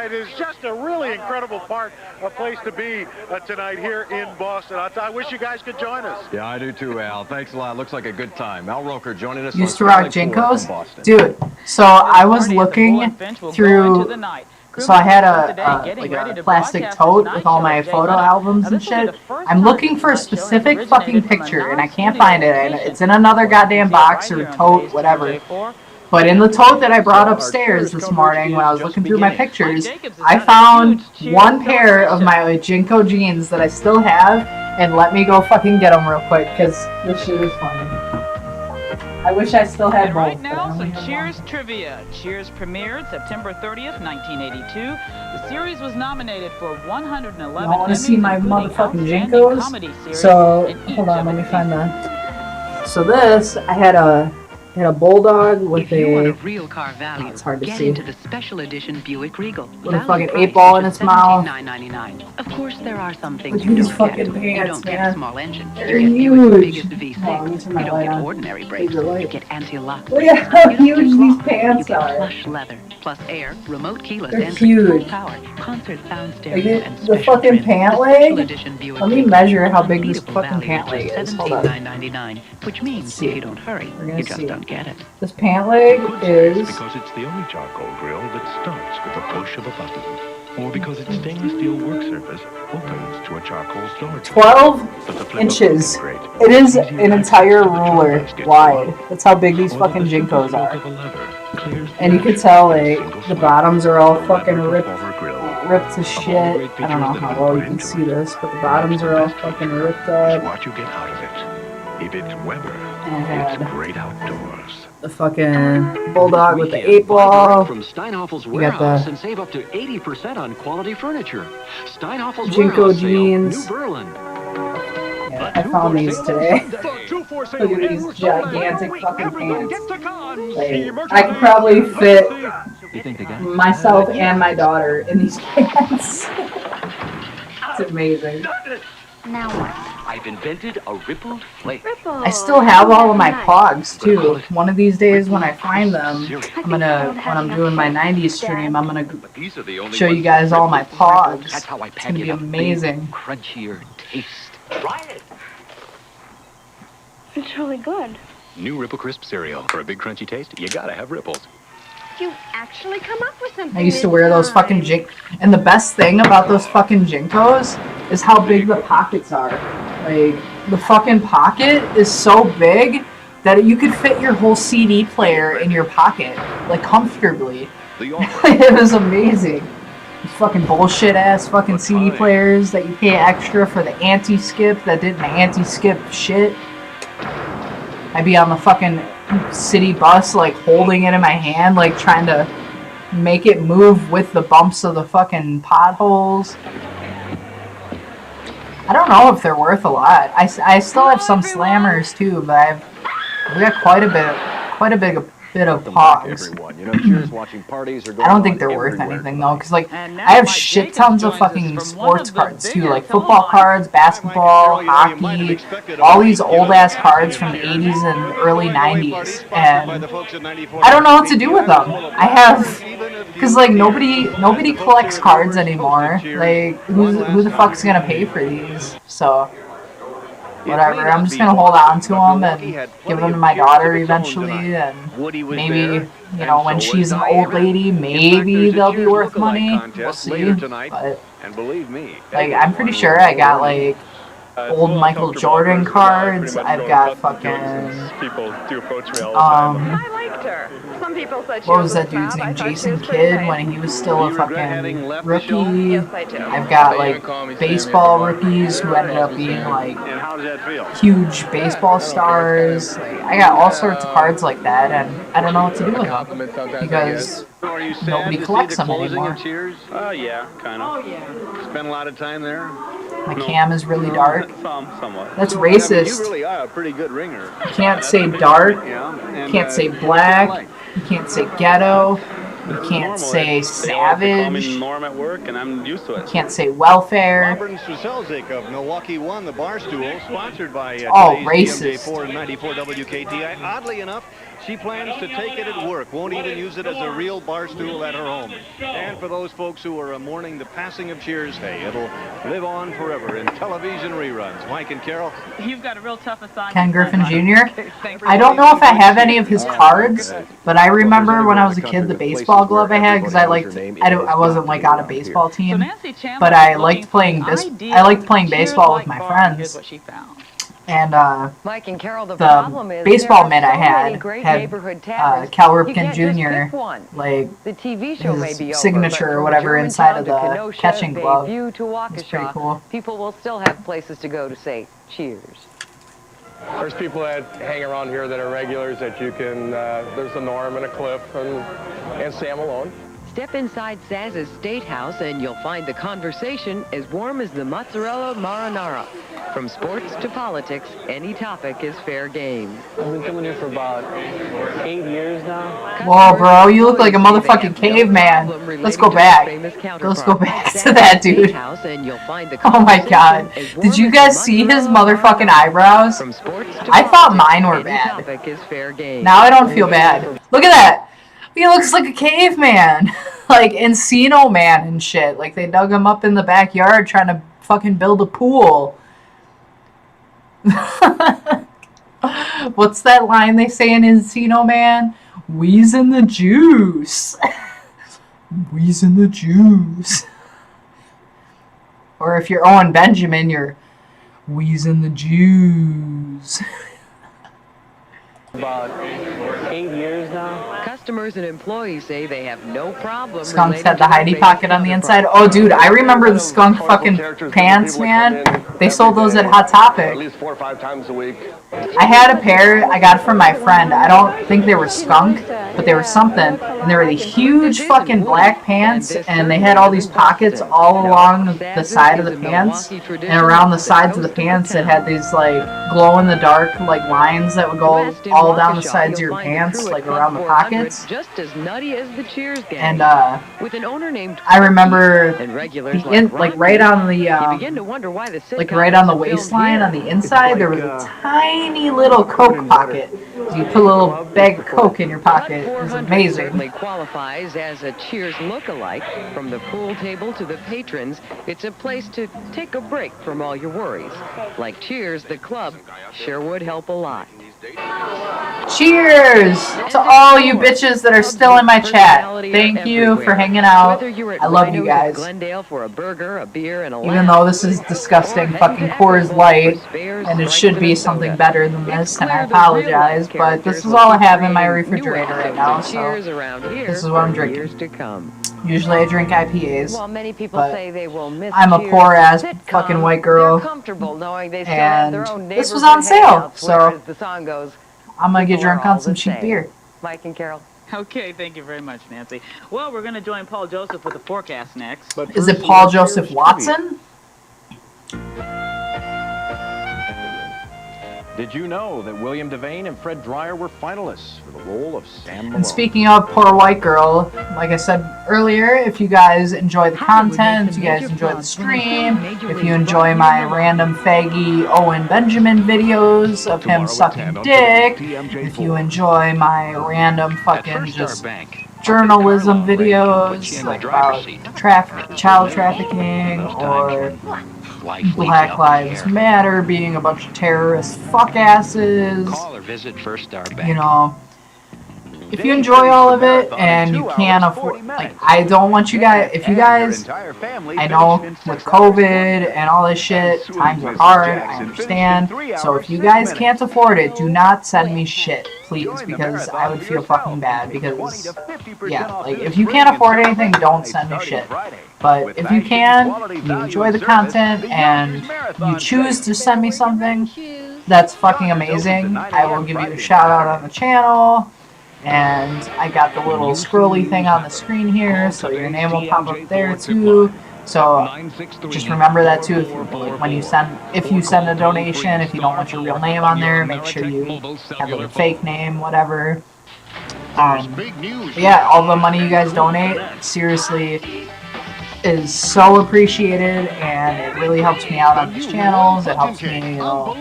It is just a really incredible place to be tonight here in Boston. I wish you guys could join us. Yeah, I do too, Al. Thanks a lot. Looks like a good time. Al Roker joining us. Used to rock Jinkos? Dude, so I was looking through... So I had a plastic tote with all my photo albums and shit. I'm looking for a specific fucking picture and I can't find it. And it's in another goddamn box or tote, whatever. But in the tote that I brought upstairs this morning when I was looking through my pictures, I found one pair of my Jinko jeans that I still have, and let me go fucking get them real quick because this shit is funny. I wish I still had both. Right now, some Cheers trivia. Cheers premiered September 30th, 1982. The series was nominated for 111 Emmys. I want to see my motherfucking Jinkos. So, hold on, let me find that. So this, I had a Had a bulldog with If you want a, a real car value, it's hard to get see, into the special edition Buick Regal. with a Value fucking price 8-ball is in just its mouth. $17,999. Of course, there are some Look things at you these don't get. fucking You pants, don't get a man. small engine. They're You get Buick's huge. biggest Hold on, let me V6. turn my You don't light get on. ordinary Leave brakes. the You light. get anti-lock Look brakes. at how You don't huge get these cloth. pants You get are. plush leather, plus air, remote keyless They're entry, full huge. power, concert sound Like stereo, and the special fucking trim. pant The special leg. edition Buick Let me Regal. measure how big this Unbeatable fucking value pant at leg just is. Hold up. $17,999, which means see. if you don't hurry, We're gonna you just see. don't get it. This pant leg is Because it's the only charcoal grill that starts with the push of a button. Or because its stainless steel work surface opens to a charcoal storage. 12 But the flip inches. of grate, It is an entire ruler wide. That's how big these fucking Jinkos are. And you can tell, like, the bottoms are all fucking ripped to shit. I don't know how well you can see this, but the bottoms are all fucking ripped up. What you get out of it. If it's Weber, And it's great outdoors. the fucking bulldog with the 8-ball. From Steinhoffel's You got Warehouse the and save up to 80% on quality furniture. Steinhoffel's Jinko Warehouse sale, jeans. New Berlin. Yeah, I found these today. Look at these gigantic fucking pants. Like, I could probably fit myself and my daughter in these pants. It's amazing. Now what? I've invented a rippled flake. I still have all of my pogs too. One of these days when I find them, I'm gonna, when I'm doing my 90s stream, I'm gonna show you guys all my pogs. That's how I It's pack gonna it be up. amazing. Crunchier taste. Try it. It's really good. New Ripple Crisp cereal. For a big crunchy taste, you gotta have Ripples. You actually come up with something. I used to wear those fucking and the best thing about those fucking Jinkos is how big the pockets are. Like, the fucking pocket is so big that you could fit your whole CD player in your pocket, like, comfortably. It was amazing. These fucking bullshit ass fucking CD players that you pay extra for the anti-skip that didn't anti-skip shit. I'd be on the fucking city bus, like, holding it in my hand, like, trying to make it move with the bumps of the fucking potholes. I don't know if they're worth a lot. I still have some slammers too, but we got quite a bit of pogs. You know, cheers watching parties are going I don't think they're on worth everywhere anything though, because like I have shit tons of fucking sports cards too, like football cards, basketball, hockey, all these old ass cards from the 80s and early 90s, and I don't know what to do with them. I have, because like nobody collects cards anymore. Like who the fuck's gonna pay for these? So. Whatever, I'm just gonna hold on to them and give them to my daughter eventually, and maybe, you know, when she's an old lady, maybe they'll be worth money. We'll see. But, like, I'm pretty sure I got, like, old Michael Jordan cards. I've got fucking, people do approach me all the time. Some people said she what was a that dude's snob. name? I thought she Jason was pretty Kidd nice. when he was still a fucking rookie. Yes, I do. I've got like baseball rookies who ended up being like huge baseball stars. Like, I got all sorts of cards like that, and I don't know what to do with them because nobody collects them anymore. Oh yeah, kind of. Oh yeah. Spend a lot of time there. My cam is really dark. Somewhat. That's Yeah, but racist. you really are a pretty good ringer. You can't say dark. Yeah, You can't say black. You can't say ghetto. You can't say They call me savage. Norm at work, and I'm used to it. You can't say welfare. Robert and Strzelczyk of Milwaukee won the Barstool, sponsored by Oh, today's racist. TMJ4 and 94 WKTI. Oddly enough, she plans to take it at work, won't even use it as a real bar stool at her home. And for those folks who are mourning the passing of Cheers, hey, it'll live on forever in television reruns. Mike and Carol. You've got a real tough assignment. Ken Griffin Jr. I don't know if I have any of his cards, but I remember when I was a kid the baseball glove I had because I wasn't like on a baseball team, but I liked playing baseball with my friends. And Mike and Carol, the the problem is baseball there are mitt I so many had great had neighborhood taverns. Cal You Ripken can't just pick Jr. one. like The TV show may be his over, signature but or from whatever inside of Germantown the to Kenosha, catching glove. Bayview to It's pretty Waukesha, cool. people will still have places to go to say cheers. There's people that hang around here that are regulars that you can, there's a Norm and a Cliff and Sam Malone. Step inside Zaz's State House and you'll find the conversation as warm as the mozzarella marinara. From sports to politics, any topic is fair game. I've been coming here for about 8 years now. Whoa, bro, you look like a motherfucking caveman. Let's go back. Let's go back to that, dude. Oh my god. Did you guys see his motherfucking eyebrows? I thought mine were bad. Now I don't feel bad. Look at that. He looks like a caveman. Like Encino Man and shit. Like they dug him up in the backyard trying to fucking build a pool. What's that line they say in Encino Man? Wheezing the juice. Wheezing the juice. Or if you're Owen Benjamin, you're wheezing the juice. About 8 years now. Customers and employees say they have no problem. Skunks had the Heidi pocket on the inside. Oh, dude, I remember the skunk fucking pants, man. They sold those at Hot Topic. At least 4 or 5 times a week. I had a pair I got from my friend. I don't think they were skunk, but they were something. And they were the huge fucking black pants, and they had all these pockets all along the side of the pants. And around the sides of the pants, it had these like glow-in-the-dark like lines that would go all down the sides of your pants, like around the pockets. Just as nutty as the Cheers gang. And with an owner named I remember like right on the like right on the waistline on the inside, there was a tiny little Coke pocket. So you put a little bag of Coke in your pocket. It was amazing. Qualifies as a Cheers look-alike. From the pool table to the patrons, it's a place to take a break from all your worries. Like Cheers, the club sure would help a lot. Cheers to all you bitches that are still in my chat. Thank you for hanging out. I love you guys. Even though this is disgusting fucking Coors Light, and it should be something better than this, and I apologize, but this is all I have in my refrigerator right now, so this is what I'm drinking. Usually I drink IPAs, but I'm a poor ass fucking white girl, and this was on sale, so I'm gonna get drunk on some cheap beer. Mike and Carol. Okay, thank you very much, Nancy. Well, we're going to join Paul Joseph with the forecast next. Is it Paul Joseph Watson? Did you know that William Devane and Fred Dreyer were finalists for the role of Sam Malone? And speaking of poor white girl, like I said earlier, if you guys enjoy the content, if you guys enjoy the stream, if you enjoy my random faggy Owen Benjamin videos of him sucking dick, if you enjoy my random fucking just journalism videos like about child trafficking or Black Lives Matter being a bunch of terrorist fuck asses, you know, if you enjoy all of it and you can't afford, like, I don't want you guys, if you guys, I know with COVID and all this shit, times are hard, I understand, so if you guys can't afford it, do not send me shit, please, because I would feel fucking bad, because, yeah, like, if you can't afford anything, don't send me shit, but if you can, you enjoy the content, and you choose to send me something, that's fucking amazing, I will give you a shout out on the channel. And I got the little scrolly thing on the screen here, so your name will pop up there too. So just remember that too. When you send, if you send a donation, if you don't want your real name on there, make sure you have a fake name, whatever. Yeah, all the money you guys donate, seriously, is so appreciated, and it really helps me out on these channels. It helps me, you know,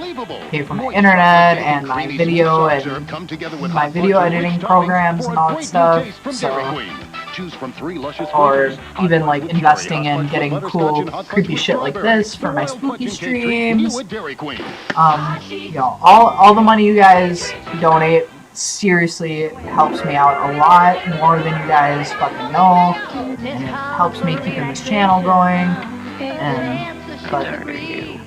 pay for my internet and my video editing programs and all that stuff. So, or even like investing in getting cool, creepy shit like this for my spooky streams. You know, all the money you guys donate, seriously, it helps me out a lot more than you guys fucking know, and it helps me keeping this channel going. But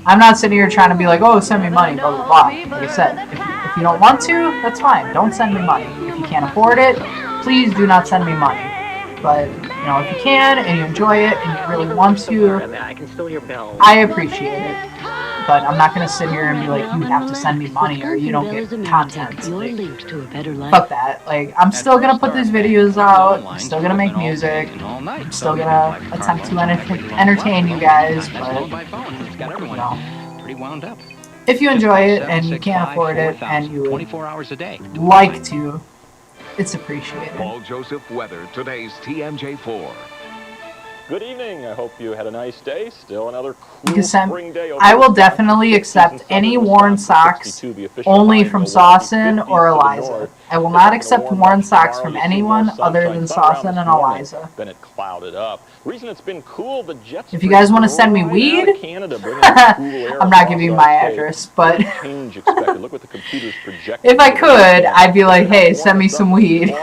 I'm not sitting here trying to be like, oh, send me money, blah blah blah. Like I said, if you don't want to, that's fine. Don't send me money. If you can't afford it, please do not send me money. But you know, if you can and you enjoy it and you really want to, I appreciate it. but I'm not gonna sit here and be like, you have to send me money or you don't get content. Like, fuck that. Like, I'm still gonna put these videos out. I'm still gonna make music. I'm still gonna attempt to entertain you guys, but you know, if you enjoy it and you can't afford it and you would like to, it's appreciated. Paul Joseph weather, today's TMJ4. Good evening. I hope you had a nice day. Still another cool spring day. I will definitely accept any worn socks only from Sawson or Eliza. I will not accept worn socks from anyone other than Sawson and Eliza. Then it clouded up. Reason it's been cool, the Jets. If you guys want to send me weed, I'm not giving you my address, but if I could, I'd be like, hey, send me some weed.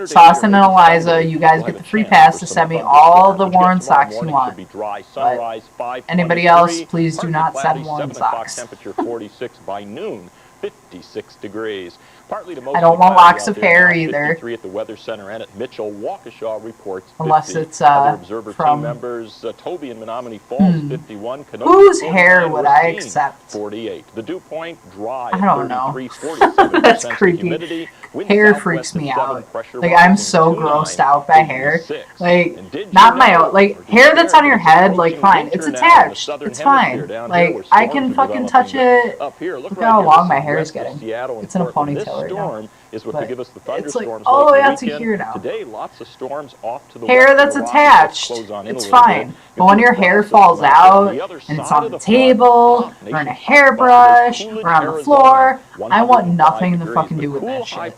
Sawson and Eliza, you guys get the free pass to send me all the worn socks you want. But anybody else, please do not send worn socks. Temperature 46 by noon. 56 degrees. Partly to I don't want locks of hair either. 53 at the Weather Center and at Mitchell. Waukesha reports 50. Unless it's Other observer from team members Toby and Menominee Falls 51. Kenosha, whose hair would I accept? 48. The dew point dry. I don't know. 47% That's creepy. humidity. Hair freaks me out. Like, I'm so grossed out by hair. Like, not my own. Like, hair that's on your head, like, fine. It's attached. It's fine. Like, I can fucking touch it. Look how long my hair is getting. It's in a ponytail right now. Is what could give us the thunderstorms. It's like all the way out to here now. Today, lots of storms off to the hair that's attached. It's fine. But when your hair falls out and it's on the table or in a hairbrush or on the floor, I want nothing to fucking do with that shit.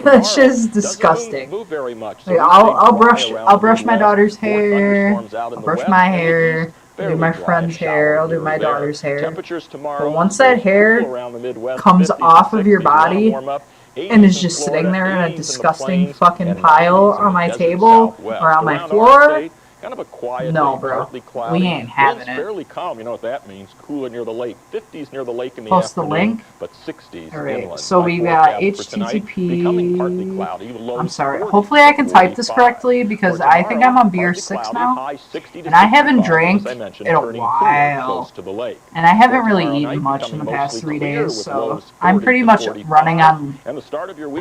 That's just disgusting. Like, I'll brush my daughter's hair. I'll brush my hair. I'll do my friend's hair. I'll do my daughter's hair. But once that hair comes off of your body and is just sitting there in a disgusting fucking pile on my table or on my floor, kind of a quiet no, day, bro. partly cloudy. We ain't having Winds it. fairly calm. You know what that means? Cooler near the lake. 50s near the lake in the Post the afternoon, link. but 60s Alright, inland. so we got HTTP. I'm sorry. Hopefully I can type this correctly because I think I'm on beer 6 now, and I haven't drank in a while, and I haven't really eaten much in the past 3 days, so I'm pretty much running on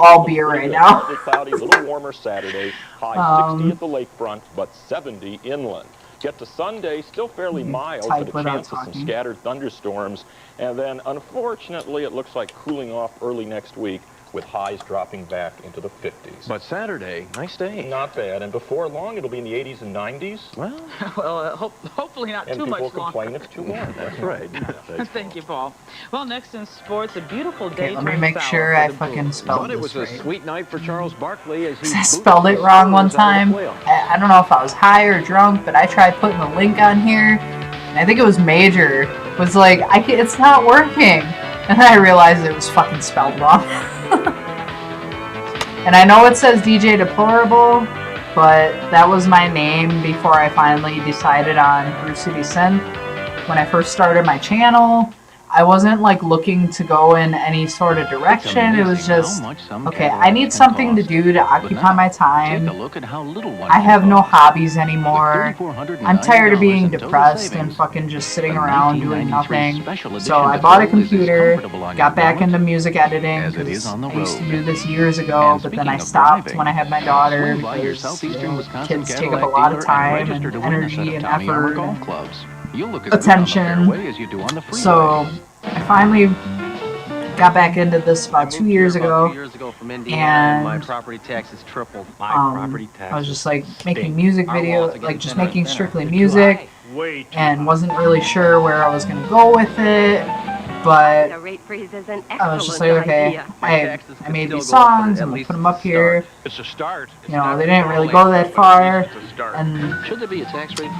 all beer right now. Cloudy, a little warmer Saturday. High 60 at the lakefront, but 70 inland. Get to Sunday, still fairly mild, but a chance of some scattered thunderstorms. And then, unfortunately, it looks like cooling off early next week, with highs dropping back into the 50s. But Saturday, nice day. Not bad. And before long, it'll be in the 80s and 90s. Well, hopefully not too much longer. And people longer. complain it's too warm. That's right. Thank you, Paul. Well, next in sports, a beautiful day. Let me make sure I fucking spelled It was this a right. sweet night for Charles Barkley as he I spelled it wrong one time. I don't know if I was high or drunk, but I tried putting the link on here, and I think it was major. It was like, it's not working. And then I realized it was fucking spelled wrong. And I know it says DJ Deplorable, but that was my name before I finally decided on Brew City Synth. When I first started my channel, I wasn't like looking to go in any sort of direction. It was just, okay, I need something to do to occupy my time. I have no hobbies anymore. I'm tired of being depressed and fucking just sitting around doing nothing. So I bought a computer, got back into music editing, because I used to do this years ago, but then I stopped when I had my daughter because kids take up a lot of time and energy and effort and attention. So I finally got back into this about 2 years ago, and my property taxes tripled. I was just like making music videos, like just making strictly music, and wasn't really sure where I was going to go with it. But I was just like, okay, I made these songs, I'm going to put them up here. It's a start. You know, they didn't really go that far. And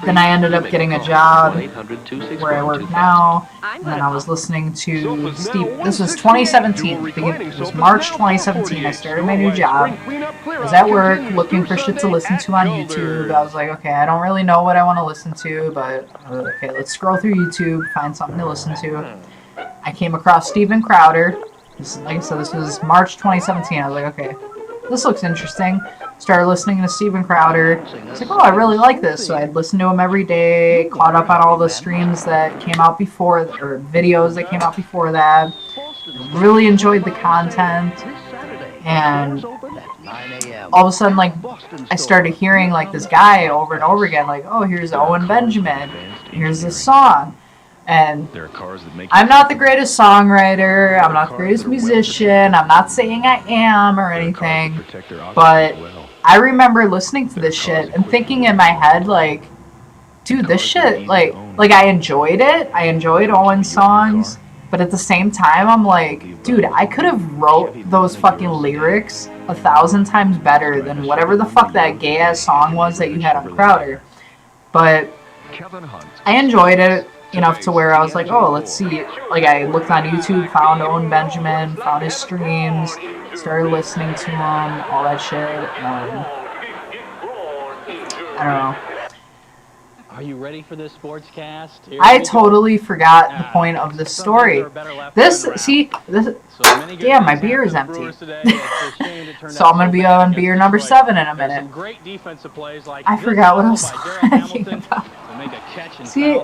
then I ended up getting a job where I work now. And then I was listening to Steve. This was 2017. I think it was March 2017. I started my new job. I was at work looking for shit to listen to on YouTube. I was like, okay, I don't really know what I want to listen to, but okay, let's scroll through YouTube, find something to listen to. I came across Steven Crowder. Like I said, this was March 2017. I was like, okay, this looks interesting. started listening to Steven Crowder. It's like, oh, I really like this. So I'd listen to him every day, caught up on all the streams that came out before, or videos that came out before that. Really enjoyed the content. And all of a sudden, like, I started hearing, like, this guy over and over again, like, oh, here's Owen Benjamin. Here's this song. And I'm not the greatest songwriter, I'm not the greatest musician, I'm not saying I am or anything, but I remember listening to this shit and thinking in my head, like, dude, this shit, like I enjoyed it, I enjoyed Owen's songs, but at the same time, I'm like, dude, I could have wrote those fucking lyrics 1,000 times better than whatever the fuck that gay-ass song was that you had on Crowder. But I enjoyed it enough to where I was like, oh, let's see. Like, I looked on YouTube, found Owen Benjamin, found his streams, started listening to him, all that shit. I don't know. Are you ready for this sportscast? I totally forgot the point of the story. Damn, my beer is empty. So I'm going to be on beer number 7 in a minute. I forgot what I was talking about. See,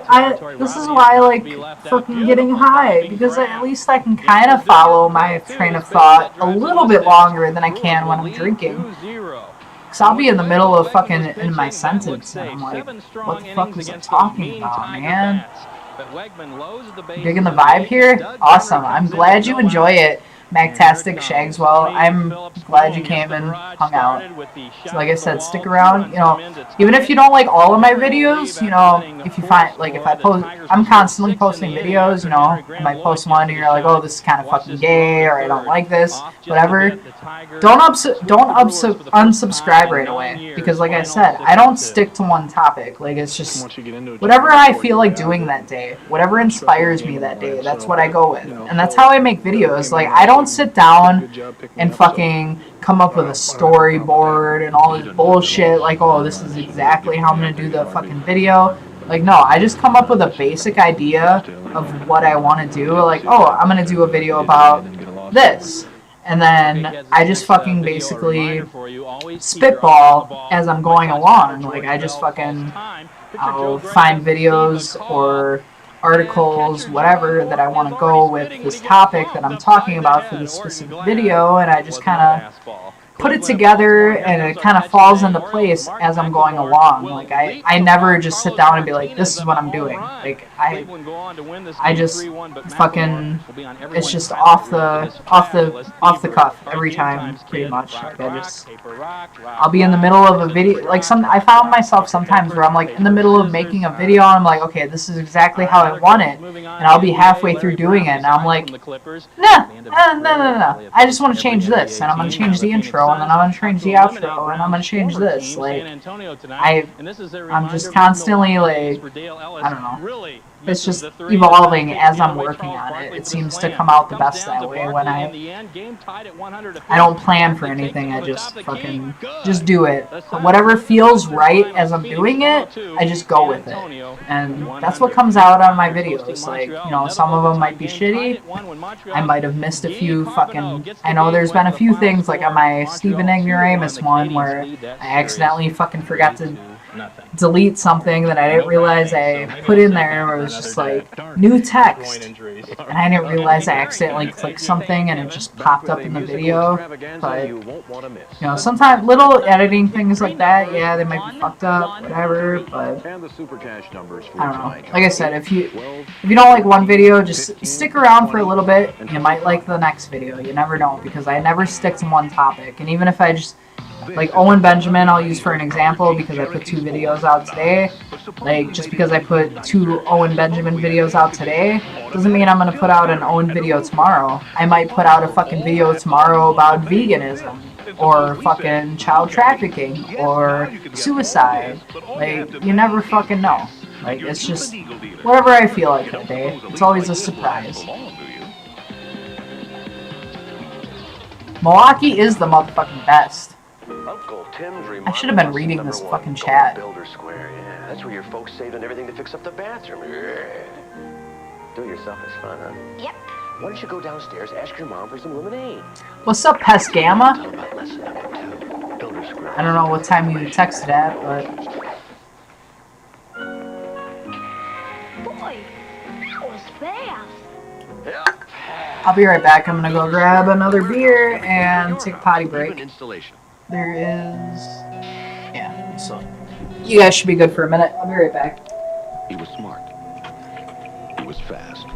this is why I like fucking getting high, because at least I can kind of follow my train of thought a little bit longer than I can when I'm drinking. Because I'll be in the middle of fucking in my sentence, and I'm like, what the fuck was I talking about, man? Digging the vibe here? Awesome. I'm glad you enjoy it, Magtastic Shagswell. I'm glad you came and hung out. So like I said, stick around. You know, even if you don't like all of my videos, you know, if you find, like, if I post, I'm constantly posting videos, you know, I might post one and you're like, oh, this is kind of fucking gay, or I don't like this, whatever. Don't unsubscribe right away, because like I said, I don't stick to one topic. Like, it's just whatever I feel like doing that day, whatever inspires me that day, that's what I go with. And that's how I make videos. Like, I don't sit down and fucking come up with a storyboard and all this bullshit, like, oh, this is exactly how I'm gonna do the fucking video. Like, no, I just come up with a basic idea of what I want to do. Like, oh, I'm gonna do a video about this. And then I just fucking basically spitball as I'm going along. Like, I just fucking, I'll find videos or articles, whatever, that I want to go with this topic that I'm talking about for this specific video, and I just kind of put it together, and it kind of falls into place as I'm going along. Like, I never just sit down and be like, this is what I'm doing. Like, I just fucking, it's just off the cuff every time, pretty much. Like, I'll be in the middle of a video, like, I found myself sometimes where I'm like in the middle of making a video, and I'm like, okay, this is exactly how I want it, and I'll be halfway through doing it, and I'm like, no, I just want to change this, and I'm going to change the intro, and then I'm going to change the outro, and I'm going to change this. Like, I'm just constantly, like, I don't know. It's just evolving as I'm working on it. It seems to come out the best that way when I don't plan for anything. I just fucking just do it. Whatever feels right as I'm doing it, I just go with it. And that's what comes out on my videos. Like, you know, some of them might be shitty. I might have missed a few fucking, I know there's been a few things, like on my Stephen Ignoramus one, where I accidentally fucking forgot to delete something that I didn't realize I put in there, where it was just like new text, and I didn't realize I accidentally clicked something and it just popped up in the video. But, you know, sometimes little editing things like that, yeah, they might be fucked up, whatever, but I don't know. Like I said, if you don't like one video, just stick around for a little bit. You might like the next video. You never know, because I never stick to one topic. And even if I just, like Owen Benjamin, I'll use for an example, because I put 2 videos out today. Like, just because I put 2 Owen Benjamin videos out today doesn't mean I'm going to put out an Owen video tomorrow. I might put out a fucking video tomorrow about veganism, or fucking child trafficking, or suicide. Like, you never fucking know. Like, it's just whatever I feel like that day. It's always a surprise. Milwaukee is the motherfucking best. I should have been reading this fucking chat. That's where your folks saving everything to fix up the bathroom. Do it yourself is fun, huh? Yep. Why don't you go downstairs, ask your mom for some lemonade? What's up, Pest Gamma? I don't know what time you texted at, but... Boy, that was fast. I'll be right back. I'm gonna go grab another beer and take a potty break. There is... Yeah, so... You guys should be good for a minute. I'll be right back. He was smart. He was fast.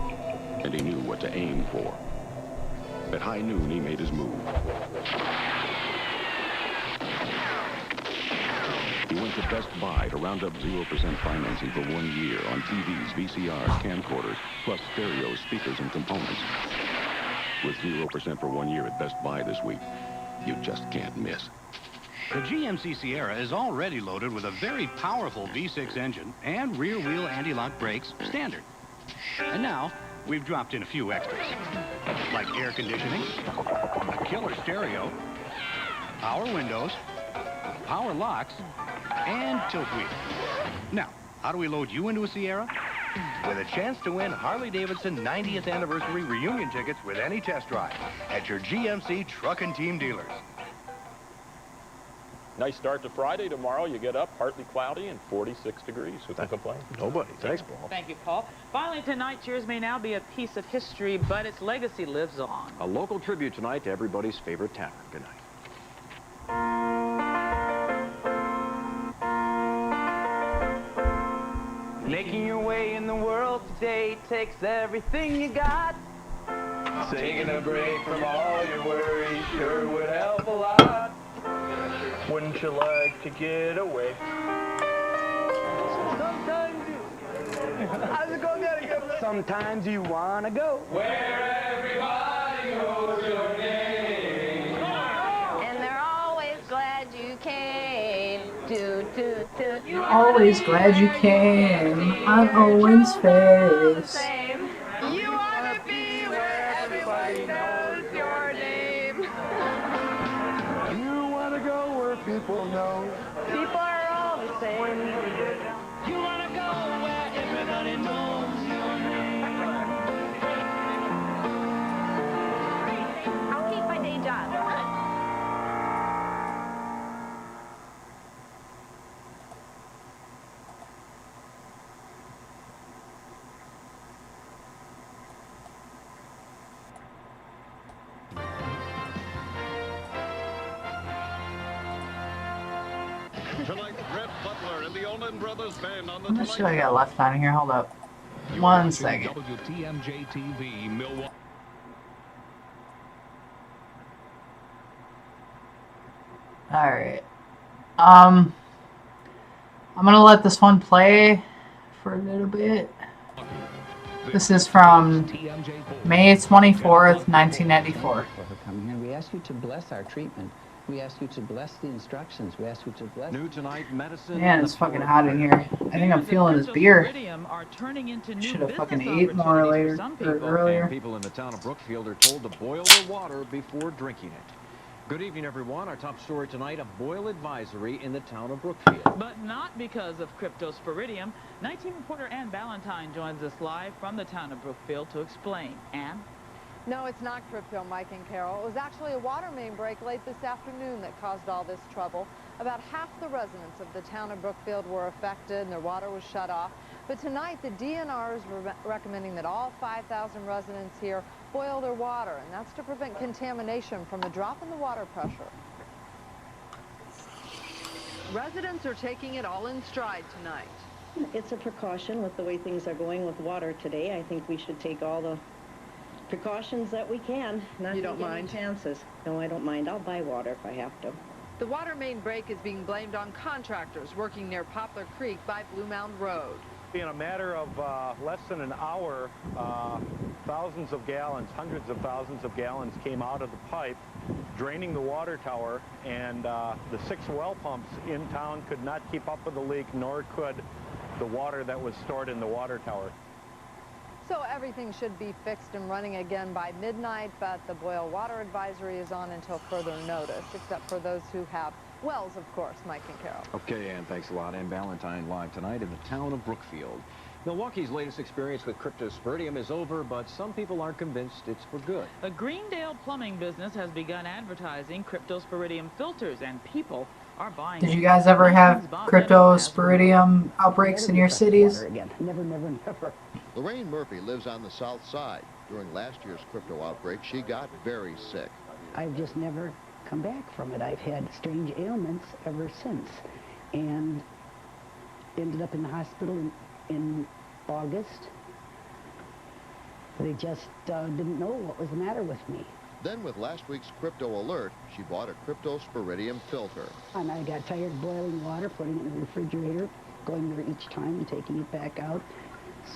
And he knew what to aim for. At high noon, he made his move. He went to Best Buy to round up 0% financing for 1 year on TVs, VCRs, camcorders, plus stereos, speakers, and components. With 0% for 1 year at Best Buy this week, you just can't miss. The GMC Sierra is already loaded with a very powerful V6 engine and rear-wheel anti-lock brakes standard. And now, we've dropped in a few extras, like air conditioning, a killer stereo, power windows, power locks, and tilt wheel. Now, how do we load you into a Sierra? With a chance to win Harley-Davidson 90th anniversary reunion tickets with any test drive at your GMC truck and team dealers. Nice start to Friday. Tomorrow you get up, partly cloudy and 46 degrees. Who can complain? Nobody. Thanks, Paul. Thank you, Paul. Finally tonight, Cheers may now be a piece of history, but its legacy lives on. A local tribute tonight to everybody's favorite tavern. Good night. Making your way in the world today takes everything you got. Taking a break from all your worries sure would help a lot. Wouldn't you like to get away? Sometimes you... How's it going, Daddy? Sometimes you want to go where everybody knows your name. And they're always glad you came. You're always glad you came on Owen's face. You want to be where everybody knows your name. You want to go where people know. People are all the same. You want to go where everybody knows your name. I'll keep my day job. Tonight, Red Butler and the Olin Brothers Band on the How much do I got left on here? Hold up. 1 second. WTMJ TV, Milwaukee. Alright. I'm gonna let this one play for a little bit. This is from May 24th, 1994. We ask you to bless our treatment. We ask you to bless the instructions. We ask you to bless... New tonight, medicine... Man, it's fucking hot in here. I think I'm feeling this beer. Should have fucking ate more later, or earlier. People in the town of Brookfield are told to boil their water before drinking it. Good evening, everyone. Our top story tonight, a boil advisory in the town of Brookfield. But not because of cryptosporidium. 19 reporter Ann Ballantyne joins us live from the town of Brookfield to explain. Ann? No, it's not crypto, Mike and Carol. It was actually a water main break late this afternoon that caused all this trouble. About half the residents of the town of Brookfield were affected and their water was shut off. But tonight, the DNR is recommending that all 5,000 residents here boil their water, and that's to prevent contamination from the drop in the water pressure. Residents are taking it all in stride tonight. It's a precaution with the way things are going with water today. I think we should take all the precautions that we can. Not You don't take any mind? chances. No, I don't mind. I'll buy water if I have to. The water main break is being blamed on contractors working near Poplar Creek by Blue Mound Road. In a matter of less than an hour, thousands of gallons, hundreds of thousands of gallons came out of the pipe, draining the water tower, and the 6 well pumps in town could not keep up with the leak, nor could the water that was stored in the water tower. So everything should be fixed and running again by midnight, but the boil water advisory is on until further notice, except for those who have wells, of course. Mike and Carol. Okay, Ann, thanks a lot. Ann Ballantyne live tonight in the town of Brookfield. Milwaukee's latest experience with cryptosporidium is over, but some people aren't convinced it's for good. A Greendale plumbing business has begun advertising cryptosporidium filters, and people are buying Did them. you guys ever have cryptosporidium outbreaks in your cities? Never, never, never. Lorraine Murphy lives on the south side. During last year's crypto outbreak, she got very sick. I've just never come back from it. I've had strange ailments ever since, and ended up in the hospital in August. They just didn't know what was the matter with me. Then with last week's crypto alert, she bought a cryptosporidium filter. And I got tired of boiling water, putting it in the refrigerator, going there each time and taking it back out.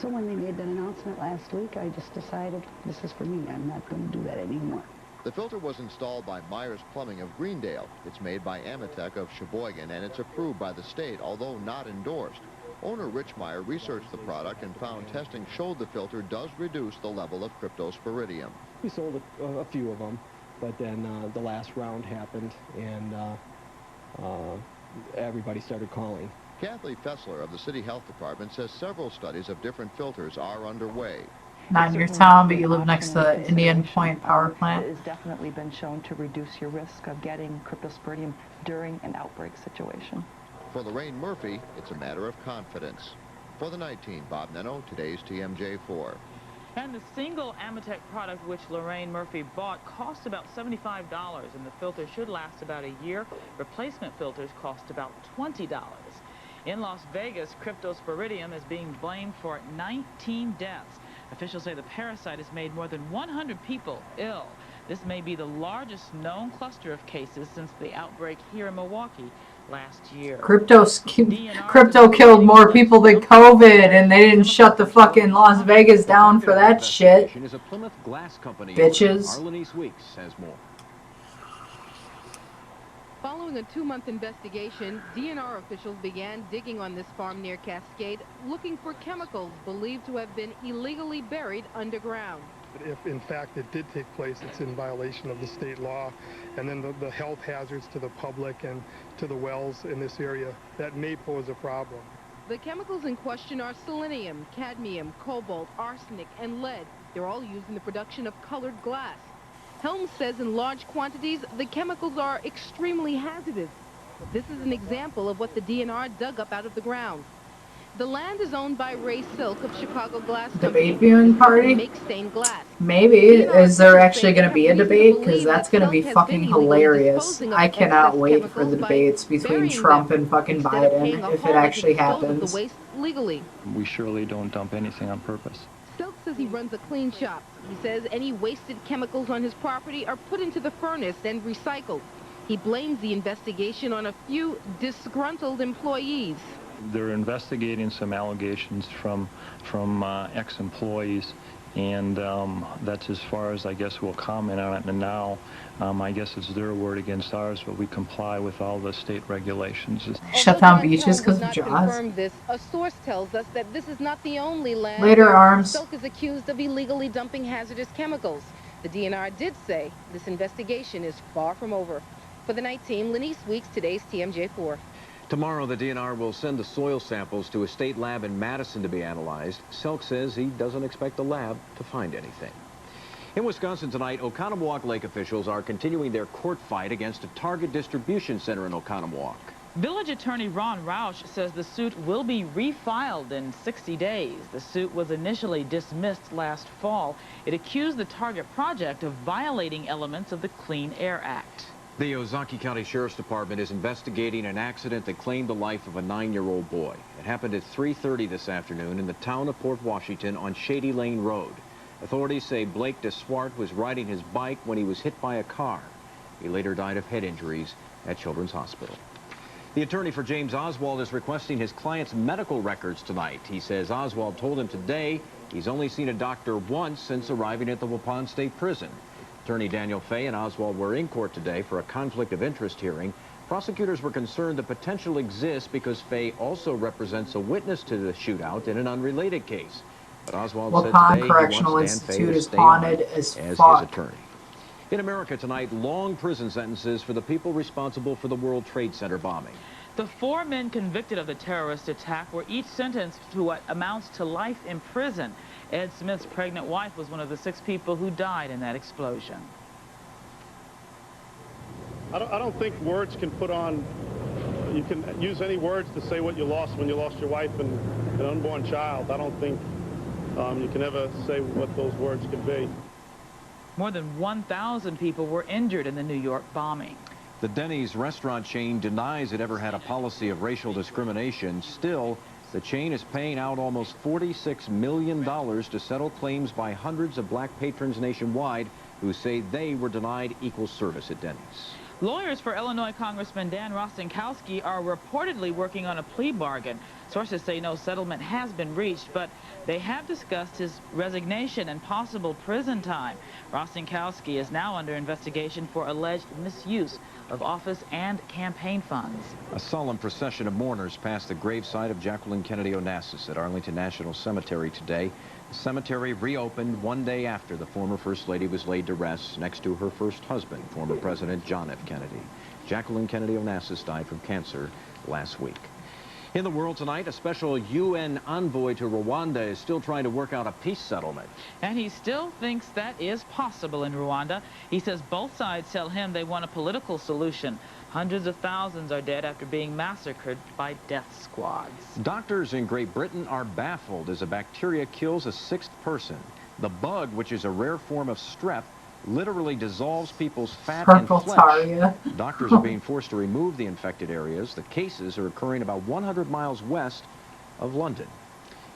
So when they made that announcement last week, I just decided this is for me. I'm not going to do that anymore. The filter was installed by Myers Plumbing of Greendale. It's made by Amatec of Sheboygan, and it's approved by the state, although not endorsed. Owner Rich Meyer researched the product and found testing showed the filter does reduce the level of cryptosporidium. We sold a few of them, but then the last round happened, and everybody started calling. Kathleen Fessler of the City Health Department says several studies of different filters are underway. Not in your town, but you live next to the Indian Point power plant. It has definitely been shown to reduce your risk of getting cryptosporidium during an outbreak situation. For Lorraine Murphy, it's a matter of confidence. For the night team, Bob Neno, today's TMJ4. And the single Amatec product which Lorraine Murphy bought cost about $75, and the filter should last about a year. Replacement filters cost about $20. In Las Vegas, cryptosporidium is being blamed for 19 deaths. Officials say the parasite has made more than 100 people ill. This may be the largest known cluster of cases since the outbreak here in Milwaukee last year. Crypto killed more people than COVID, and they didn't shut the fucking Las Vegas down for that shit. Bitches. Arlenise Weeks has more. Following a 2-month investigation, DNR officials began digging on this farm near Cascade, looking for chemicals believed to have been illegally buried underground. If, in fact, it did take place, it's in violation of the state law. And then the health hazards to the public and to the wells in this area, that may pose a problem. The chemicals in question are selenium, cadmium, cobalt, arsenic, and lead. They're all used in the production of colored glass. Helms says in large quantities, the chemicals are extremely hazardous. This is an example of what the DNR dug up out of the ground. The land is owned by Ray Silk of Chicago Glass Debate viewing party? Make stained glass. Maybe. Is there actually going to be a debate? Because that's going to be fucking hilarious. I cannot wait for the debates between Trump and fucking Biden if it actually happens. Legally. We surely don't dump anything on purpose. Silk says he runs a clean shop. He says any wasted chemicals on his property are put into the furnace and recycled. He blames the investigation on a few disgruntled employees. They're investigating some allegations from ex-employees, and that's as far as I guess we'll comment on it. And now, I guess it's their word against ours, but we comply with all the state regulations. Shut down beaches because of Jaws. A source tells us that this is not the only land Later, Arms. Silk is accused of illegally dumping hazardous chemicals. The DNR did say this investigation is far from over. For the night team, Lenise Weeks, today's TMJ4. Tomorrow, the DNR will send the soil samples to a state lab in Madison to be analyzed. Selk says he doesn't expect the lab to find anything. In Wisconsin tonight, Oconomowoc Lake officials are continuing their court fight against a Target distribution center in Oconomowoc. Village attorney Ron Roush says the suit will be refiled in 60 days. The suit was initially dismissed last fall. It accused the Target project of violating elements of the Clean Air Act. The Ozaukee County Sheriff's Department is investigating an accident that claimed the life of a 9-year-old boy. It happened at 3:30 this afternoon in the town of Port Washington on Shady Lane Road. Authorities say Blake DeSwart was riding his bike when he was hit by a car. He later died of head injuries at Children's Hospital. The attorney for James Oswald is requesting his client's medical records tonight. He says Oswald told him today he's only seen a doctor once since arriving at the Waupun State Prison. Attorney Daniel Fay and Oswald were in court today for a conflict of interest hearing. Prosecutors were concerned the potential exists because Fay also represents a witness to the shootout in an unrelated case. But Oswald said today Correctional he wants Dan Fay Institute to is stay haunted on as his fuck. attorney. In America tonight, long prison sentences for the people responsible for the World Trade Center bombing. The 4 men convicted of the terrorist attack were each sentenced to what amounts to life in prison. Ed Smith's pregnant wife was one of the 6 people who died in that explosion. I don't think words can put on, you can use any words to say what you lost when you lost your wife and an unborn child. I don't think you can ever say what those words can be. More than 1,000 people were injured in the New York bombing. The Denny's restaurant chain denies it ever had a policy of racial discrimination. Still, the chain is paying out almost $46 million to settle claims by hundreds of black patrons nationwide who say they were denied equal service at Denny's. Lawyers for Illinois Congressman Dan Rostenkowski are reportedly working on a plea bargain. Sources say no settlement has been reached, but they have discussed his resignation and possible prison time. Rostenkowski is now under investigation for alleged misuse of office and campaign funds. A solemn procession of mourners passed the gravesite of Jacqueline Kennedy Onassis at Arlington National Cemetery today. The cemetery reopened one day after the former First Lady was laid to rest next to her first husband, former President John F. Kennedy. Jacqueline Kennedy Onassis died from cancer last week. In the world tonight, a special UN envoy to Rwanda is still trying to work out a peace settlement. And he still thinks that is possible in Rwanda. He says both sides tell him they want a political solution. Hundreds of thousands are dead after being massacred by death squads. Doctors in Great Britain are baffled as a bacteria kills a 6th person. The bug, which is a rare form of strep, literally dissolves people's fat and flesh. Doctors are being forced to remove the infected areas. The cases are occurring about 100 miles west of London.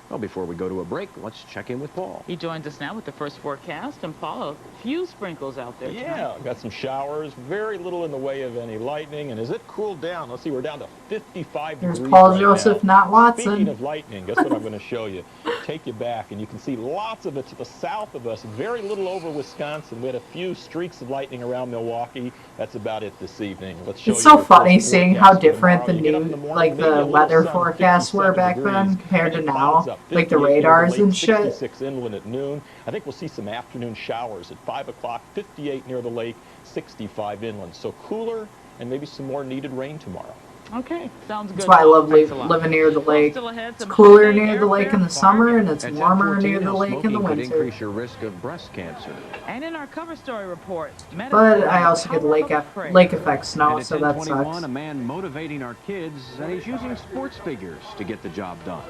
Well, before we go to a break, let's check in with Paul. He joins us now with the first forecast. And Paul, a few sprinkles out there tonight. Yeah, got some showers, very little in the way of any lightning. And as it cooled down, let's see, we're down to 55 There's degrees Paul right Joseph, now. not Watson. Speaking of lightning, guess what I'm going to show you? Take you back, and you can see lots of it to the south of us, very little over Wisconsin. We had a few streaks of lightning around Milwaukee. That's about it this evening. Let's show It's you so the funny first seeing forecast how different for the tomorrow. new, You get up in the morning, like maybe a the little weather sun, forecasts were 57 back then degrees. compared to And then clouds now, up, like the 58 near radars lake, and shit. 66 inland at noon. I think we'll see some afternoon showers at 5 o'clock, 58 near the lake, 65 inland. So cooler and maybe some more needed rain tomorrow. Okay, sounds good. That's why I love living near the lake. It's cooler near the lake in the summer, and it's warmer near the lake in the winter. Increase your risk of breast cancer. And in our cover story report, but I also get lake effect snow, so that sucks. A man motivating our kids, and he's using sports figures to get the job done.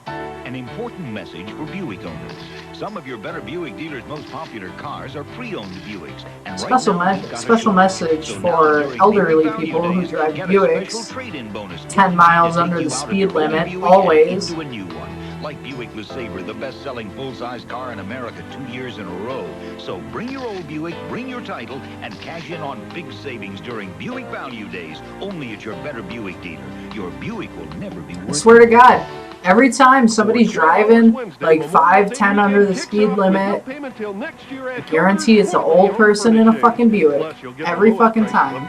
An important message for Buick owners. Some of your better Buick dealers' most popular cars are pre-owned Buicks. And Special message for elderly people who drive Buicks. 10 miles under the speed limit, always. Into a new one. Like Buick LeSabre, the best-selling full-size car in America 2 years in a row. So bring your old Buick, bring your title, and cash in on big savings during Buick Value Days. Only at your better Buick dealer. Your Buick will never be worth. I swear to God. Every time somebody's driving like 5, 10 under the speed limit, I guarantee it's an old person in a fucking Buick. Every fucking time.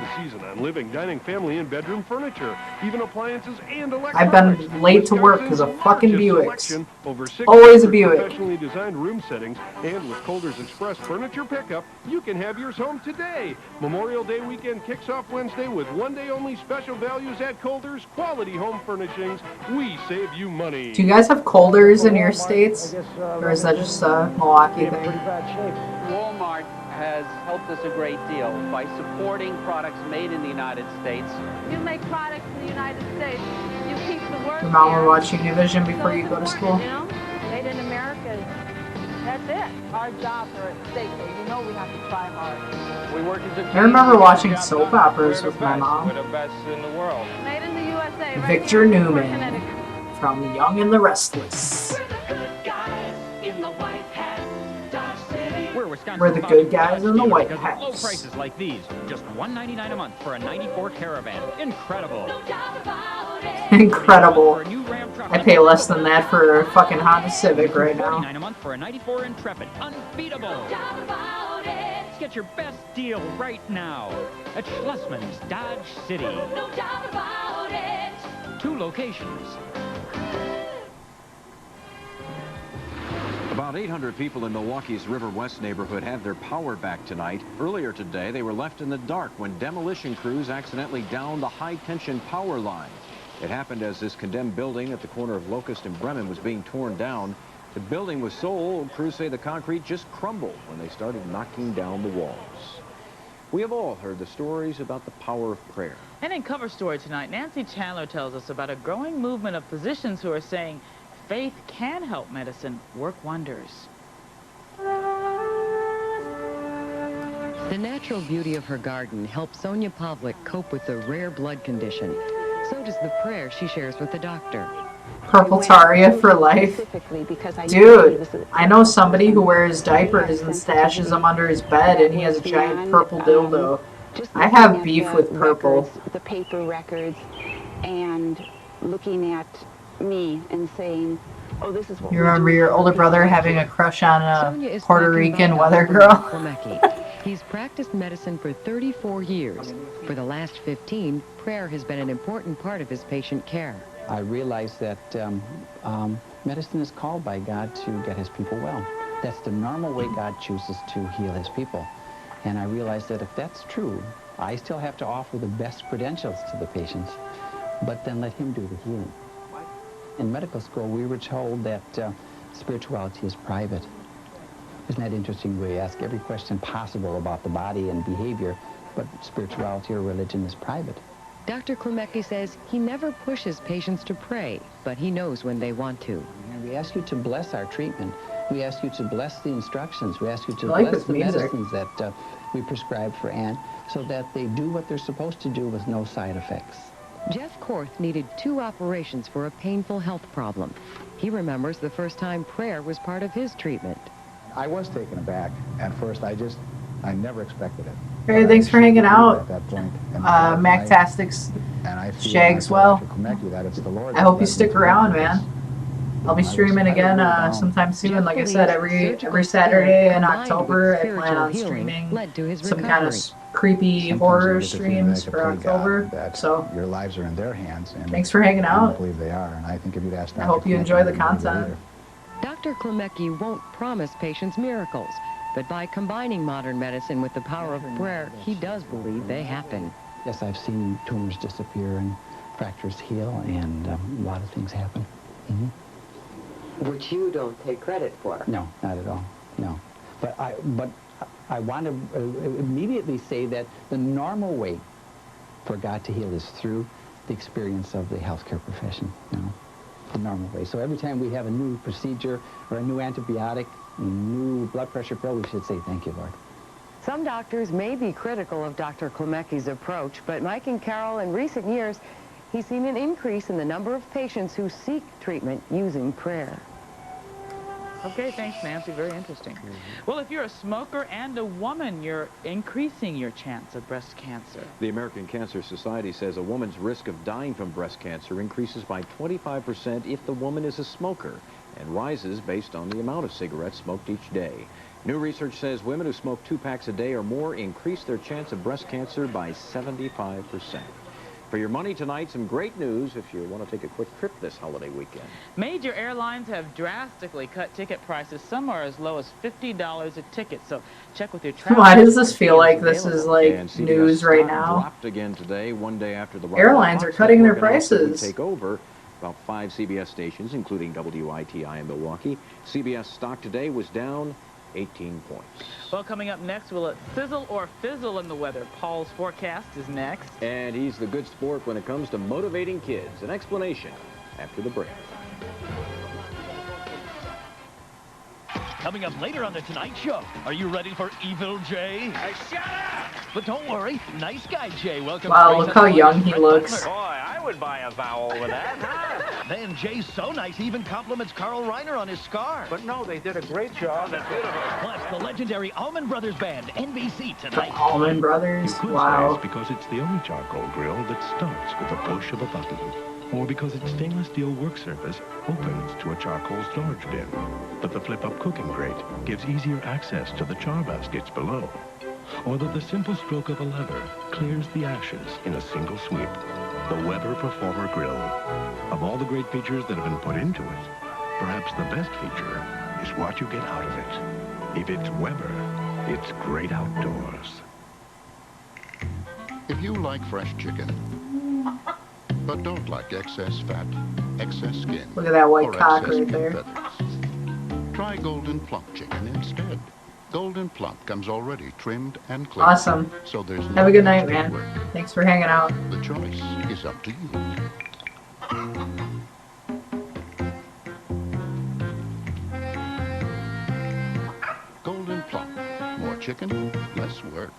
Living, dining, family, and bedroom furniture, even appliances and electronics. I've been late to work because of fucking Buicks. Always a Buick. Professionally designed room settings, and with Calder's Express Furniture Pickup, you can have yours home today. Memorial Day weekend kicks off Wednesday with one-day-only special values at Calder's Quality Home Furnishings. We save you money. Do you guys have Colders in your states? Or is that just a Milwaukee thing? Walmart has helped us a great deal by supporting products made in the United States. You make products in the United States. You keep the work Your mom here. will watch Univision before you go to school. You know? Made in America. That's it. Our jobs are at stake, so you know we have to try hard. We work as a I remember watching soap operas with my mom. We're the best in the world. Made in the USA. Right Victor here in Newman Connecticut. from Young and the Restless. We're the good guys in the White House. Low prices like these, just $199 a month for a '94 Caravan. Incredible. Incredible. I pay less than that for a fucking Honda Civic right now. $49 a month for a '94 Intrepid. Unbeatable. Get your best deal right now at Schlussman's Dodge City. 2 locations. About 800 people in Milwaukee's River West neighborhood had their power back tonight. Earlier today, they were left in the dark when demolition crews accidentally downed the high-tension power line. It happened as this condemned building at the corner of Locust and Bremen was being torn down. The building was so old, crews say the concrete just crumbled when they started knocking down the walls. We have all heard the stories about the power of prayer. And in Cover Story tonight, Nancy Chandler tells us about a growing movement of physicians who are saying faith can help medicine work wonders. The natural beauty of her garden helps Sonia Pavlik cope with a rare blood condition. So does the prayer she shares with the doctor. Purple Taria for life. Dude, I know somebody who wears diapers and stashes them under his bed, and he has a giant purple dildo. I have beef with purple. The paper records, and looking at me and saying, oh, this is what You remember your older brother having a crush on a Puerto Rican weather girl? He's practiced medicine for 34 years. For the last 15, prayer has been an important part of his patient care. I realized that medicine is called by God to get his people well. That's the normal way God chooses to heal his people. And I realized that if that's true, I still have to offer the best credentials to the patients, but then let him do the healing. In medical school, we were told that spirituality is private. Isn't that interesting? We ask every question possible about the body and behavior, but spirituality or religion is private. Dr. Kremecki says he never pushes patients to pray, but he knows when they want to. And we ask you to bless our treatment. We ask you to bless the instructions. We ask you to like bless the music. medicines that we prescribe for Anne so that they do what they're supposed to do with no side effects. Jeff Korth needed 2 operations for a painful health problem. He remembers the first time prayer was part of his treatment. I was taken aback at first. I never expected it. Hey, thanks for hanging out. At that point. Mactastics Shagswell. I hope you stick around, man. I'll be streaming again sometime soon. Like I said, every Saturday in October, I plan on streaming some kind of creepy horror streams for October. So your lives are in their hands. And thanks for hanging out. I believe they are, and I think if you'd ask I hope you enjoy the content. Dr. Kremecki won't promise patients miracles, but by combining modern medicine with the power of prayer, he does believe they happen. Yes, I've seen tumors disappear and fractures heal, and a lot of things happen. Which you don't take credit for. No, not at all. No, but I want to immediately say that the normal way for God to heal is through the experience of the healthcare profession. You know, the normal way. So every time we have a new procedure or a new antibiotic, a new blood pressure pill, we should say, "Thank you, Lord." Some doctors may be critical of Dr. Kremecki's approach, but Mike and Carol, in recent years, he's seen an increase in the number of patients who seek treatment using prayer. Okay, thanks, Nancy. Very interesting. Well, if you're a smoker and a woman, you're increasing your chance of breast cancer. The American Cancer Society says a woman's risk of dying from breast cancer increases by 25% if the woman is a smoker and rises based on the amount of cigarettes smoked each day. New research says women who smoke 2 packs a day or more increase their chance of breast cancer by 75%. For your money tonight, some great news if you want to take a quick trip this holiday weekend. Major airlines have drastically cut ticket prices. Some are as low as $50 a ticket, so check with your travel. Why does this feel like this is like news right now? Dropped again today, one day after the airlines are cutting their prices. Take over about 5 CBS stations, including WITI in Milwaukee. CBS stock today was down 18 points. Well, coming up next, will it sizzle or fizzle in the weather? Paul's forecast is next. And he's the good sport when it comes to motivating kids. An explanation after the break. Coming up later on the Tonight Show, are you ready for Evil Jay? Shut up! But don't worry, Nice Guy Jay welcomes... Wow, look how young he looks. Boy, I would buy a vowel with that. Then Jay's so nice, he even compliments Carl Reiner on his scar. But no, they did a great job. That's beautiful. Plus, the legendary Allman Brothers Band, NBC tonight. The Allman Brothers? Wow. Because it's the only charcoal grill that starts with the push of a button. Or because its stainless steel work surface opens to a charcoal storage bin. But the flip-up cooking grate gives easier access to the char baskets below. Or that the simple stroke of a lever clears the ashes in a single sweep. The Weber Performer Grill. Of all the great features that have been put into it, perhaps the best feature is what you get out of it. If it's Weber, it's great outdoors. If you like fresh chicken, but don't like excess fat, excess skin, Look at that white or cock excess right pink there. feathers, try Golden Plump chicken instead. Golden Plump comes already trimmed and cleaned. Awesome. So there's Have no a good night, extra man. work. Thanks for hanging out. The choice is up to you. Golden Plump. More chicken, less work.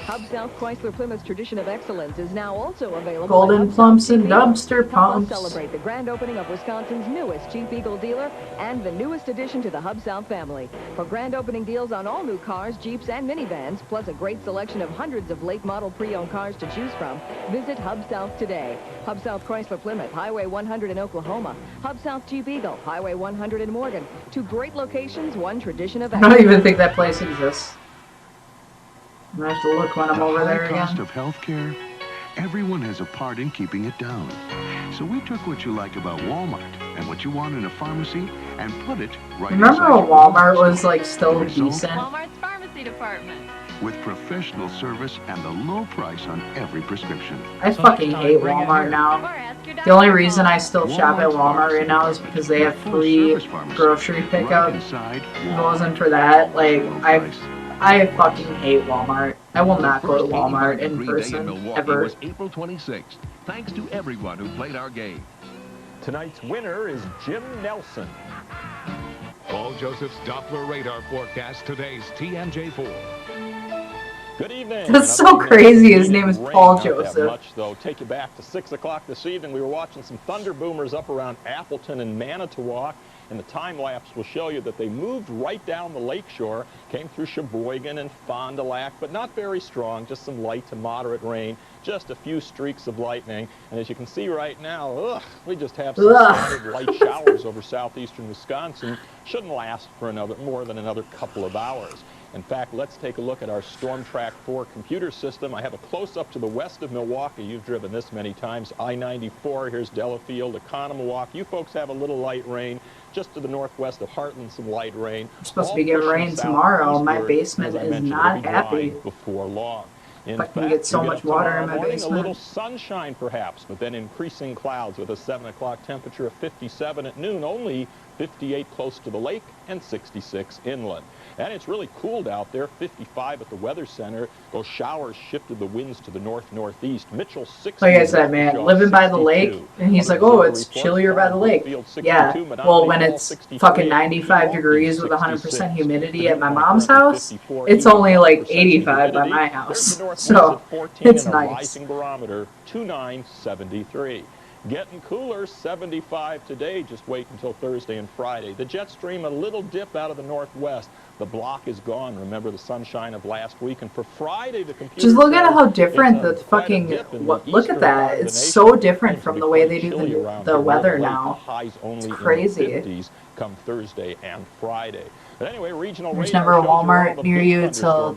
Hub South Chrysler Plymouth's tradition of excellence is now also available. Golden at plumps and Cheap Eagle. dumpster Help us pumps. celebrate the grand opening of Wisconsin's newest Cheap Eagle dealer and the newest addition to the Hub South family. For grand opening deals on all new cars, Jeeps, and minivans, plus a great selection of hundreds of late model pre-owned cars to choose from, visit Hub South today. Hub South Chrysler Plymouth, Highway 100 in Oklahoma. Hub South Cheap Eagle, Highway 100 in Morgan. Two great locations, one tradition of I excellence. don't even think that place exists. I'm gonna have to look when I'm over there The cost again. of healthcare, everyone has a part in keeping it down. So we took what you like about Walmart and what you want in a pharmacy and put it right Remember inside when your Walmart was like still The result? decent? Walmart's pharmacy department. with professional service and the low price on every prescription. I fucking hate Walmart now. The only reason I still shop at Walmart right now is because they have free grocery pickup. If it wasn't for that, like, I fucking hate Walmart. I will not go to Walmart in person, ever. was April 26th. Thanks to everyone who played our game. Tonight's winner is Jim Nelson. Paul Joseph's Doppler radar forecast, today's TMJ4. Good evening. That's so crazy. His name is Paul Joseph. Much, though. Take you back to 6 o'clock this evening. We were watching some thunder boomers up around Appleton and Manitowoc, and the time lapse will show you that they moved right down the lakeshore, came through Sheboygan and Fond du Lac, but not very strong, just some light to moderate rain, just a few streaks of lightning. And as you can see right now, we just have some scattered light showers over southeastern Wisconsin. Shouldn't last for more than another couple of hours. In fact, let's take a look at our Storm Track 4 computer system. I have a close-up to the west of Milwaukee. You've driven this many times. I-94, here's Delafield, Economowoc. You folks have a little light rain. Just to the northwest of Heartland, some light rain. It's supposed to be getting rain tomorrow. My basement is not happy. Before long. If I can get so much water in my A little basement. sunshine, perhaps, but then increasing clouds with a 7 o'clock temperature of 57 at noon, only 58 close to the lake and 66 inland. And it's really cooled out there, 55 at the Weather Center. Those showers shifted the winds to the north-northeast. Mitchell 60. Like I said, man, living by the lake, and he's like, oh, it's chillier by the lake. Yeah, well, when it's fucking 95 degrees with 100% humidity at my mom's house, it's only like 85 by my house. So, it's nice. Rising barometer, 2973. Getting cooler, 75 today. Just wait until Thursday and Friday. The jet stream, a little dip out of the northwest. The block is gone. Remember the sunshine of last week. And for Friday, the computer Just look at how different the fucking, look at that. It's so different from the way they do the weather now. It's crazy. Come Thursday and Friday. But anyway, regional There's never a Walmart near you until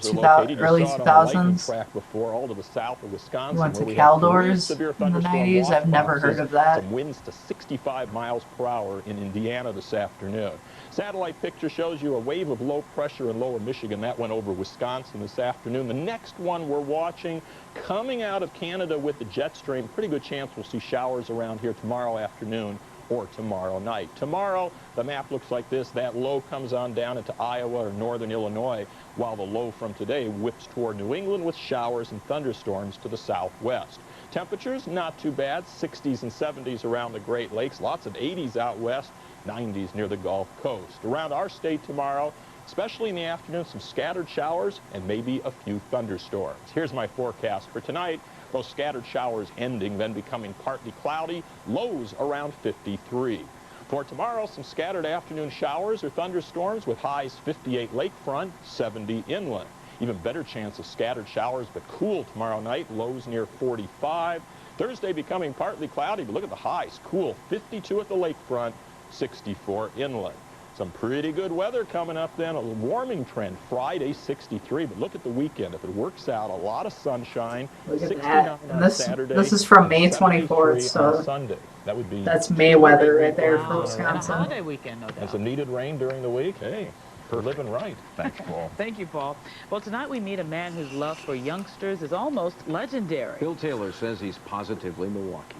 early 2000s. All to the south of Wisconsin. You went to Caldors in the 90s? I've never heard of that. Some winds to 65 miles per hour in Indiana this afternoon. Satellite picture shows you a wave of low pressure in lower Michigan. That went over Wisconsin this afternoon. The next one we're watching coming out of Canada with the jet stream. Pretty good chance we'll see showers around here tomorrow afternoon or tomorrow night. Tomorrow, the map looks like this. That low comes on down into Iowa or northern Illinois, while the low from today whips toward New England with showers and thunderstorms to the southwest. Temperatures, not too bad. 60s and 70s around the Great Lakes. Lots of 80s out west, 90s near the Gulf Coast. Around our state tomorrow, especially in the afternoon, some scattered showers and maybe a few thunderstorms. Here's my forecast for tonight. Those scattered showers ending, then becoming partly cloudy, lows around 53. For tomorrow, some scattered afternoon showers or thunderstorms with highs 58 lakefront, 70 inland. Even better chance of scattered showers, but cool tomorrow night, lows near 45. Thursday becoming partly cloudy, but look at the highs, cool 52 at the lakefront, 64 inland. Some pretty good weather coming up then. A warming trend. Friday, 63. But look at the weekend. If it works out, a lot of sunshine. Look at 69 that. on And Saturday. this is from and May 73 24th, on so Sunday. That would be that's May weather right there Wow, for and a Wisconsin. holiday weekend, no doubt. and some needed rain during the week. Hey, we're living right. Thanks, Paul. Thank you, Paul. Well, tonight we meet a man whose love for youngsters is almost legendary. Bill Taylor says he's positively Milwaukee.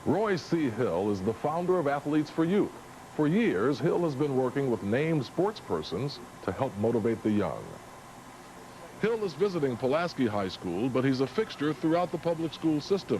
Roy C. Hill is the founder of Athletes for Youth. For years, Hill has been working with named sportspersons to help motivate the young. Hill is visiting Pulaski High School, but he's a fixture throughout the public school system.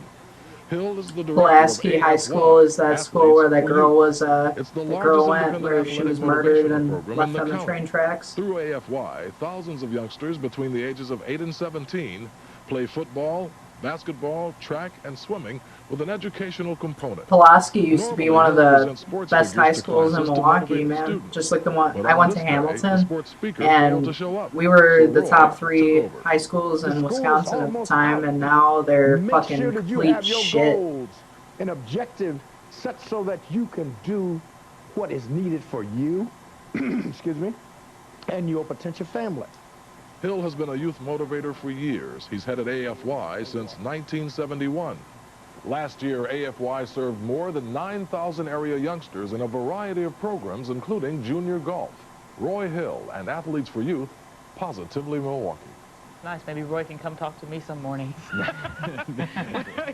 Hill is the director Pulaski of High AF1, School is that school where that Athletes for girl Youth. was, It's the the largest girl went independent where she was athletic murdered motivational and program left in the on the county. train tracks. Through AFY, thousands of youngsters between the ages of 8 and 17 play football, basketball, track, and swimming with an educational component. Pulaski used to be one of the sports best figures high to schools in classes to Milwaukee, motivate the man. students. Just like the one But I on went this to day, the Hamilton, sports speaker failed to and show up. we were So the Roy top took 3 over. high schools in The school is Wisconsin at the almost time, out. and now they're Make fucking sure that you complete have your shit. goals and objective such so that you can do what is needed for you, excuse me, and your potential family. Hill has been a youth motivator for years. He's headed AFY since 1971. Last year, AFY served more than 9,000 area youngsters in a variety of programs, including junior golf. Roy Hill and Athletes for Youth, positively Milwaukee. Nice. Maybe Roy can come talk to me some morning.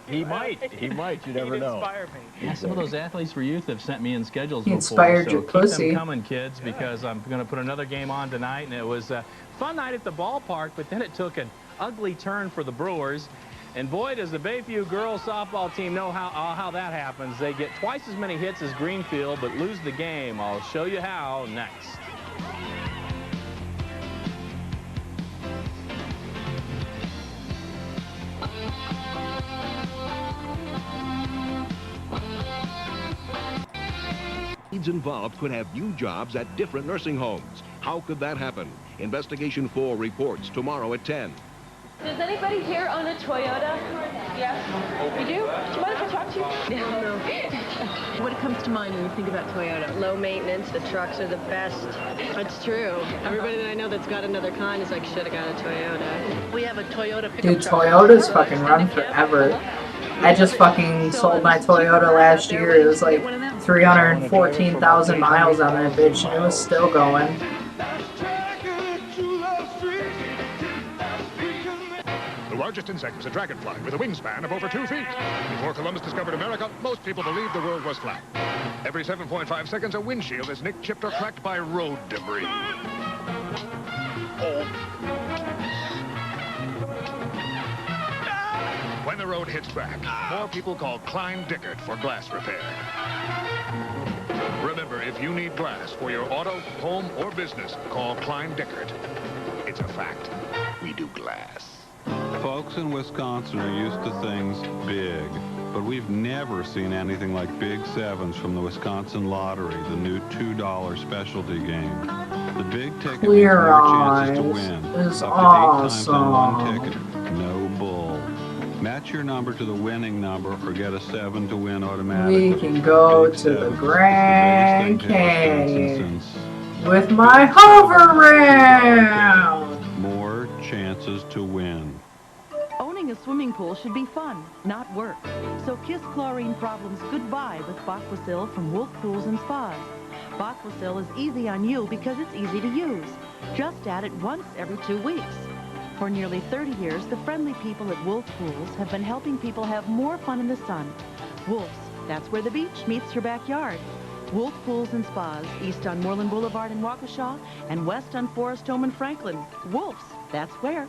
He might. You never know. Inspire me. Yeah, some of those Athletes for Youth have sent me in schedules He before, inspired so your keep pussy. them coming, kids, because I'm going to put another game on tonight, and it was a fun night at the ballpark, but then it took an ugly turn for the Brewers. And boy, does the Bayview girls softball team know how that happens. They get twice as many hits as Greenfield, but lose the game. I'll show you how next. Involved could have new jobs at different nursing homes. How could that happen? Investigation 4 reports tomorrow at 10. Does anybody here own a Toyota? Yes. You do? Do you mind if I talk to you? No. What comes to mind when you think about Toyota? Low maintenance, the trucks are the best. It's true. Everybody that I know that's got another kind is like, should have got a Toyota. We have a Toyota pickup Dude, truck. Toyotas fucking run forever. I just fucking sold my Toyota last year. It was like 314,000 miles on that bitch, and it was still going. The largest insect was a dragonfly with a wingspan of over 2 feet. Before Columbus discovered America, most people believed the world was flat. Every 7.5 seconds, a windshield is nicked, chipped, or cracked by road debris. When the road hits back, more people call Klein Dickert for glass repair. Remember, if you need glass for your auto, home, or business, call Klein Dickert. It's a fact. We do glass. Folks in Wisconsin are used to things big, but we've never seen anything like Big Sevens from the Wisconsin Lottery, the new $2 specialty game. The big ticket means Clear more chances to Eyes win. is Up to 8 times on one awesome. ticket. No bull. Match your number to the winning number or get a 7 to win automatically. We can go Big to the Sevens, Grand the biggest thing to Canyon Wisconsin with my hover round. More chances to win. Owning a swimming pool should be fun, not work. So kiss chlorine problems goodbye with Aquasil from Wolf Pools and Spas. Aquasil is easy on you because it's easy to use. Just add it once every 2 weeks. For nearly 30 years, the friendly people at Wolf Pools have been helping people have more fun in the sun. Wolf's, that's where the beach meets your backyard. Wolf Pools and Spas, east on Moreland Boulevard in Waukesha and west on Forest Home in Franklin. Wolf's, that's where.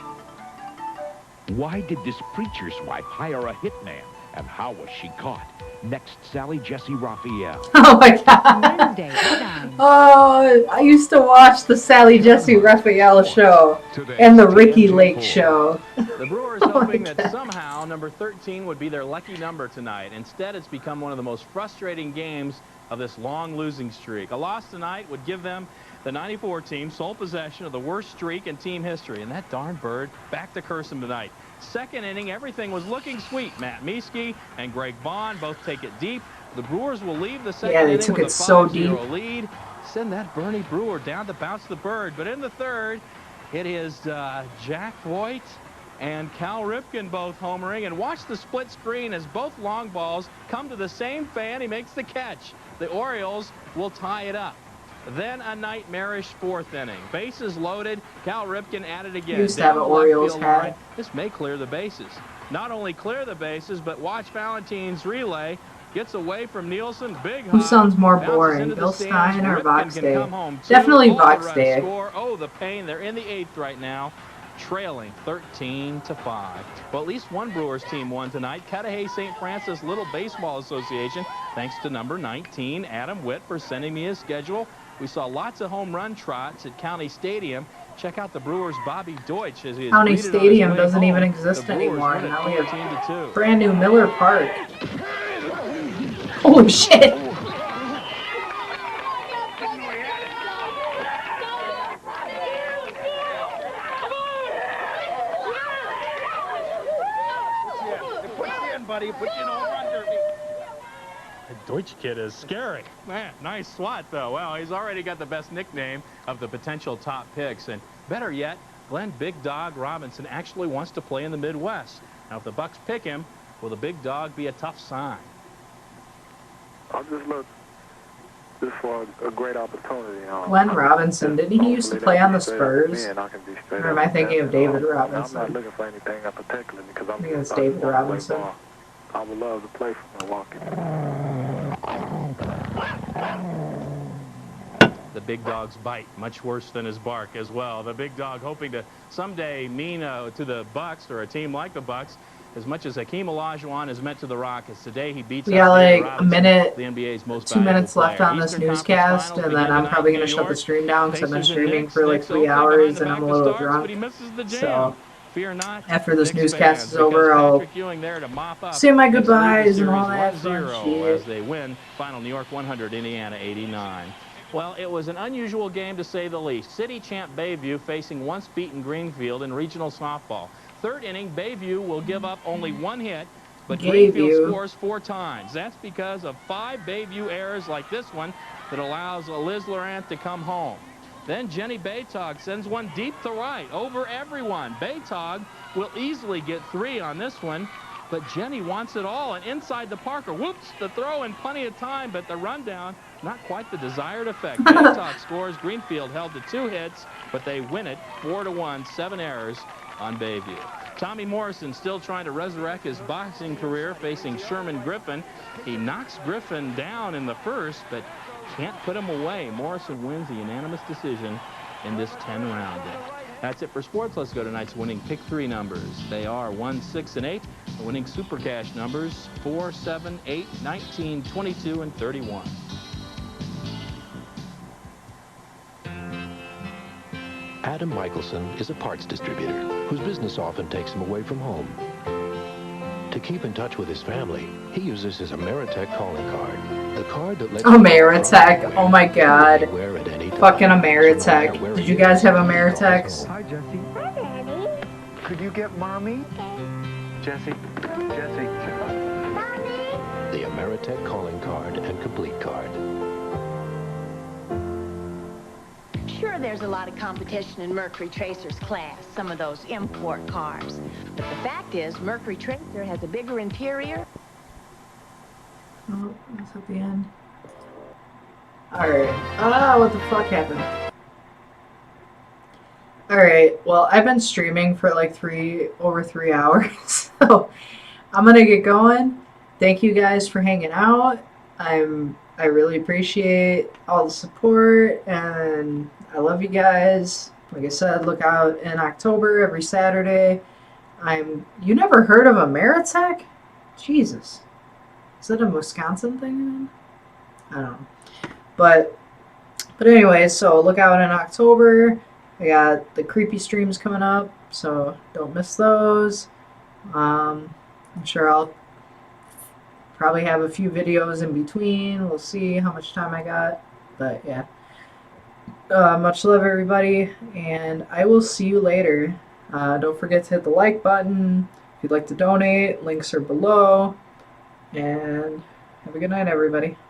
Why did this preacher's wife hire a hitman? And how was she caught? Next, Sally Jesse Raphael. Oh my god. Oh, I used to watch the Sally Jesse Raphael show and the Ricky Lake show. The Brewers hoping that somehow number 13 would be their lucky number tonight. Instead, it's become one of the most frustrating games of this long losing streak. A loss tonight would give them, the 94 team, sole possession of the worst streak in team history. And that darn bird back to curse him tonight. Second inning, everything was looking sweet. Matt Mieske and Greg Bond both take it deep. The Brewers will leave the second Yeah, they inning took with it a so 5-0 lead. Send that Bernie Brewer down to bounce the bird. But in the third, it is Jack Voigt and Cal Ripken both homering. And watch the split screen as both long balls come to the same fan. He makes the catch. The Orioles will tie it up. Then a nightmarish fourth inning. Bases loaded. Cal Ripken at it again. Used to have Down an the left Orioles field hat. line. This may clear the bases. Not only clear the bases, but watch Valentine's relay. Gets away from Nielsen. Big Who hop. sounds more Bounces boring, into the Bill stands. Stein or Ripken Vox can Day? come home too. Definitely All the Vox runs Day. score. Oh, the pain. They're in the 8th right now, trailing 13-5. Well, at least one Brewers team won tonight. Cudahy St. Francis Little Baseball Association. Thanks to number 19, Adam Witt, for sending me his schedule. We saw lots of home run trots at County Stadium. Check out the Brewers' Bobby Deutsch as he is County greeted on his Stadium way doesn't even home. exist The Brewers anymore. win it Now we have 14-2. brand new Miller Park. Holy shit! Put you in, buddy. Put you in home run derby. The Deutsch kid is scary. Man, nice swat, though. Well, he's already got the best nickname of the potential top picks. And better yet, Glenn Big Dog Robinson actually wants to play in the Midwest. Now, if the Bucks pick him, will the Big Dog be a tough sign? I just look just for a great opportunity. Glenn Robinson, didn't he used to play on the Spurs? Or Or am I thinking of David I'm not Robinson? looking for anything in particular because I'm I think it's I David just wanna play Robinson. ball. I would love to play for Milwaukee. The Big Dog's bite, much worse than his bark as well. The Big Dog hoping to someday mean to the Bucks or a team like the Bucks as much as Hakeem Olajuwon has meant to the Rockets. Today he beats We out got David like a Robinson, minute, the NBA's most 2 minutes valuable left player. on this Eastern newscast, Conference and then I'm Finals probably begin going to tonight shut the in New stream down because I've been Pacers and streaming Knicks. for like Knicks 3 opening behind hours the and I'm back a of little Starks, but he drunk. misses the jam. So Fear not, after this Knicks newscast fans, is over, because I'll Patrick Ewing there to mop up. say my Knicks lead the goodbyes and all series that fun 1-0 shit. as they win final New York 100, Indiana 89. Well, it was an unusual game to say the least. City champ Bayview facing once beaten Greenfield in regional softball. Third inning, Bayview will give up only 1 hit, but Greenfield scores 4 times. That's because of 5 Bayview errors like this one that allows Liz Laurent to come home. Then Jenny Baytog sends one deep to right over everyone. Baytog will easily get 3 on this one, but Jenny wants it all, and inside the Parker. Whoops, the throw in plenty of time, but the rundown, not quite the desired effect. Baytog scores. Greenfield held to 2 hits, but they win it 4-1, 7 errors on Bayview. Tommy Morrison still trying to resurrect his boxing career, facing Sherman Griffin. He knocks Griffin down in the first, but can't put him away. Morrison wins the unanimous decision in this 10-rounder. That's it for sports. Let's go to tonight's winning pick 3 numbers. They are 1, 6, and 8. The winning super cash numbers 4, 7, 8, 19, 22, and 31. Adam Michelson is a parts distributor whose business often takes him away from home. To keep in touch with his family, he uses his Ameritech calling card. The card that lets Ameritech, oh my god. anywhere at any time. Fucking Ameritech. Did you guys have Ameritechs? Hi, Jesse. Hi, Daddy. Could you get Mommy? Jesse. Jesse. The Ameritech calling card and complete card. Sure, there's a lot of competition in Mercury Tracer's class, some of those import cars. But the fact is, Mercury Tracer has a bigger interior. Oh, that's at the end. Alright. Ah, what the fuck happened? Alright, well, I've been streaming for like over 3 hours, so I'm gonna get going. Thank you guys for hanging out. I really appreciate all the support, and I love you guys. Like I said, look out in October every Saturday. You never heard of Ameritech? Jesus. Is that a Wisconsin thing? I don't know. But anyway, so look out in October. I got the creepy streams coming up, so don't miss those. I'm sure I'll probably have a few videos in between. We'll see how much time I got. But yeah. Much love, everybody, and I will see you later. Don't forget to hit the like button. If you'd like to donate, links are below. And Have a good night, everybody.